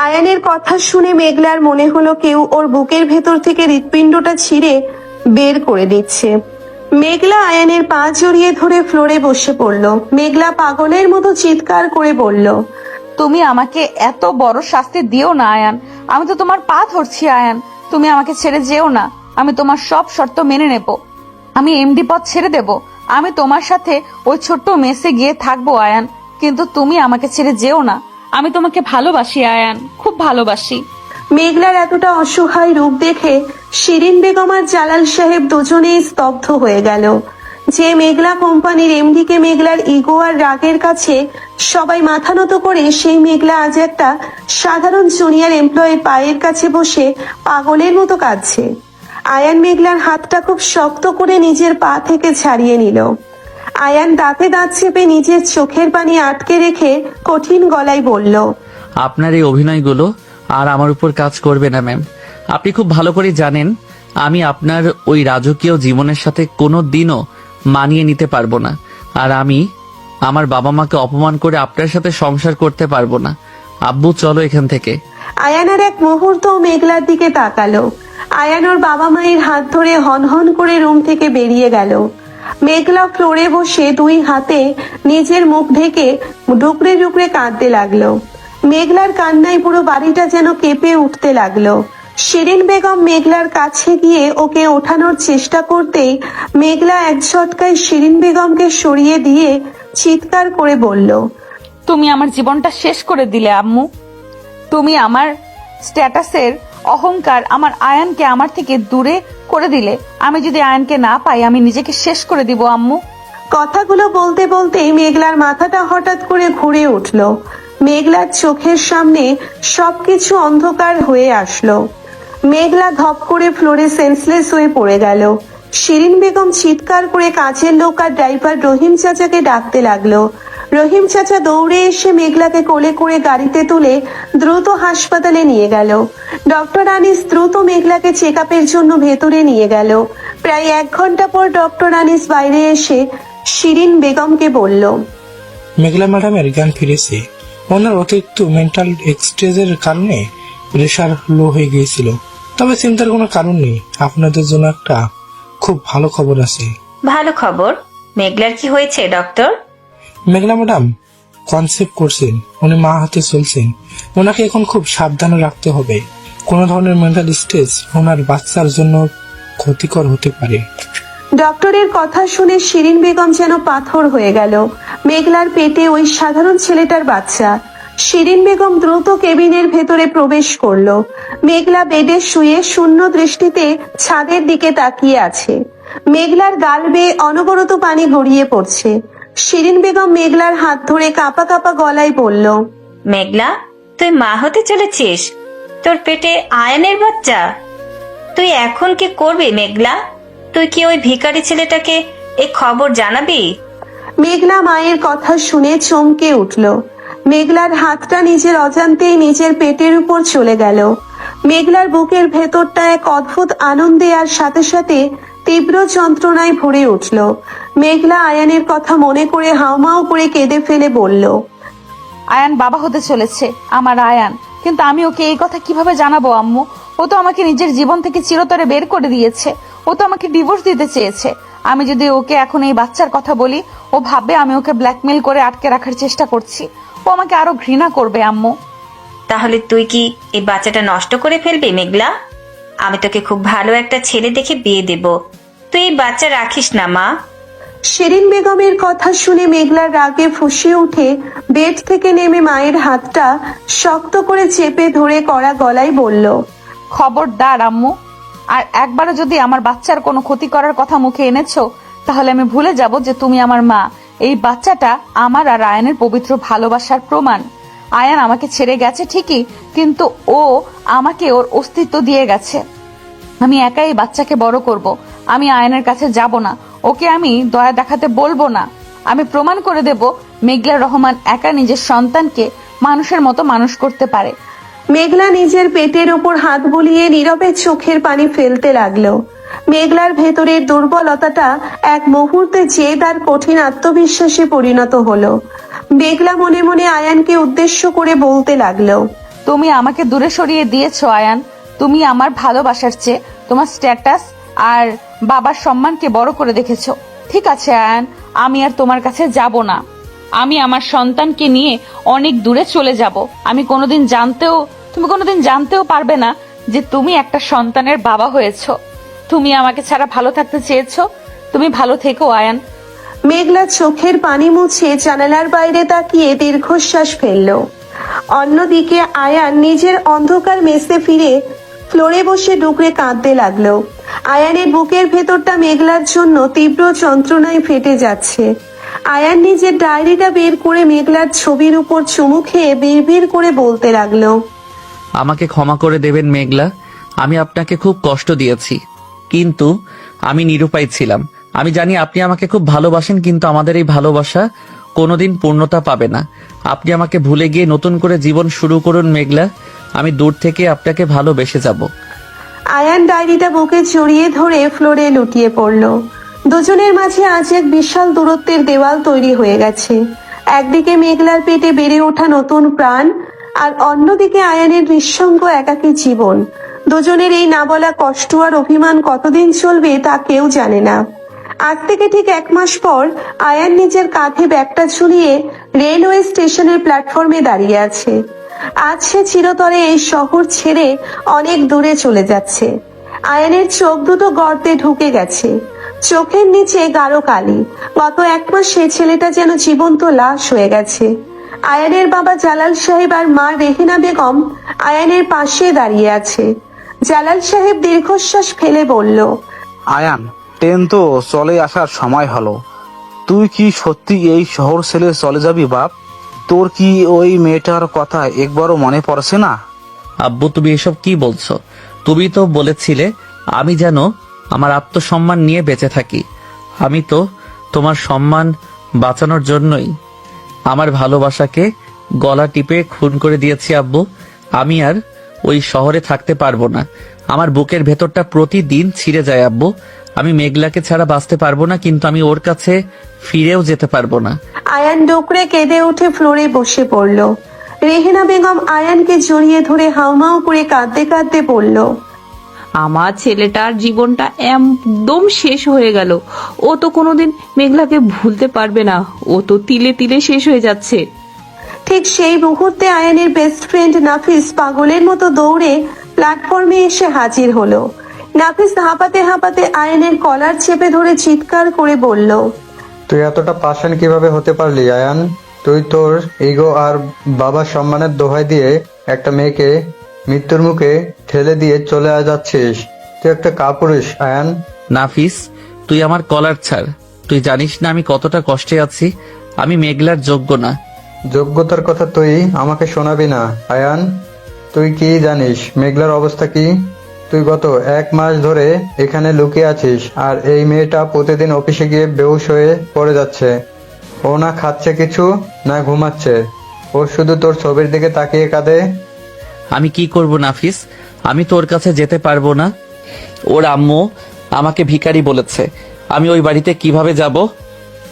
আয়ানের কথা শুনে মেঘলার মনে হলো কেউ ওর বুকের ভেতর থেকে হৃৎপিণ্ডটা ছিঁড়ে বের করে দিচ্ছে। মেঘলা আয়ানের পা জড়িয়ে ধরে ফ্লোরে বসে পড়ল। মেঘলা পাগলের মতো চিৎকার করে বলল, তুমি আমাকে এত বড় শাস্তি দিও না আয়ান। আমি তো তোমার পা ধরছি আয়ান। তুমি আমাকে ছেড়ে যেও না। আমি তোমার সব শর্ত মেনে নেব। আমি এমডি পদ ছেড়ে দেব। আমি তোমার সাথে ওই ছোট্ট মেসে গিয়ে থাকবো আয়ান, কিন্তু তুমি আমাকে ছেড়ে যেও না। আমি তোমাকে ভালোবাসি আয়ান, খুব ভালোবাসি। মেঘলার এতটা অসহায় রূপ দেখে শিরিন বেগম আর জালাল সাহেব দুজনেই স্তব্ধ হয়ে গেল। যে মেঘলা কোম্পানির এমডি কে মেঘলার ইগো আর রাগের কাছে সবাই মাথা নত করে, সেই মেঘলা আজ একটা সাধারণ জুনিয়র এমপ্লয়ের পায়ের কাছে বসে পাগলের মতো কাঁদছে। আয়ান মেঘলার হাতটা খুব শক্ত করে নিজের পা থেকে ছাড়িয়ে নিল। আয়ান দাঁতে দাঁত চেপে নিজের চোখের পানি আটকে রেখে কঠিন গলায় বলল, আপনার এই অভিনয়গুলো আর আমার উপর কাজ করবে না ম্যাম। আপনি খুব ভালো করে জানেন আমি আপনার ওই রাজকীয় জীবনের সাথে কোনো দিনও মানিয়ে নিতে পারবো না। আর আমি আমার বাবা মাকে অপমান করে আপনার সাথে সংসার করতে পারবো না। আব্বু চলো এখান থেকে। আয়ান আর এক মুহূর্ত মেঘলার দিকে তাকালো। আয়ান ওর বাবা মায়ের হাত ধরে হনহন করে রুম থেকে বেরিয়ে গেল। মেঘলা ফ্লোরে বসে দুই হাতে নিজের মুখ ঢেকে ডুকরে ডুকরে কাঁদতে লাগলো। মেঘলার কান্নায় পুরো বাড়িটা যেন কেঁপে উঠতে লাগলো। শিরিন বেগম মেঘলার কাছে গিয়ে ওকে ওঠানোর চেষ্টা করতেই মেঘলা এক ঝটকায় শিরিন বেগমকে সরিয়ে দিয়ে চিৎকার করে বলল, তুমি আমার জীবনটা শেষ করে দিলে আম্মু। তুমি আমার স্ট্যাটাসের অহংকার আমার আয়ানকে আমার থেকে দূরে করে দিলে। আমি যদি আয়ানকে না পাই আমি নিজেকে শেষ করে দিব আম্মু। কথাগুলো বলতে বলতেই মেঘলার মাথাটা হঠাৎ করে ঘুরে উঠল। মেঘলার চোখের সামনে সবকিছু অন্ধকার হয়ে আসলো। মেঘলা ধপ করে ফ্লোরে সেন্সলেস হয়ে পড়ে গেল। শিরিন বেগম চিৎকার করে কাজের লোক আর ড্রাইভার রহিম চাচাকে ডাকতে লাগলো। রহিম চাচা দৌড়ে এসে মেঘলাকে কোলে করে গাড়িতে তুলে দ্রুত হাসপাতালে নিয়ে গেল। ডক্টর আনিস দ্রুত মেঘলাকে চেক আপের জন্য ভেতরে নিয়ে গেল। প্রায় 1 ঘন্টা পর ডক্টর আনিস বাইরে এসে শিরিন বেগমকে বলল, মেঘলা ম্যাডামের জ্ঞান ফিরেছে। ওনার অতিরিক্ত মেন্টাল এক্সট্রেজের কারণে প্রেশার লো হয়ে গিয়েছিল, তবে চিন্তার কোনো কারণ নেই। আপনাদের জন্য একটা খুব ভালো খবর আছে। ভালো খবর? মেঘলার কি হয়েছে ডক্টর? মেঘলা ম্যাডাম কনসেপ্ট করছেন, উনি মা হাতে চলছেন। ওনাকে এখন খুব সাবধানে রাখতে হবে। কোনো ধরনের মেন্টাল স্ট্রেস ওনার বাচ্চার জন্য ক্ষতিকর হতে পারে। ডক্টরের কথা শুনে শিরিন বেগম যেন পাথর হয়ে গেল। মেঘলার পেটে ওই সাধারণ ছেলেটার বাচ্চা। শিরিন বেগম দ্রুত কেবিনের ভেতরে প্রবেশ করলো। মেঘলা বেডে শুয়ে শূন্য দৃষ্টিতে ছাদের দিকে তাকিয়ে আছে। মেঘলার গাল বেয়ে অনবরত পানি গড়িয়ে পড়ছে। শিরিন বেগম মেঘলার হাত ধরে কাঁপা কাঁপা গলায় বলল, মেঘলা, তুই মা হতে চলেছিস? তোর পেটে আয়ানের বাচ্চা? তুই এখন কি করবি মেঘলা? তুই কি ওই ভিখারি ছেলেটাকে এই খবর জানাবি? মেঘলা মায়ের কথা শুনে চমকে উঠল। মেঘলার হাতটা নিজের অজান্তেই নিজের পেটের উপর চলে গেল। মেঘলার বুকের ভেতরটা এক অদ্ভুত আনন্দে আর সাথে সাথে তীব্র যন্ত্রণায় ভরে উঠল। মেঘলা আয়ানের কথা মনে করে হাউমাউ করে কেঁদে ফেলে বলল, আয়ান বাবা হতে চলেছে, আমার আয়ান। কিন্তু আমি ওকে এই কথা কিভাবে জানাবো আম্মু? ও তো আমাকে নিজের জীবন থেকে চিরতরে বের করে দিয়েছে। ও তো আমাকে ডিভোর্স দিতে চেয়েছে। আমি যদি ওকে এখন এই বাচ্চার কথা বলি, ও ভাববে আমি ওকে ব্ল্যাকমেল করে আটকে রাখার চেষ্টা করছি। ও আমাকে আরো ঘৃণা করবে আম্মু। তাহলে তুই কি এই বাচ্চাটা নষ্ট করে ফেলবি মেঘলা? আমি তোকে খুব ভালো একটা ছেলে দেখে বিয়ে দেব। তুই এই বাচ্চা রাখিস না মা। শিরিন বেগমের কথা শুনে মেঘলার রাগে ফুঁসে উঠে বেড থেকে নেমে মায়ের হাতটা শক্ত করে চেপে ধরে কড়া গলায় বলল, খবরদার আম্মু, আর একবারও যদি আমার বাচ্চার কোনো ক্ষতি করার কথা মুখে এনেছো, তাহলে আমি ভুলে যাব যে তুমি আমার মা। এই বাচ্চাটা আমার আর আয়ানের পবিত্র ভালোবাসার প্রমাণ। আয়ান আমাকে ছেড়ে গেছে ঠিকই, কিন্তু ও আমাকে ওর অস্তিত্ব দিয়ে গেছে। আমি একাই এই বাচ্চাকে বড় করব। আমি আয়ানের কাছে যাব না, ওকে আমি দয়া দেখাতে বলবো না। আমি প্রমাণ করে দেব মেঘলা রহমান একা নিজের সন্তানকে মানুষের মতো মানুষ করতে পারে। মেঘলা নিজের পেটের উপর হাত বুলিয়ে নীরবে চোখের পানি ফেলতে লাগলো। মেঘলার ভেতরের দুর্বলতাটা এক মুহূর্তে জেদ আর কঠিন আত্মবিশ্বাসে পরিণত হলো। মেঘলা মনে মনে আয়ানকে উদ্দেশ্য করে বলতে লাগলো, তুমি আমাকে দূরে সরিয়ে দিয়েছো আয়ান। তুমি আমার ভালোবাসার চেয়ে তোমার স্ট্যাটাস আর বাবার সম্মানকে বড় করে দেখেছো। ঠিক আছে আয়ান, আমি আর তোমার কাছে যাব না। আমি আমার সন্তানকে নিয়ে অনেক দূরে চলে যাব। তুমি কোনোদিন জানতেও পারবে না যে তুমি একটা সন্তানের বাবা হয়েছো। তুমি আমাকে ছাড়া ভালো থাকতে চেয়েছো। তুমি ভালো থেকো আয়ান। মেঘলা চোখের পানি মুছে জানালার বাইরে তাকিয়ে দীর্ঘশ্বাস ফেলল। অন্যদিকে আয়ান নিজের অন্ধকার মেসে ফিরে ফ্লোরে বসে ডুকরে কাঁদতে লাগলো। আয়ানের বুকের ভেতরটা মেঘলার জন্য তীব্র যন্ত্রণায় ফেটে যাচ্ছে। আয়ান নিজের ডায়েরিটা বের করে মেঘলার ছবির উপর চুমু খেয়ে বিড়বিড় করে বলতে লাগলো, আমাকে ক্ষমা করে দেবেন মেঘলা, আমি আপনাকে খুব কষ্ট দিয়েছি, কিন্তু আমি নিরুপায় ছিলাম। আমি জানি আপনি আমাকে খুব ভালোবাসেন, কিন্তু আমাদের এই ভালোবাসা কোনোদিন পূর্ণতা পাবে না। আপনি আমাকে ভুলে গিয়ে নতুন করে জীবন শুরু করুন মেঘলা। আমি দূর থেকে আপনাকে ভালোবেসে যাব। আয়ান ডায়েরিটা বুকে জড়িয়ে ধরে ফ্লোরে লুটিয়ে পড়ল। দুজনের মাঝে আজ এক বিশাল দূরত্বের দেওয়াল তৈরি হয়ে গেছে। একদিকে মেঘলার পেটে বেড়ে ওঠা নতুন প্রাণ, আর অন্যদিকে আয়ানের নিঃসঙ্গ একাকী জীবন। দুজনের এই না বলা কষ্ট আর অভিমান কতদিন চলবে তা কেউ জানে না। আজ থেকে ঠিক 1 মাস পর আয়ান নিজের কাঁধে ব্যাগটা ঝুলিয়ে রেলওয়ে স্টেশনের প্ল্যাটফর্মে দাঁড়িয়ে আছে। আজ সে চিরতরে এই শহর ছেড়ে অনেক দূরে চলে যাচ্ছে। আয়ানের চোখ দুটো গর্তে ঢুকে গেছে, চোখের নিচে গাঢ় কালি। গত 1 মাস সে ছেলেটা যেন জীবন্ত লাশ হয়ে গেছে। আয়ানের বাবা জালাল সাহেব আর মা রেহিনা বেগম আয়ানের পাশে দাঁড়িয়ে আছে। জালাল সাহেব দীর্ঘশ্বাস ফেলে বলল, আয়ান, ট্রেন তো চলে আসার সময় হলো। তুই কি সত্যি এই শহর ছেড়ে চলে যাবি বাপ? তোর কি ওই মেয়েটার কথা একবারও মনে পড়ছে না? আব্বু, তুমি এসব কি বলছো? তুমি তো বলেছিলে আমি যেন আমার আত্মসম্মান নিয়ে বেঁচে থাকি। আমি তো তোমার সম্মান বাঁচানোর জন্যই আমার ভালোবাসাকে গলা টিপে খুন করে দিয়েছি আব্বু। আমি আর ওই শহরে থাকতে পারবো না। আমার বুকের ভেতরটা প্রতিদিন ছিঁড়ে যায় আব্বু। আমি মেঘলাকে ছাড়া বাঁচতে পারবো না, কিন্তু আমি ওর কাছে ফিরেও যেতে পারবো না। আয়ান ডোকরে কেঁদে উঠে ফ্লোরে বসে পড়ল। রেহেনা বেগম আয়ানকে জড়িয়ে ধরে হাউমাউ করে কাঁদতে কাঁদতে বলল, আমার ছেলেটার জীবনটা একদম শেষ হয়ে গেল। ও তো কোনোদিন মেঘলাকে ভুলতে পারবে না। ও তো তিলে তিলে শেষ হয়ে যাচ্ছে। ঠিক সেই মুহূর্তে আয়ানের বেস্ট ফ্রেন্ড নাফিস পাগলের মতো দৌড়ে প্ল্যাটফর্মে এসে হাজির হলো। নাফিস হাঁপাতে হাঁপাতে আয়ানের কলার চেপে ধরে চিৎকার করে বলল, তুই এতটা পাষাণ কিভাবে হতে পারলি আয়ান? তুই তোর ইগো আর বাবার সম্মানের দোহাই দিয়ে একটা মেয়েকে মৃত্যুর মুখে ঠেলে দিয়ে চলে যাচ্ছিস। তুই একটা কাপুরুষ আয়ান। নাফিস, তুই আমার কলার ছাড়। তুই জানিস না আমি কতটা কষ্টে আছি। আমি মেঘলার যোগ্য না। যোগ্যতার কথা তুই আমাকে শোনাবি না আয়ান। তুই কি জানিস মেঘলার অবস্থা কি? তুই গত 1 মাস ধরে এখানে লুকিয়ে আছিস, আর এই মেয়েটা প্রতিদিন অফিসে গিয়ে বেহুশ হয়ে পড়ে যাচ্ছে। ও না খাচ্ছে কিছু, না ঘুমাচ্ছে। ও শুধু তোর ছবির দিকে তাকিয়ে কাঁদে। আমি কি করব নাফিস, আমি তোর কাছে যেতে পারবো না। ওর আম্মু আমাকে ভিখারি বলেছে, আমি ওই বাড়িতে কিভাবে যাব?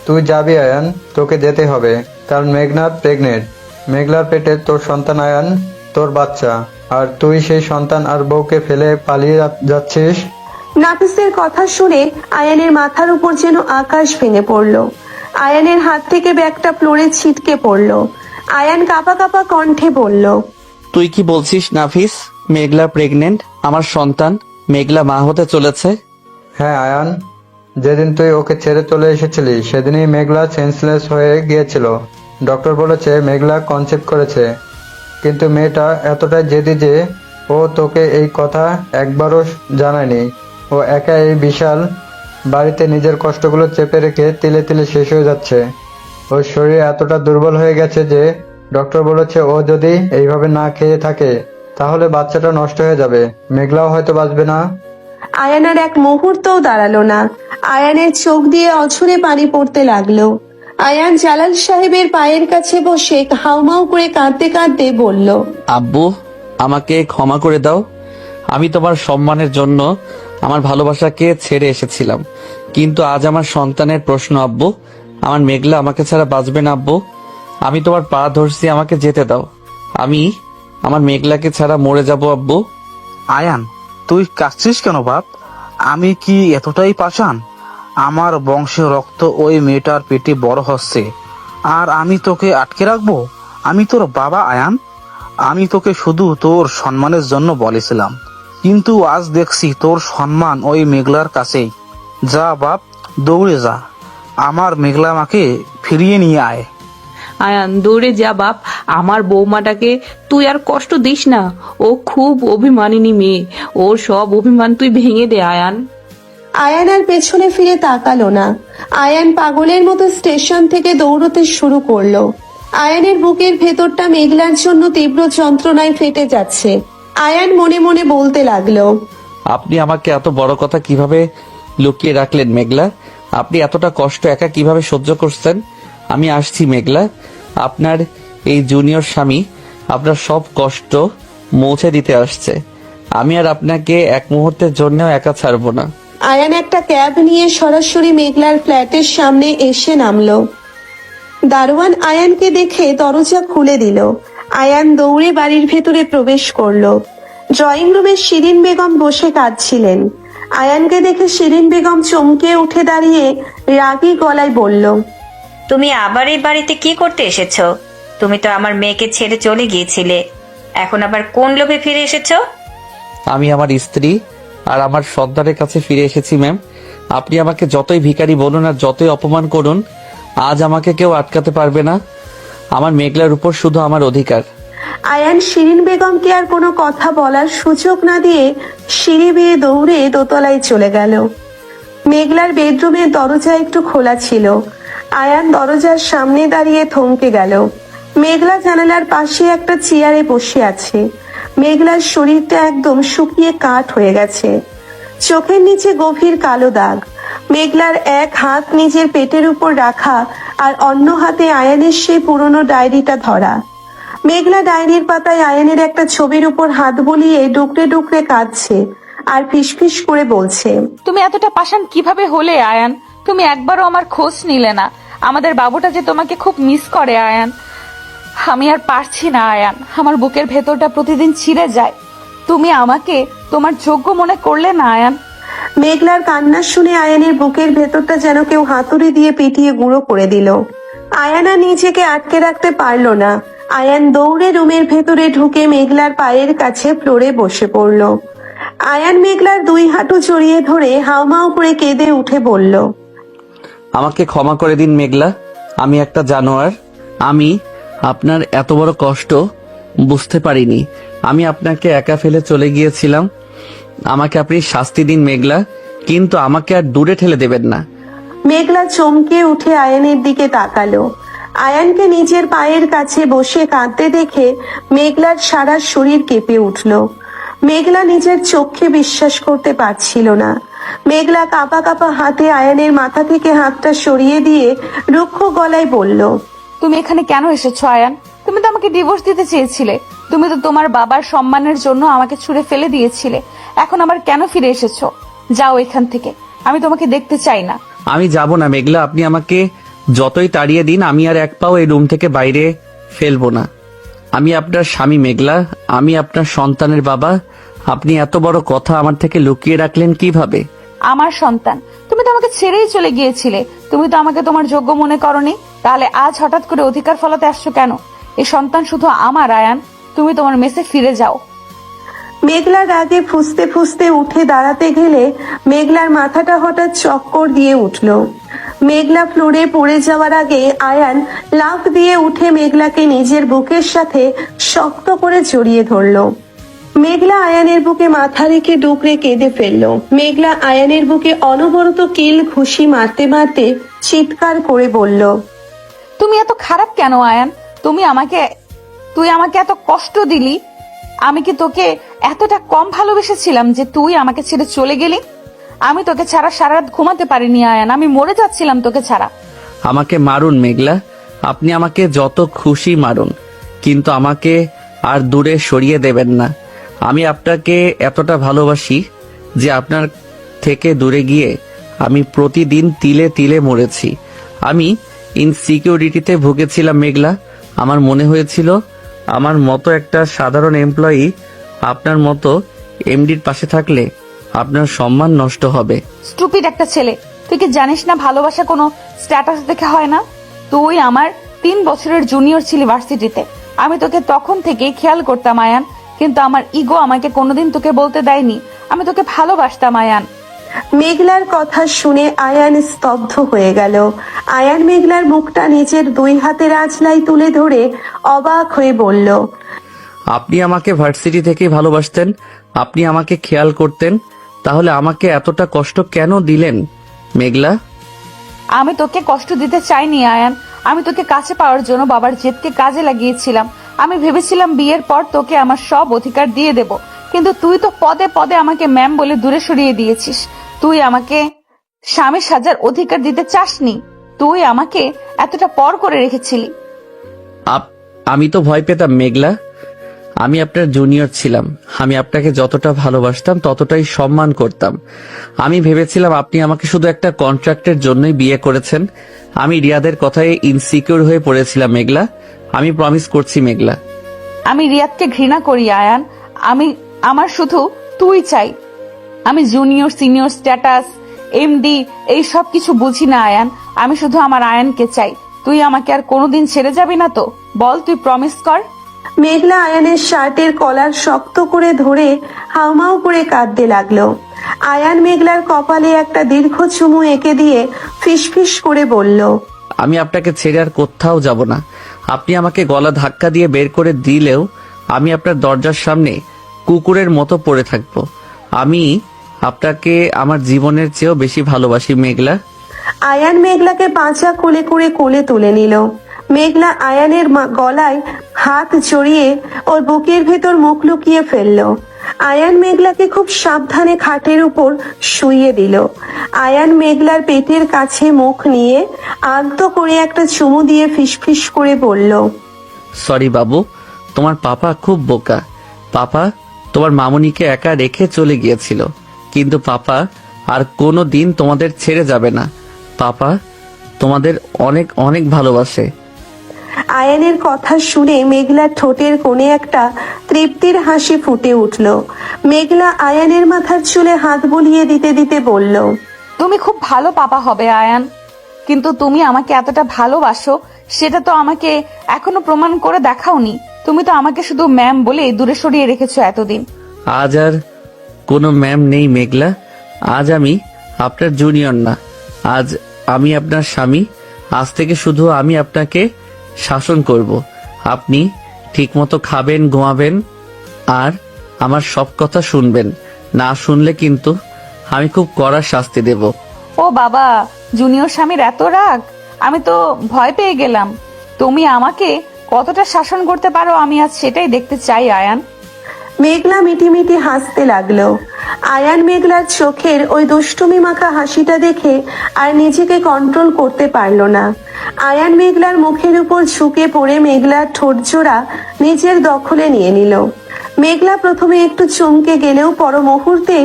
তুই যাবি আয়ান, তোকে যেতে হবে, কারণ মেঘনা প্রেগনেন্ট। মেঘলার পেটে তোর সন্তান আয়ান, তোর বাচ্চা, আর তুই সেই সন্তান আর বউকে ফেলে পালিয়ে যাচ্ছিস। নাফিসের কথা শুনে আয়ানের মাথার উপর যেন আকাশ ভেঙে পড়ল। আয়ানের হাত থেকে ব্যাগটা ফ্লোরে ছিটকে পড়ল। আয়ান কাঁপা কাঁপা কণ্ঠে বলল, তুই কি বলছিস নাফিস? মেঘলা প্রেগনেন্ট, আমার সন্তান মেঘলা মা হতে চলেছে। হ্যাঁ আয়ান, যেদিন তুই ওকে ছেড়ে চলে এসেছিলি সেদিনই মেঘলা সেন্সলেস হয়ে গিয়েছিল। ডক্টর বলেছে মেঘলা কনসেপ্ট করেছে, কিন্তু মেয়েটা এতটাই জেদি যে ও তোকে এই কথা একবারও জানায়নি। ও একা এই বিশাল বাড়িতে নিজের কষ্টগুলো চেপে রেখে তিলে তিলে শেষ হয়ে যাচ্ছে। ওর শরীর এতটা দুর্বল হয়ে গেছে যে ডক্টর বলেছে ও যদি এইভাবে না খেয়ে থাকে তাহলে বাচ্চাটা নষ্ট হয়ে যাবে, মেঘলাও হয়তো বাঁচবে না। আয়ান আর এক মুহূর্তও দাঁড়ালো না। আয়ানের চোখ দিয়ে অঝরে পানি পড়তে লাগলো। আয়ান জালাল সাহেবের পায়ের কাছে বসে হাউমাউ করে কাঁদতে কাঁদতে বলল, আব্বু, আমাকে ক্ষমা করে দাও। আমি তোমার সম্মানের জন্য আমার ভালোবাসাকে ছেড়ে এসেছিলাম, কিন্তু আজ আমার সন্তানের প্রশ্ন আব্বু। আমার মেঘলা আমাকে ছাড়া বাঁচবে না আব্বু। আমি তোমার পা ধরছি, আমাকে যেতে দাও। আমি আমার মেঘলাকে ছাড়া মরে যাব আব্বু। আয়ান, তুই কাঁদছিস কেন বাপ? আমি কি এতটাই পাষাণ? আমার বংশের রক্ত ওই মেয়েটার পেটে বড় হচ্ছে, আর আমি তোকে আটকে রাখবো? আমি তোর বাবা আয়ান। আমি তোকে শুধু তোর সম্মানের জন্য বলেছিলাম, কিন্তু আজ দেখছি তোর সম্মান ওই মেঘলার কাছেই। যা বাপ, দৌড়ে যা, আমার মেঘলা মাকে ফিরিয়ে নিয়ে আয়। আয়ান, দৌড়ে যা বাপ, আমার বৌমাটাকে তুই আর কষ্ট দিস না। ও খুব অভিমানিনী মেয়ে, ওর সব অভিমান তুই ভেঙে দে আয়ান। আয়ান আর পেছনে ফিরে তাকালো না। আয়ান পাগলের মতো স্টেশন থেকে দৌড়তে শুরু করলো। আয়ানের বুকের ভেতরটা মেঘলার জন্য তীব্র যন্ত্রণায় ফেটে যাচ্ছে। আয়ান মনে মনে বলতে লাগলো, আপনি আমাকে এত বড় কথা কিভাবে লুকিয়ে রাখলেন মেঘলা? আপনি এতটা কষ্ট একা কিভাবে সহ্য করছেন? আমি আসছি মেঘলা, আপনার এই জুনিয়র স্বামী আপনার সব কষ্ট মুছে দিতে আসছে। আমি আর আপনাকে এক মুহূর্তের জন্যও একা ছাড়বো না। আয়ান একটা ক্যাব নিয়ে সরাসরি মেঘলার ফ্ল্যাটের সামনে এসে নামলো। দারোয়ান আয়ানকে দেখে দরজা খুলে দিল। আয়ান দৌড়ে বাড়ির ভেতরে প্রবেশ করলো। ড্রয়িং রুমে শিরিন বেগম বসে কাঁদছিলেন। আয়ানকে দেখে শিরিন বেগম চমকে উঠে দাঁড়িয়ে রাগী গলায় বলল, তুমি আবার এই বাড়িতে কি করতে এসেছো? তুমি তো আমার মেয়েকে ছেড়ে চলে গিয়েছিলে, এখন আবার কোন লোভে ফিরে এসেছো? আমি আমার স্ত্রী আর আমার সর্দারের কাছে ফিরে এসেছি ম্যাম। আপনি আমাকে যতই ভিখারি বলুন আর যতই অপমান করুন, আজ আমাকে কেউ আটকাতে পারবে না। আমার মেঘলার উপর শুধু আমার অধিকার। আয়ান শিরিন বেগমকে আর কোনো কথা বলার সুযোগ না দিয়ে সিঁড়ি বেয়ে দৌড়ে দোতলায় চলে গেল। মেঘলার বেডরুমের দরজা একটু খোলা ছিল। আয়ান দরজার সামনে দাঁড়িয়ে থমকে গেল। মেঘলা জানালার পাশে একটা চেয়ারে বসে আছে। মেঘলার শরীরটা একদম শুকিয়ে কাঠ হয়ে গেছে। চোখের নিচে গভীর কালো দাগ। মেঘলার এক হাত নিজের পেটের উপর রাখা আর অন্য হাতে আয়ানের সেই পুরনো ডায়েরিটা ধরা। মেঘলা ডায়েরির পাতায় আয়ানের একটা ছবির উপর হাত বুলিয়ে ডুকরে ডুকরে কাঁদছে আর ফিসফিস করে বলছে, তুমি এতটা পাষাণ কিভাবে হলে আয়ান? তুমি একবারও আমার খোঁজ নিলে না। আমাদের বাবুটা যে তোমাকে খুব মিস করে আয়ান। আমি আর পারছি না আয়ান, আমার বুকের ভেতরটা প্রতিদিন ছিঁড়ে যায়। তুমি আমাকে তোমার যোগ্য মনে করলে না আয়ান। মেঘলার কান্না শুনে আয়ানের বুকের ভেতরটা যেন কেউ হাতুড়ি দিয়ে পিটিয়ে গুঁড়ো করে দিল। আয়ান আর নিজেকে আটকে রাখতে পারলো না। আয়ান দৌড়ে রুমের ভেতরে ঢুকে মেঘলার পায়ের কাছে ফ্লোরে বসে পড়ল। আয়ান মেঘলার দুই হাঁটু জড়িয়ে ধরে হাউমাউ করে কেঁদে উঠে বলল, আমাকে ক্ষমা করে দিন মেঘলা, আমি একটা জানোয়ার। আমি আপনার এত বড় কষ্ট বুঝতে পারিনি। আমি আপনাকে একা ফেলে চলে গিয়েছিলাম। আমাকে আপনি শাস্তি দিন মেঘলা, কিন্তু আমাকে আর দূরে ঠেলে দেবেন না। মেঘলা চমকে উঠে আয়ানের দিকে তাকালো। আয়ানকে নিজের পায়ের কাছে বসে কাঁদতে দেখে মেঘলার সারা শরীর কেঁপে উঠল। মেঘলা নিজের চোখে বিশ্বাস করতে পারছিল না। মেঘলা কাঁপা কাঁপা হাতে আয়ানের মাথা থেকে হাতটা সরিয়ে দিয়ে রুক্ষ গলায় বলল, তুমি এখানে কেন এসেছো আয়ান? তুমি তো আমাকে ডিভোর্স দিতে চেয়েছিলে। তুমি তো তোমার বাবার সম্মানের জন্য আমাকে ছুঁড়ে ফেলে দিয়েছিলে। এখন আবার কেন ফিরে এসেছো? যাও এখান থেকে, আমি তোমাকে দেখতে চাই না। আমি যাব না মেঘলা, আপনি আমাকে যতই তাড়িয়ে দিন আমি আর এক পাও এই রুম থেকে বাইরে ফেলবো না। আমি আপনার স্বামী মেঘলা, আমি আপনার সন্তানের বাবা। আপনি এত বড় কথা আমার থেকে লুকিয়ে রাখলেন কিভাবে? আমার সন্তান? তুমি তো আমাকে ছেড়েই চলে গিয়েছিলে। তুমি তো আমাকে তোমার যোগ্য মনে করনি, তাহলে আজ হঠাৎ করে অধিকার ফলাতে আসছো কেন? এই সন্তান শুধু আমার আয়ান, তুমি তোমার মেসে ফিরে যাও। মেঘলার আগে ফুসতে ফুসতে উঠে দাঁড়াতে গেলে মেঘলার মাথাটা হঠাৎ চক্কর দিয়ে উঠল। মেঘলা ফ্লোরে পড়ে যাওয়ার আগে আয়ান লাফ দিয়ে উঠে মেঘলাকে নিজের বুকের সাথে শক্ত করে জড়িয়ে ধরলো। মেঘলা আয়ানের বুকে মাথা রেখে ডুকরে কেঁদে ফেললো। মেঘলা আয়ানের বুকে অনবরত কিল ঘুষি মারতে মারতে চিৎকার করে বলল, তুমি এত খারাপ কেন আয়ান? তুই আমাকে এত কষ্ট দিলি। আমি কি তোকে এতটা কম ভালোবেসেছিলাম যে তুই আমাকে ছেড়ে চলে গেলি? আমি তোকে ছাড়া সারা রাত ঘুমাতে পারিনি আয়ান, আমি মরে যাচ্ছিলাম তোকে ছাড়া। আমাকে মারুন মেঘলা, আপনি আমাকে যত খুশি মারুন, কিন্তু আমাকে আর দূরে সরিয়ে দেবেন না। আমি আপনাকে এতটা ভালোবাসি যে আপনার থেকে দূরে গিয়ে আমি প্রতিদিন তিলে তিলে মরেছি। আমি ইনসিকিউরিটিতে ভুগেছিলাম মেঘলা। আমার মনে হয়েছিল আমার মতো একটা সাধারণ এমপ্লয়ি আপনার মতো এমডির পাশে থাকলে আপনার সম্মান নষ্ট হবে। স্টুপিড একটা ছেলে, তুই কি জানিস না ভালোবাসা কোনো স্ট্যাটাস দেখে হয় না? তুই আমার 3 বছরের জুনিয়র ছিলি ভার্সিটিতে। আমি তোকে তখন থেকেই খেয়াল করতাম আয়ান, কিন্তু আমার ইগো আমাকে কোনোদিন তোকে বলতে দেয়নি আমি তোকে ভালোবাসতাম আয়ান। মেঘলার কথা শুনে আয়ান স্তব্ধ হয়ে গেল। আয়ান মেঘলার মুখটা নিজের 2 হাতের আঁচলায় তুলে ধরে অবাক হয়ে বলল, আপনি আমাকে ভার্সিটি থেকেই ভালোবাসতেন, আপনি আমাকে খেয়াল করতেন, তাহলে আমাকে এতটা কষ্ট কেন দিলেন মেঘলা? আমি তোকে কষ্ট দিতে চাইনি আয়ান, আমি তোকে কাছে পাওয়ার জন্য বাবার জেদকে কাজে লাগিয়েছিলাম। আমি ভেবেছিলাম বিয়ের পর তোকে আমার সব অধিকার দিয়ে দেব, কিন্তু তুই তো পদে পদে আমাকে ম্যাম বলে দূরে সরিয়ে দিয়েছিস। তুই আমাকে স্বামী সাজার অধিকার দিতে চাসনি, তুই আমাকে এতটা পর করে রেখেছিলি। আমি তো ভয় পেতাম মেঘলা, আমি আপনার জুনিয়র ছিলাম। আমি আপনাকে যতটা ভালোবাসতাম ততটাই সম্মান করতাম। আমি ভেবেছিলাম আপনি আমাকে শুধু একটা কন্ট্রাক্টের জন্যই বিয়ে করেছেন। আমি রিয়াদের কথায় ইনসিকিউর হয়ে পড়েছিলাম মেঘলা। আমি প্রমিস করছি মেঘলা। আমি রিয়াদকে ঘৃণা করি আয়ান, আমার শুধু তুই চাই। আমি জুনিয়র সিনিয়র স্ট্যাটাস এমডি এই সব কিছু বুঝি না আয়ান, আমি শুধু আমার আয়ানকে চাই। তুই আমাকে আর কোনোদিন ছেড়ে যাবি না তো? বল, তুই প্রমিস কর। মেঘলা আয়ানের শার্টের কলার শক্ত করে ধরে হাউমাউ করে কাঁদতে লাগলো। আয়ান মেঘলার কপালে একটা দীর্ঘ চুমু এঁকে দিয়ে ফিসফিস করে বলল, আমি আপনাকে ছেড়ে আর কোথাও যাব না। আপনি আমাকে গলা ধাক্কা দিয়ে বের করে দিলেও আমি আপনার দরজার সামনে কুকুরের মতো পড়ে থাকবো। আমি আপনাকে আমার জীবনের চেয়েও বেশি ভালোবাসি মেঘলা। আয়ান মেঘলাকে পাঁচা কোলে করে কোলে তুলে নিল। মেঘলা আয়ানের গলায় হাত জড়িয়ে ওর বুকের ভেতর মুখ লুকিয়ে ফেললো। আয়ান মেঘলাকে খুব সাবধানে খাটের উপর শুইয়ে দিল। আয়ান মেঘলার পেটের কাছে মুখ নিয়ে আলতো করে একটা চুমু দিয়ে ফিসফিস করে বলল, সরি বাবু, তোমার পাপা খুব বোকা। পাপা তোমার মামুনিকে একা রেখে চলে গিয়েছিল, কিন্তু পাপা আর কোনো দিন তোমাদের ছেড়ে যাবে না। পাপা তোমাদের অনেক অনেক ভালোবাসে। আয়ানের কথা শুনে মেঘলার ঠোঁটের কোণে একটা তৃপ্তির হাসি ফুটে উঠল। মেঘলা আয়ানের মাথার চুলে হাত বুলিয়ে দিতে দিতে বলল, তুমি খুব ভালো পাপা হবে আয়ান, কিন্তু তুমি আমাকে এতটা ভালোবাসো সেটা তো আমাকে এখনো প্রমাণ করে দেখাওনি। তুমি তো আমাকে শুধু ম্যাম বলে দূরে সরিয়ে রেখেছো এতদিন। আজ আর কোনো ম্যাম নেই মেঘলা। আজ আমি আপনার জুনিয়র না, আজ আমি আপনার স্বামী। আজ থেকে শুধু আমি আপনাকে শাসন করব। আপনি ঠিকমতো খাবেন, ঘুমাবেন আর আমার সব কথা শুনবেন। না শুনলে কিন্তু আমি খুব কড়া শাস্তি দেব। ও বাবা, জুনিয়র স্বামীর এত রাগ! আমি তো ভয় পেয়ে গেলাম। তুমি আমাকে কতটা শাসন করতে পারো আমি আজ সেটাই দেখতে চাই আয়ান। মেঘলা মিটিমিটি হাসতে লাগলো। আয়ান মেঘলার চোখের ওই দুষ্টুমি মাখা হাসিটা দেখে আর নিজেকে কন্ট্রোল করতে পারল না। আয়ান মেঘলার মুখের উপর ঝুঁকে পড়ে মেঘলার ঠোঁট জোড়া নিজের দখলে নিয়ে নিল। মেঘলা প্রথমে একটু চমকে গেলেও পর মুহূর্তে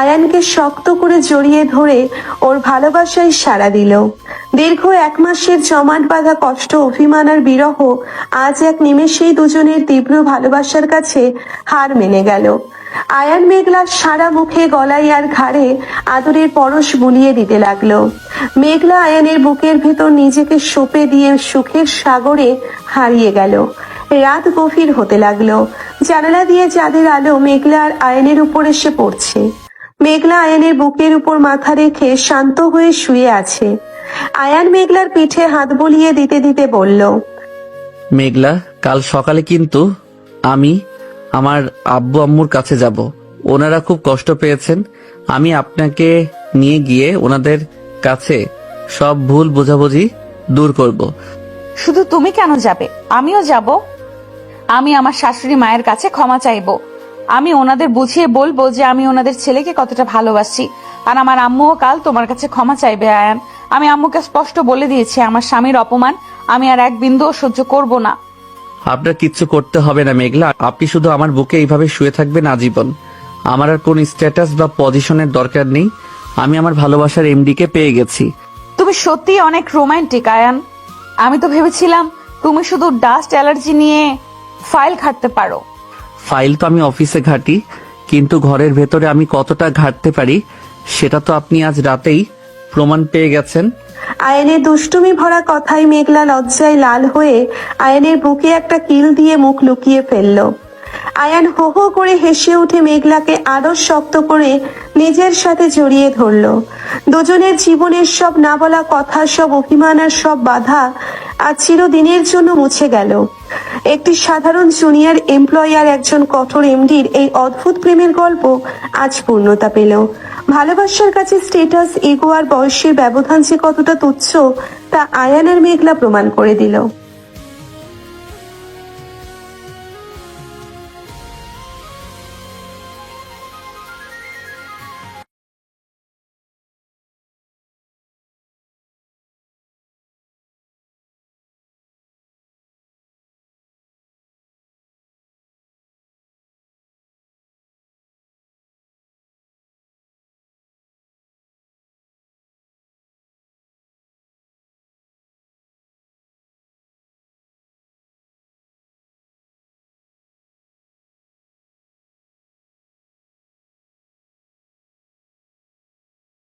আয়ানকে শক্ত করে জড়িয়ে ধরে ওর ভালোবাসায় সাড়া দিল। দীর্ঘ 1 মাসের জমাট বাঁধা কষ্ট, অভিমান আর বিরহ আজ এক নিমেষেই দুজনের তীব্র ভালোবাসার কাছে হার মেনে গেল। আয়ান মেঘলার সারা মুখে, গলায় আর ঘাড়ে আদরের পরশ বুলিয়ে দিতে লাগলো। মেঘলা আয়ানের বুকের ভেতর নিজেকে সঁপে দিয়ে সুখের সাগরে হারিয়ে গেল। রাত গভীর হতে লাগলো। জানালা দিয়ে চাঁদের আলো মেঘলা আর আয়ানের উপর এসে পড়ছে। মেঘলা আয়ানের বুকের উপর মাথা রেখে শান্ত হয়ে শুয়ে আছে। আয়ান মেঘলার পিঠে হাত বুলিয়ে দিতে দিতে বলল, মেঘলা, কাল সকালে কিন্তু আমি আমার আব্বু আম্মুর কাছে যাব। ওনারা খুব কষ্ট পেয়েছেন। আমি আপনাকে নিয়ে গিয়ে ওনাদের কাছে সব ভুল বোঝাবুঝি দূর করব। শুধু তুমি কেন যাবে? আমিও যাব। আমি আমার শাশুড়ি মায়ের কাছে ক্ষমা চাইবো। আমি ওনাদের বুঝিয়ে বলবো যে আমি ওনাদের ছেলেকে কতটা ভালোবাসি। আর আমার আম্মুও কাল তোমার কাছে ক্ষমা চাইবে আয়ান। আমি আম্মুকে স্পষ্ট বলে দিয়েছি আমার স্বামীর অপমান আমি আর এক বিন্দুও সহ্য করব না। আপনার কিচ্ছু করতে হবে না মেঘলা, আপনি শুধু আমার বুকে এইভাবে শুয়ে থাকবেন আজীবন। আমার আর কোন স্ট্যাটাস বা পজিশনের দরকার নেই। আমি আমার ভালোবাসার এমডিকে পেয়ে গেছি। তুমি সত্যিই অনেক রোমান্টিক আয়ান। আমি তো ভেবেছিলাম তুমি শুধু ডাস্ট অ্যালার্জি নিয়ে ফাইল ঘাঁটতে পারো। ফাইল তো আমি অফিসে ঘাঁটি, কিন্তু ঘরের ভেতরে আমি কতটা ঘাঁটতে পারি সেটা তো আপনি আজ রাতেই প্রমাণ পেয়ে গেছেন। আয়নের দুষ্টুমি ভরা কথায় মেঘলা লজ্জায় লাল হয়ে আয়নের বুকে একটা কিল দিয়ে মুখ লুকিয়ে ফেলল। আয়ান হো হো করে হেসে উঠে মেঘলাকে আরো শক্ত করে নিজের সাথে জড়িয়ে ধরল। দুজনের জীবনের সব না বলা কথা, সব অভিমান আর সব বাধা আজ চিরদিনের জন্য মুছে গেল। একটি সাধারণ জুনিয়র এমপ্লয়ি আর একজন কঠোর এমডির এই অদ্ভুত প্রেমের গল্প আজ পূর্ণতা পেল। ভালোবাসার কাছে স্ট্যাটাস, ইগো আর বয়সের ব্যবধান যে কতটা তুচ্ছ তা আয়ান আর মেঘলা প্রমাণ করে দিল।